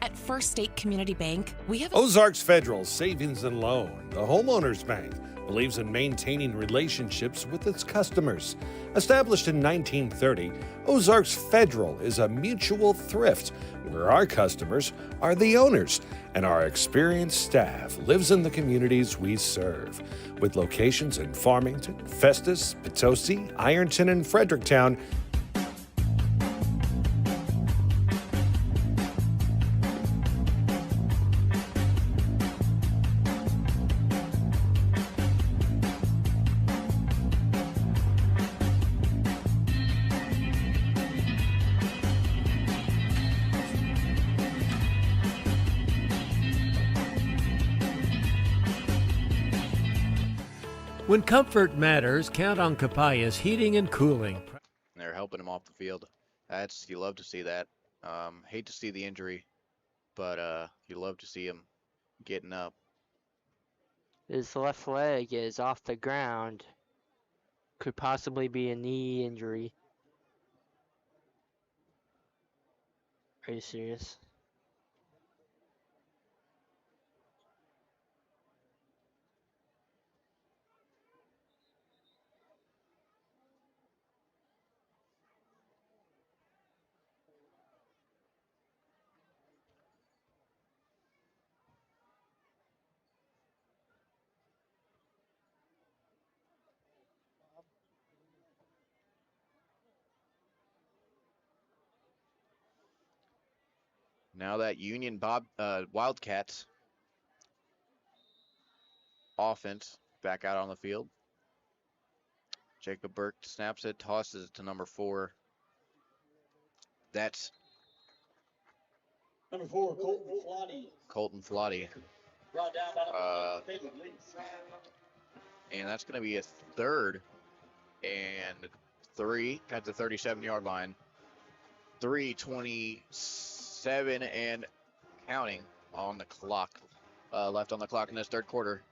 At First State Community Bank, we have Ozarks Federal Savings and Loan, the homeowners bank, believes in maintaining relationships with its customers. Established in 1930, Ozarks Federal is a mutual thrift where our customers are the owners and our experienced staff lives in the communities we serve. With locations in Farmington, Festus, Potosi, Ironton, and Fredericktown, When comfort matters, count on Capias Heating and Cooling. They're helping him off the field. You love to see that. Hate to see the injury, but you love to see him getting up. His left leg is off the ground. Could possibly be a knee injury. Are you serious? Now that Union Wildcats offense back out on the field. Jacob Burke snaps it, tosses it to number 4. That's Number 4, Colton Flotty. Colton Flotty. Brought down by the Leafs. And that's going to be a 3rd and 3 at the 37-yard line. 3:27 and counting on the clock. Left on the clock in this 3rd quarter.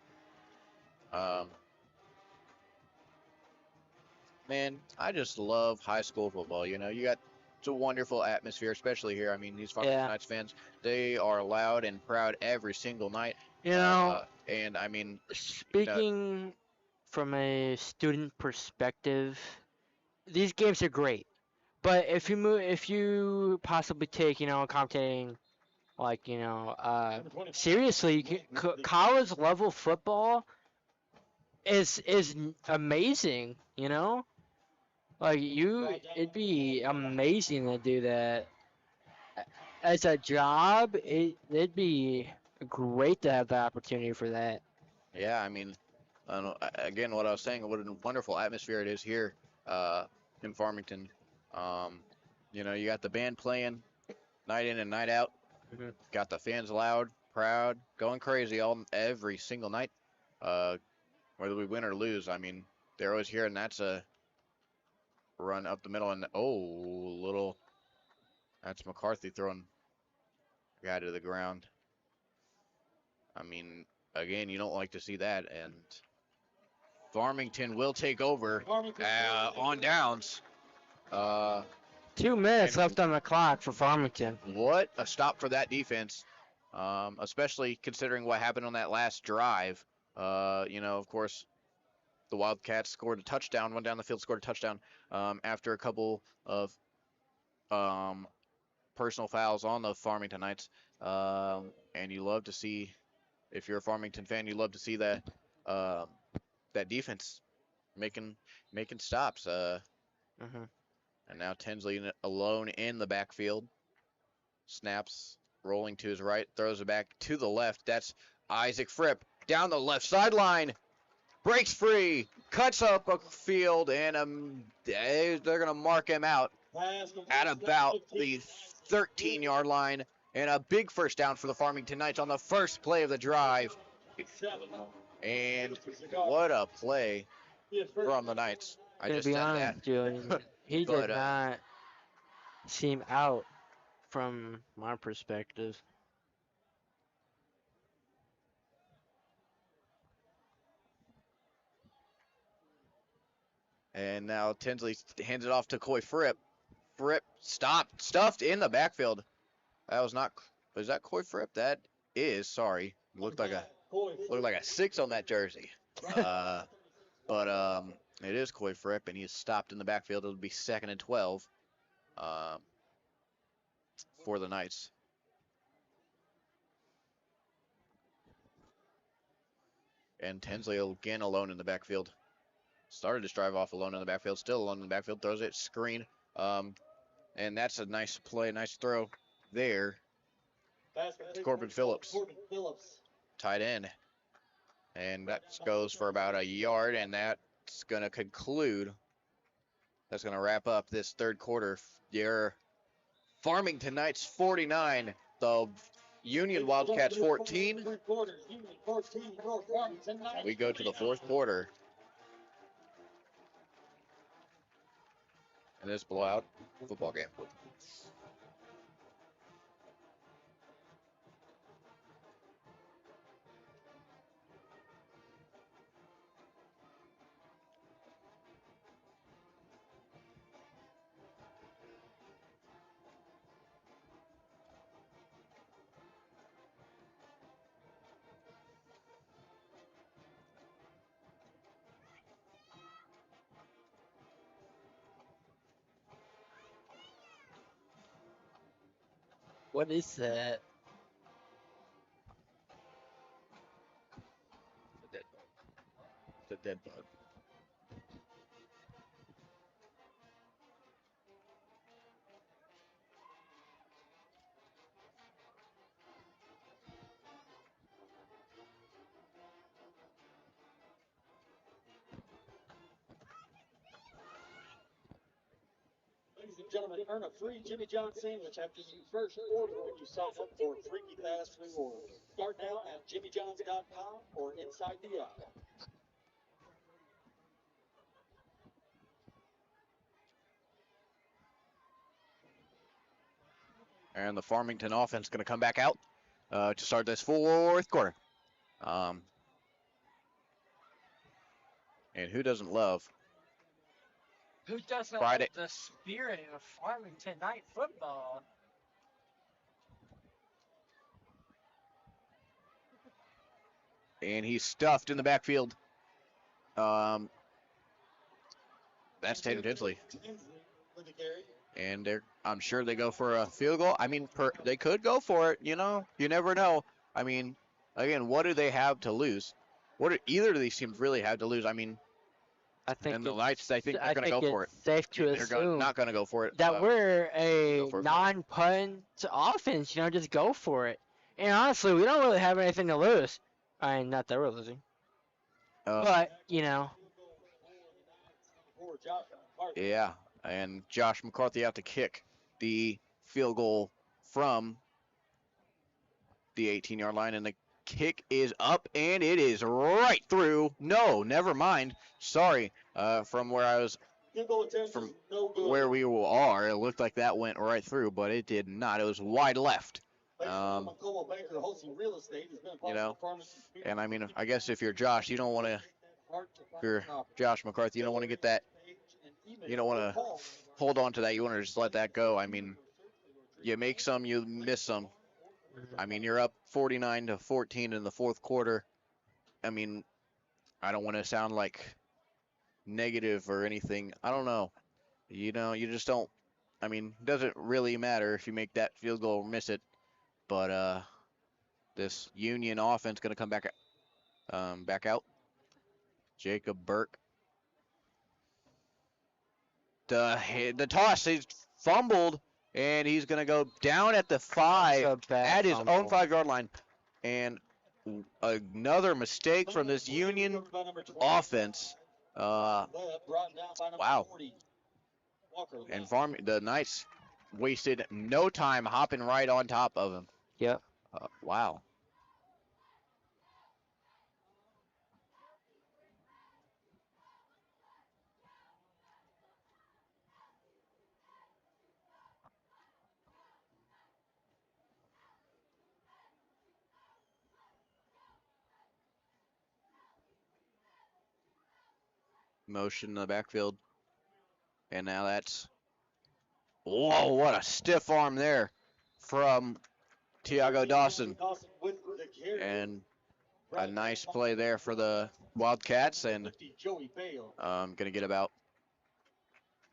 Man, I just love high school football. You know, it's a wonderful atmosphere, especially here. I mean, these Farmington Knights fans, they are loud and proud every single night. You know, and I mean, speaking from a student perspective, these games are great. But if you possibly take, commentating, like, seriously, college level football is amazing, Like, it'd be amazing to do that. As a job, it'd be great to have the opportunity for that. Yeah, I mean, again, what I was saying, what a wonderful atmosphere it is here in Farmington. You got the band playing night in and night out. Mm-hmm. Got the fans loud, proud, going crazy every single night. Whether we win or lose, I mean, they're always here, and that's a run up the middle, and that's McCarthy throwing a guy to the ground. I mean, again, you don't like to see that, and Farmington will take over on downs. 2 minutes left on the clock for Farmington. What a stop for that defense, especially considering what happened on that last drive. Of course, the Wildcats scored a touchdown, went down the field, scored a touchdown after a couple of personal fouls on the Farmington Knights. And you love to see, if you're a Farmington fan, you love to see that defense making stops. And now Tinsley alone in the backfield. Snaps, rolling to his right, throws it back to the left. That's Isaac Fripp down the left sideline. Breaks free, cuts up a field, and they're going to mark him out at about the 13-yard line. And a big first down for the Farmington Knights on the first play of the drive. And what a play from the Knights. I just said that. Julian, he did not seem out from my perspective. And now Tinsley hands it off to Coy Fripp. Fripp stuffed in the backfield. Was that Coy Fripp? That is, sorry. Looked like a 6 on that jersey. But it is Coy Fripp, and he is stopped in the backfield. It'll be 2nd and 12 for the Knights. And Tinsley again alone in the backfield. Started to drive off alone in the backfield, still alone in the backfield, throws it, screen. And that's a nice play, nice throw there. Corbin Phillips. Tight end. And that goes for about a yard, and that's going to conclude. That's going to wrap up this 3rd quarter. Your Farmington Knights 49, the Union Wildcats 14. We go to the 4th quarter. in this blowout football game. What is that? It's a dead bug. Ladies and gentlemen, earn a free Jimmy John sandwich after you first order when you sign up for Freaky Fast Rewards. Start now at jimmyjohns.com or inside the app. And the Farmington offense going to come back out to start this fourth quarter. And who doesn't love Who doesn't Friday? love the spirit of Farmington night football? And he's stuffed in the backfield. That's Tatum Tinsley. And I'm sure they go for a field goal. I mean, they could go for it. You know, you never know. I mean, again, what do they have to lose? What do either of these teams really have to lose? I mean, I think and the Knights, I think they're going to go for it. Safe to They're assume not going to go for it. that we're a go for it. non-punt offense. You know, just go for it. And honestly, we don't really have anything to lose. I mean, not that we're losing, but you know. Yeah, and Josh McCarthy out to kick the field goal from the 18-yard line, and the kick is up, and it is right through. No, never mind. Sorry. From where I was, from where we are, it looked like that went right through, but it did not. It was wide left. You know, and I mean, I guess if you're Josh, you don't want to. If you're Josh McCarthy, you don't want to get that. You don't want to hold on to that. You want to just let that go. I mean, you make some, you miss some. I mean, you're up 49-14 in the fourth quarter. I mean, I don't want to sound like negative or anything. I don't know. You know, you just don't. I mean, it doesn't really matter if you make that field goal or miss it. But this Union offense going to come back out. Jacob Burke. The toss is fumbled, and he's going to go down at the 5 at his own 5-yard line. And another mistake from this Union offense. Wow. And the Knights wasted no time hopping right on top of him. Yep. Wow. Motion in the backfield. And now that's... Whoa, what a stiff arm there from Tiago Dawson. And a nice play there for the Wildcats. And going to get about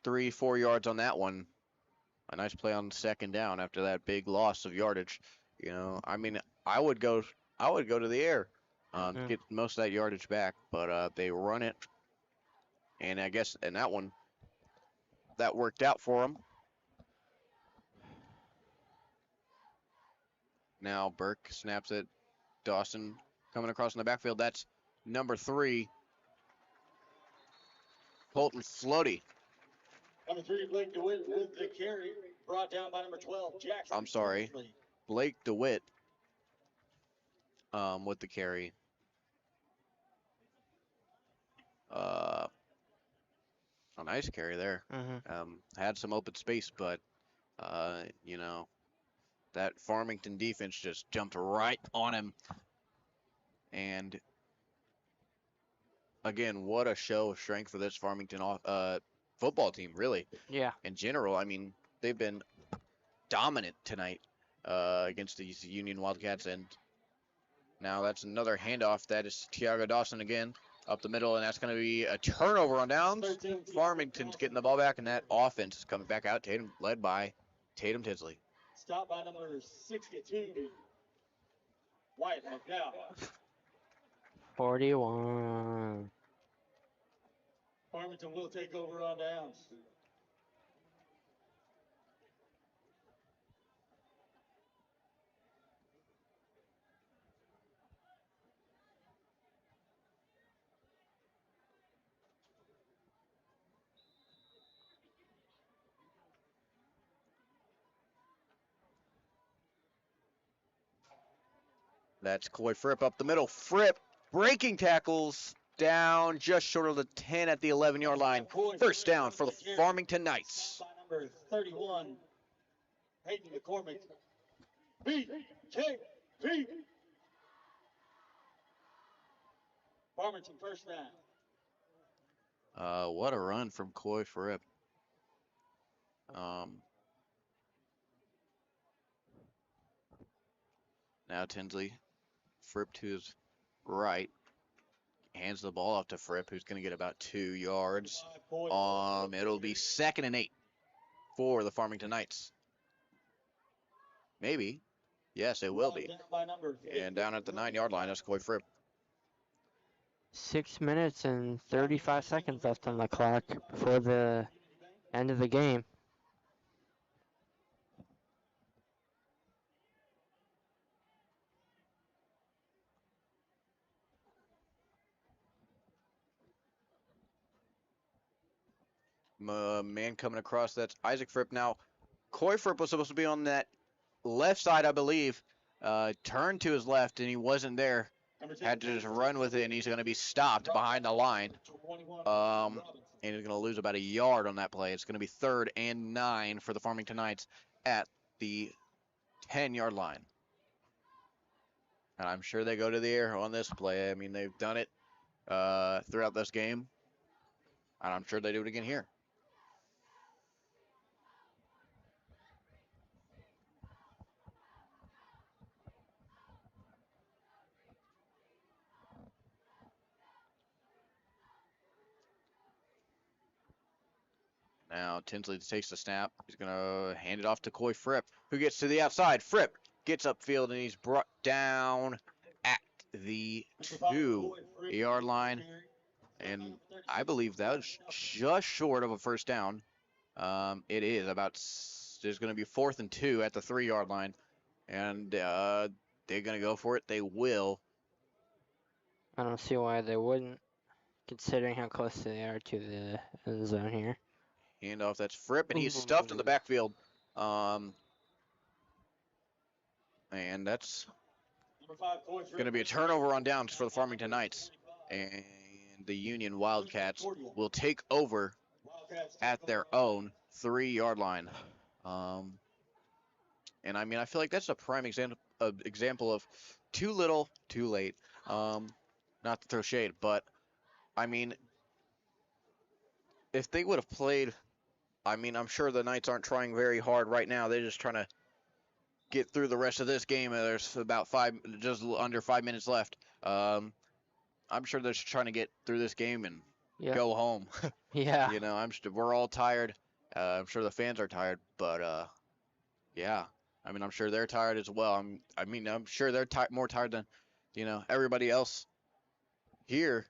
3-4 yards on that one. A nice play on second down after that big loss of yardage. You know, I mean, I would go to the air to get most of that yardage back, but they run it. And I guess in that one, that worked out for them. Now Burke snaps it. Dawson coming across in the backfield. That's number 3, Colton Floaty. Number 3, Blake DeWitt with the carry, brought down by number 12, Jackson. I'm sorry, Blake DeWitt with the carry. a nice carry there. Had some open space, but, you know, that Farmington defense just jumped right on him. And, again, what a show of strength for this Farmington football team, really. Yeah. In general, I mean, they've been dominant tonight against these Union Wildcats. And now that's another handoff. That is Tiago Dawson again up the middle, and that's going to be a turnover on downs. Farmington's getting the ball back, and that offense is coming back out. Tatum led by Tatum Tinsley. Stop by number 62, Wyatt McDowell. 41. Farmington will take over on downs. That's Coy Fripp up the middle. Fripp breaking tackles down just short of the 10 at the 11-yard line. First down for the Farmington Knights. By number 31, Hayden McCormick. BKP. Farmington first down. What a run from Coy Fripp. Now Tinsley. Fripp to his right. Hands the ball off to Fripp, who's going to get about 2 yards. It'll be 2nd and 8 for the Farmington Knights. Maybe. Yes, it will be. And down at the 9-yard line, that's Coy Fripp. 6 minutes and 35 seconds left on the clock before the end of the game. Man coming across, that's Isaac Fripp. Now, Coy Fripp was supposed to be on that left side, I believe. Turned to his left, and he wasn't there. Had to just run with it, and he's going to be stopped behind the line. And he's going to lose about a yard on that play. It's going to be 3rd and 9 for the Farmington Knights at the 10-yard line. And I'm sure they go to the air on this play. I mean, they've done it throughout this game. And I'm sure they do it again here. Now Tinsley takes the snap. He's going to hand it off to Coy Fripp, who gets to the outside. Fripp gets upfield, and he's brought down at the 2-yard line. And I believe that was just short of a first down. It is about, there's going to be 4th and 2 at the 3-yard line. And they're going to go for it. They will. I don't see why they wouldn't, considering how close they are to the end zone here. Handoff, that's Fripp, and he's stuffed in the backfield. And that's going to be a turnover on downs for the Farmington Knights. And the Union Wildcats will take over at their own 3-yard line. And I mean, I feel like that's a prime example of too little, too late. Not to throw shade, but I mean, if they would have played, I mean, I'm sure the Knights aren't trying very hard right now. They're just trying to get through the rest of this game. There's about just under 5 minutes left. I'm sure they're just trying to get through this game and go home. Yeah. You know, we're all tired. I'm sure the fans are tired, but yeah. I mean, I'm sure they're tired as well. I'm sure they're more tired than, you know, everybody else here.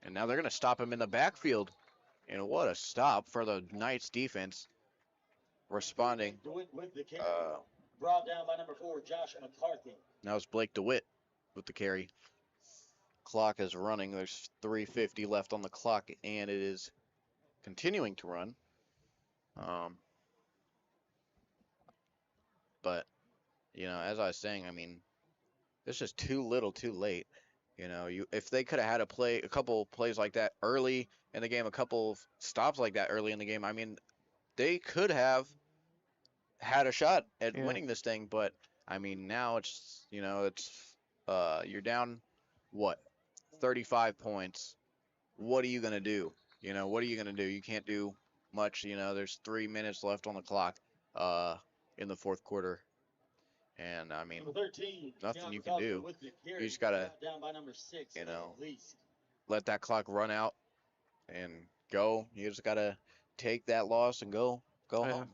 And now they're going to stop him in the backfield. And what a stop for the Knights defense responding. Brought down by number 4, Josh McCarthy. Now it's Blake DeWitt with the carry. Clock is running. There's 3:50 left on the clock, and it is continuing to run. But, you know, as I was saying, I mean, it's just too little, too late. You know, if they could have had a couple plays like that early in the game, a couple of stops like that early in the game, I mean, they could have had a shot at winning this thing. But I mean, now it's you're down what 35 points. What are you gonna do? What are you gonna do? You can't do much. There's 3 minutes left on the clock in the fourth quarter. And I mean, nothing you can do. You just gotta, let that clock run out and go. You just gotta take that loss and go home.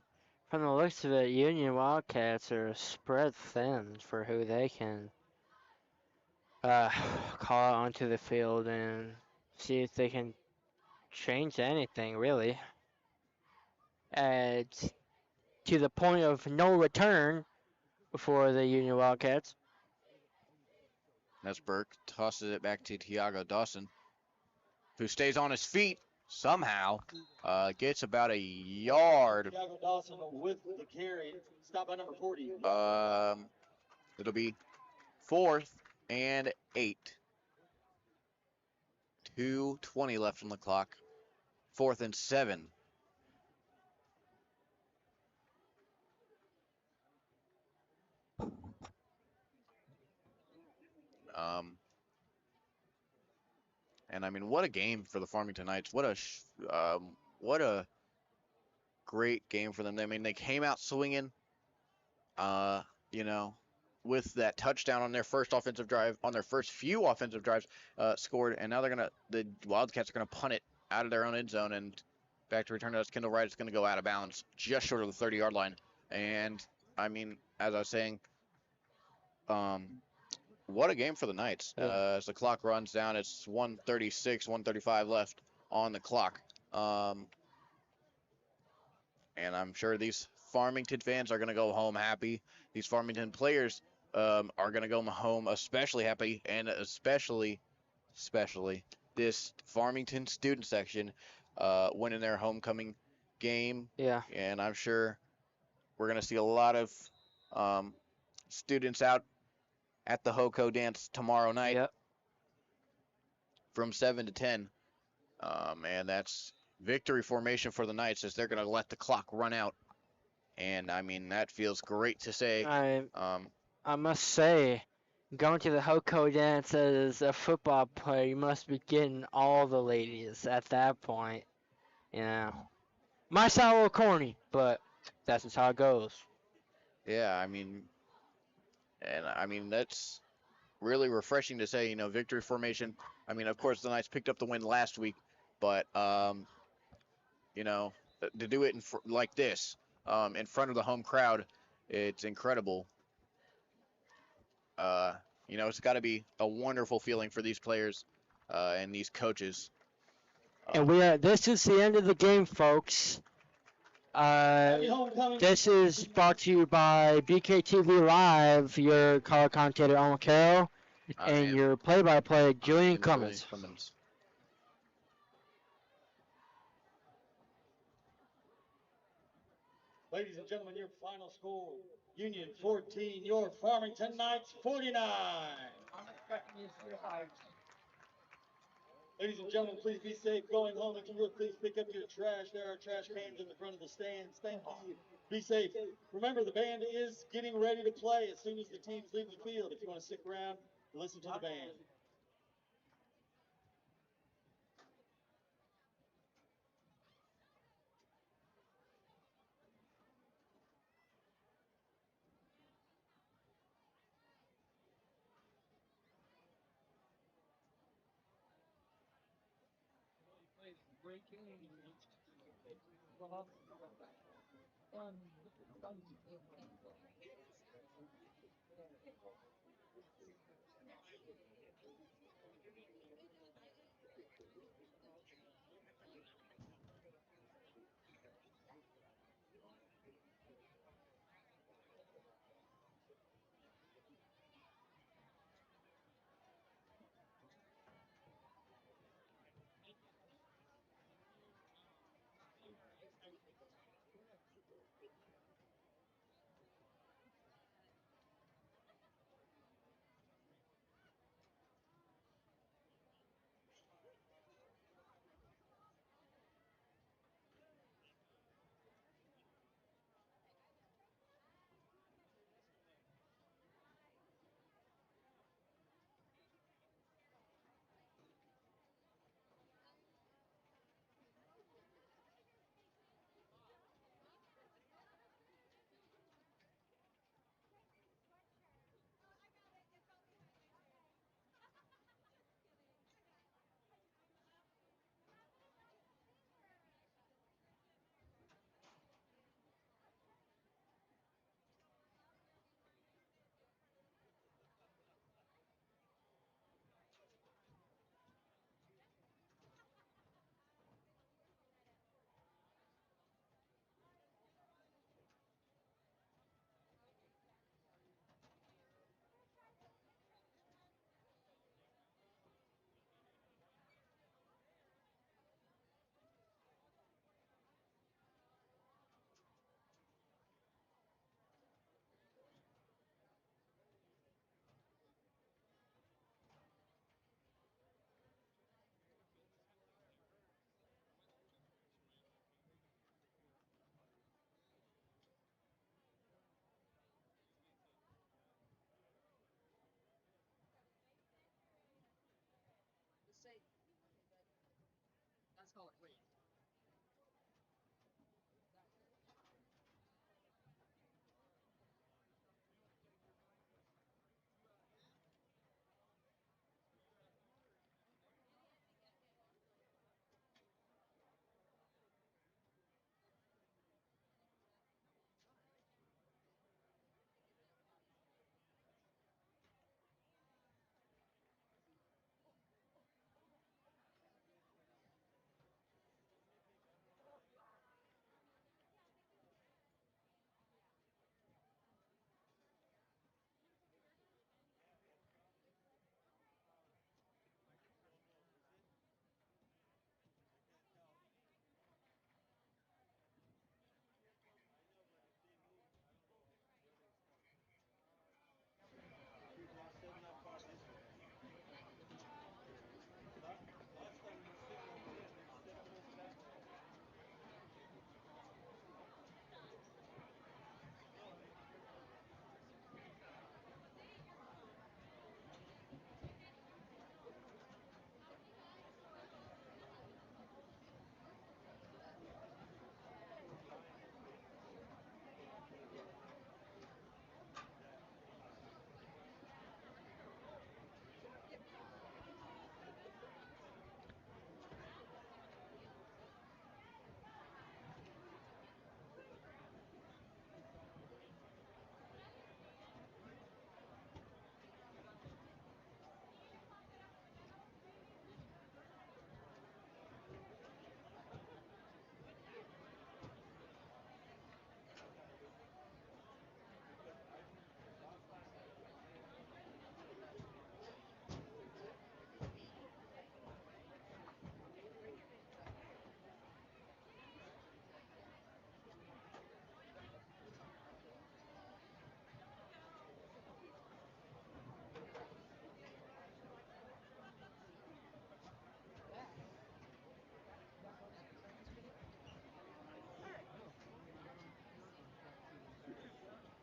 From the looks of it, Union Wildcats are spread thin for who they can call out onto the field and see if they can change anything, really. It's to the point of no return for the Union Wildcats. That's Burke. Tosses it back to Tiago Dawson, who stays on his feet somehow. Gets about a yard. Tiago Dawson with the carry. Stop by number 40. It'll be 4th and 8. 2:20 left on the clock. 4th and 7. And I mean, what a game for the Farmington Knights. What a great game for them. I mean, they came out swinging, with that touchdown on their first offensive drive, on their first few offensive drives, scored, and now the Wildcats are gonna punt it out of their own end zone, and back to return to us. Kendall Wright is gonna go out of bounds, just short of the 30-yard line. And I mean, as I was saying, what a game for the Knights. As the clock runs down, it's 1:36, 1:35 left on the clock. And I'm sure these Farmington fans are going to go home happy. These Farmington players are going to go home especially happy, and especially this Farmington student section winning their homecoming game. Yeah. And I'm sure we're going to see a lot of students out at the Hoko dance tomorrow night from 7 to 10. And that's victory formation for the Knights, as they're going to let the clock run out. And, I mean, that feels great to say. I must say, going to the Hoko dance as a football player, you must be getting all the ladies at that point. Might sound a little corny, but that's just how it goes. Yeah, I mean, that's really refreshing to say, victory formation. I mean, of course, the Knights picked up the win last week, but, to do it like this, in front of the home crowd, it's incredible. It's got to be a wonderful feeling for these players and these coaches. And this is the end of the game, folks. This is brought to you by BKTV Live, your color commentator, Owen Carroll, and your play-by-play, Julian Clemens. Ladies and gentlemen, your final score, Union 14, your Farmington Knights 49. Ladies and gentlemen, please be safe going home. If you would, please pick up your trash. There are trash cans in the front of the stands. Thank you. Be safe. Remember, the band is getting ready to play as soon as the teams leave the field. If you want to stick around, listen to the band.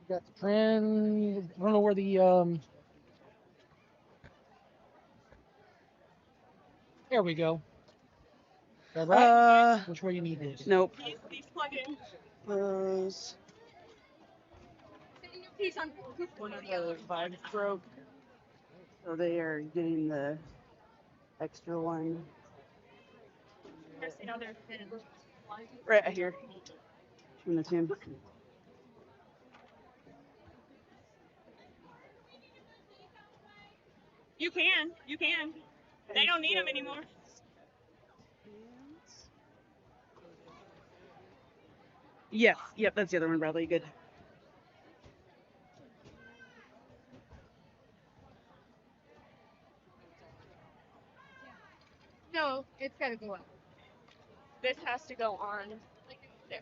We got the trend. I don't know where the There we go. Is that right? Which way you need this? Nope. These plug in. Those. He's on. One of the vibes broke, so they are getting the extra one. Christy, now they're in. Right here. From the tin. You can. You can. They don't need them anymore. Yes. Yep, that's the other one, Bradley. Good. No, it's gotta go up. This has to go on there.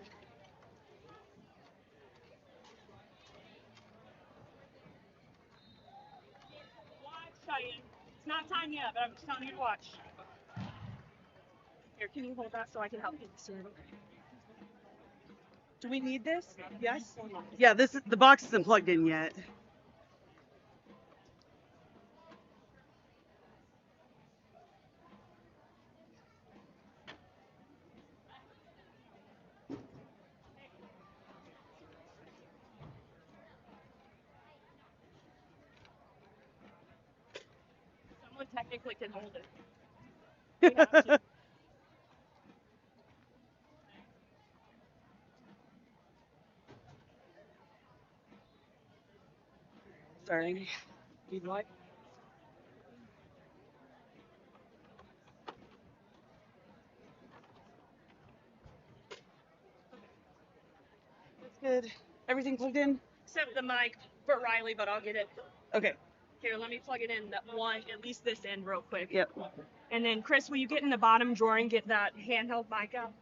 Watch, Cheyenne. It's not time yet, but I'm just telling you to watch. Here, can you hold that so I can help you? Do we need this? Yes. Yeah, the box isn't plugged in yet. Someone technically can hold it. We have to. Sorry. You'd like? That's good. Everything plugged in? Except the mic for Riley, but I'll get it. Okay. Here, let me plug it in. That one, at least this end, real quick. Yep. And then, Chris, will you get in the bottom drawer and get that handheld mic out?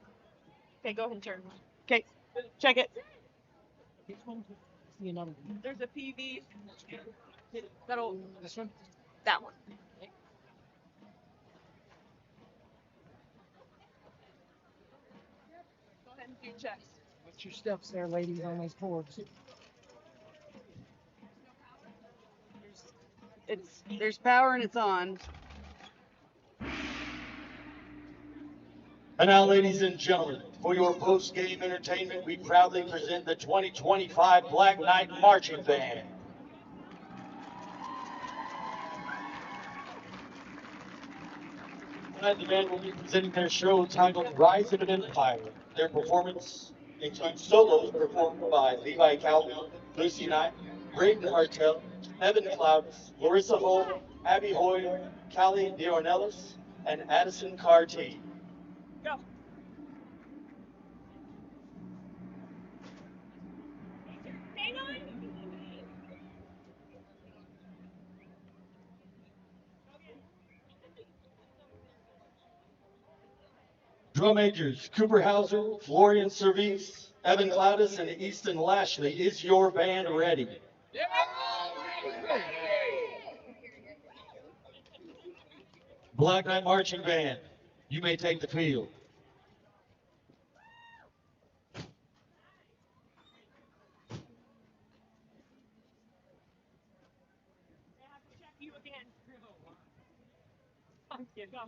Okay, go ahead and turn. Okay. Check it. There's a PV. That'll. This one? That one. Go ahead and do checks. What's your steps there, ladies, on those cords? There's power and it's on. And now, ladies and gentlemen, for your post-game entertainment, we proudly present the 2025 Black Knight Marching Band. Tonight, the band will be presenting their show titled Rise of an Empire. Their performance includes solos performed by Levi Calvin, Lucy Knight, Braden Hartel, Evan Cloudis, Larissa Hull, Abby Hoyer, Callie Diornellis, and Addison Carty. Go. Hang on. Drum majors Cooper Hauser, Florian Service, Evan Cloudis, and Easton Lashley. Is your band ready? Black Knight Marching Band, you may take the field. Check you again. Thank you. Go.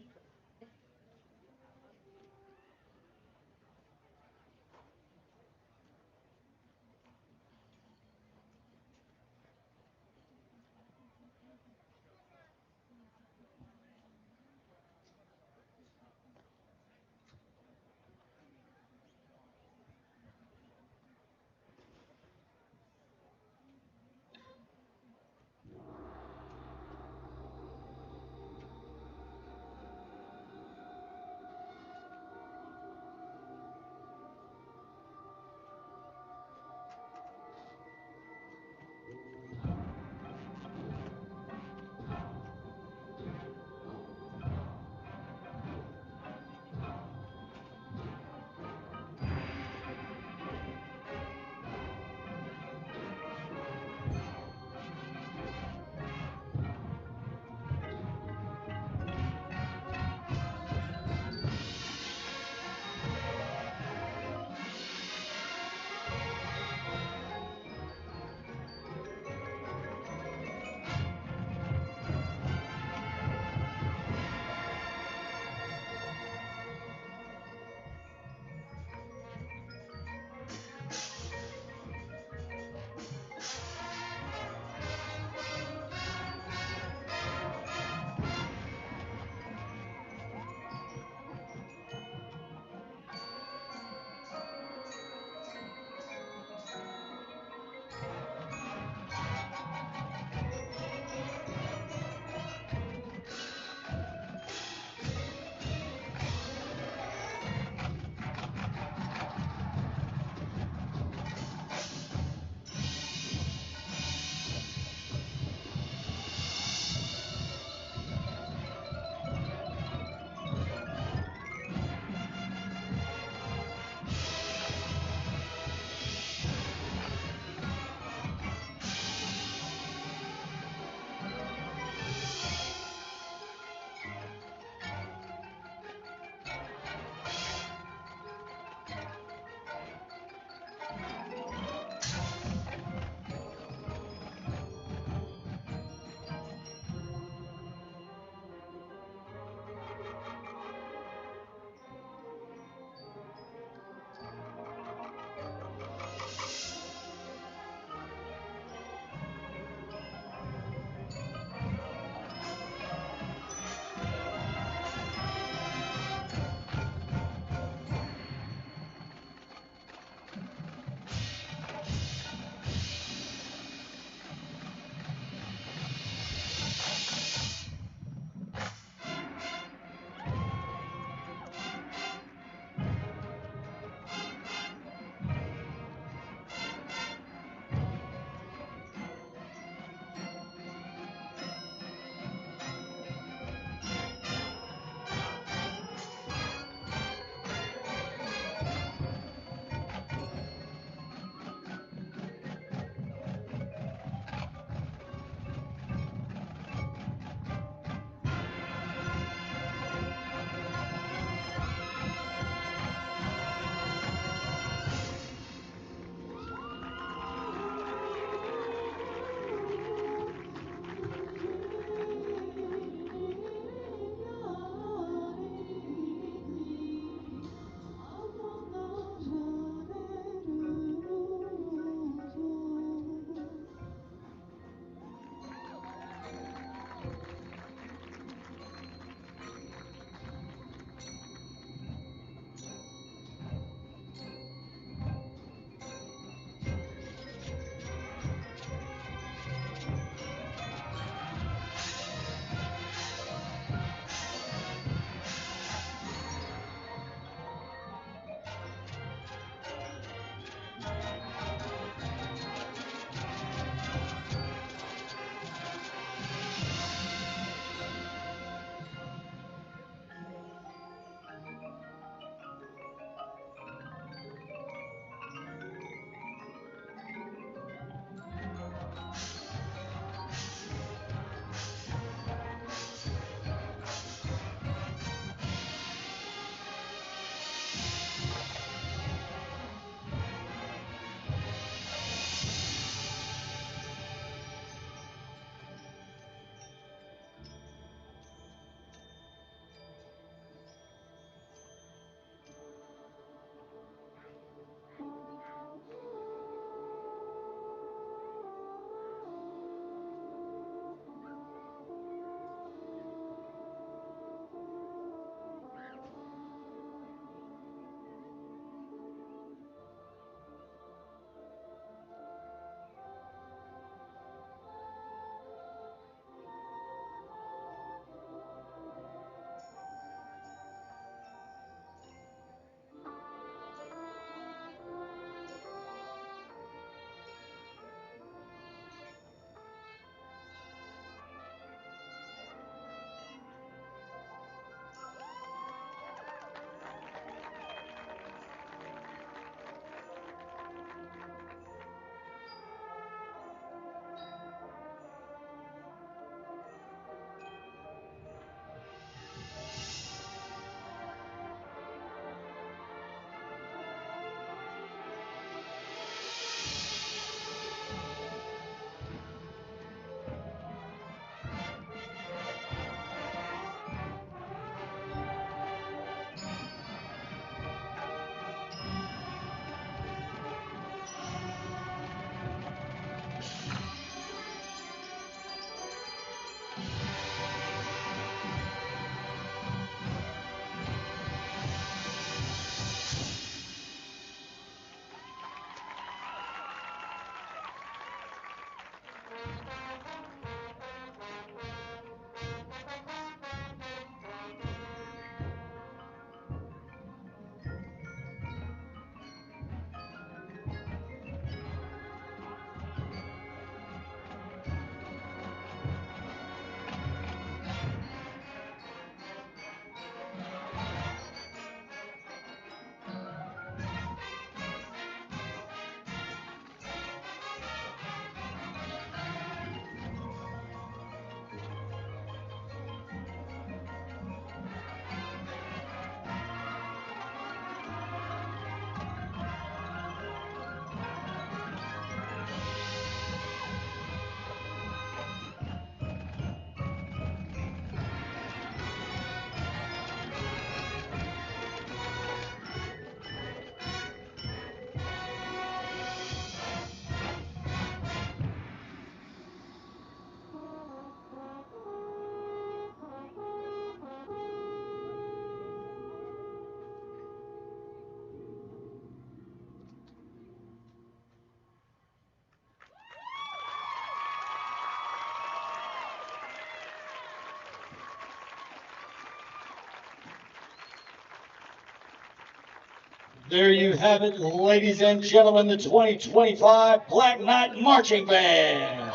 There you have it, ladies and gentlemen, the 2025 Black Knight Marching Band.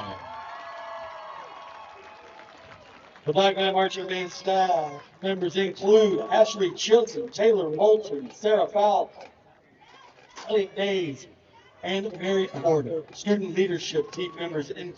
The Black Knight Marching Band staff members include Ashley Chilton, Taylor Moulton, Sarah Fowl, Ellie Days, and Mary Porter. Student leadership team members include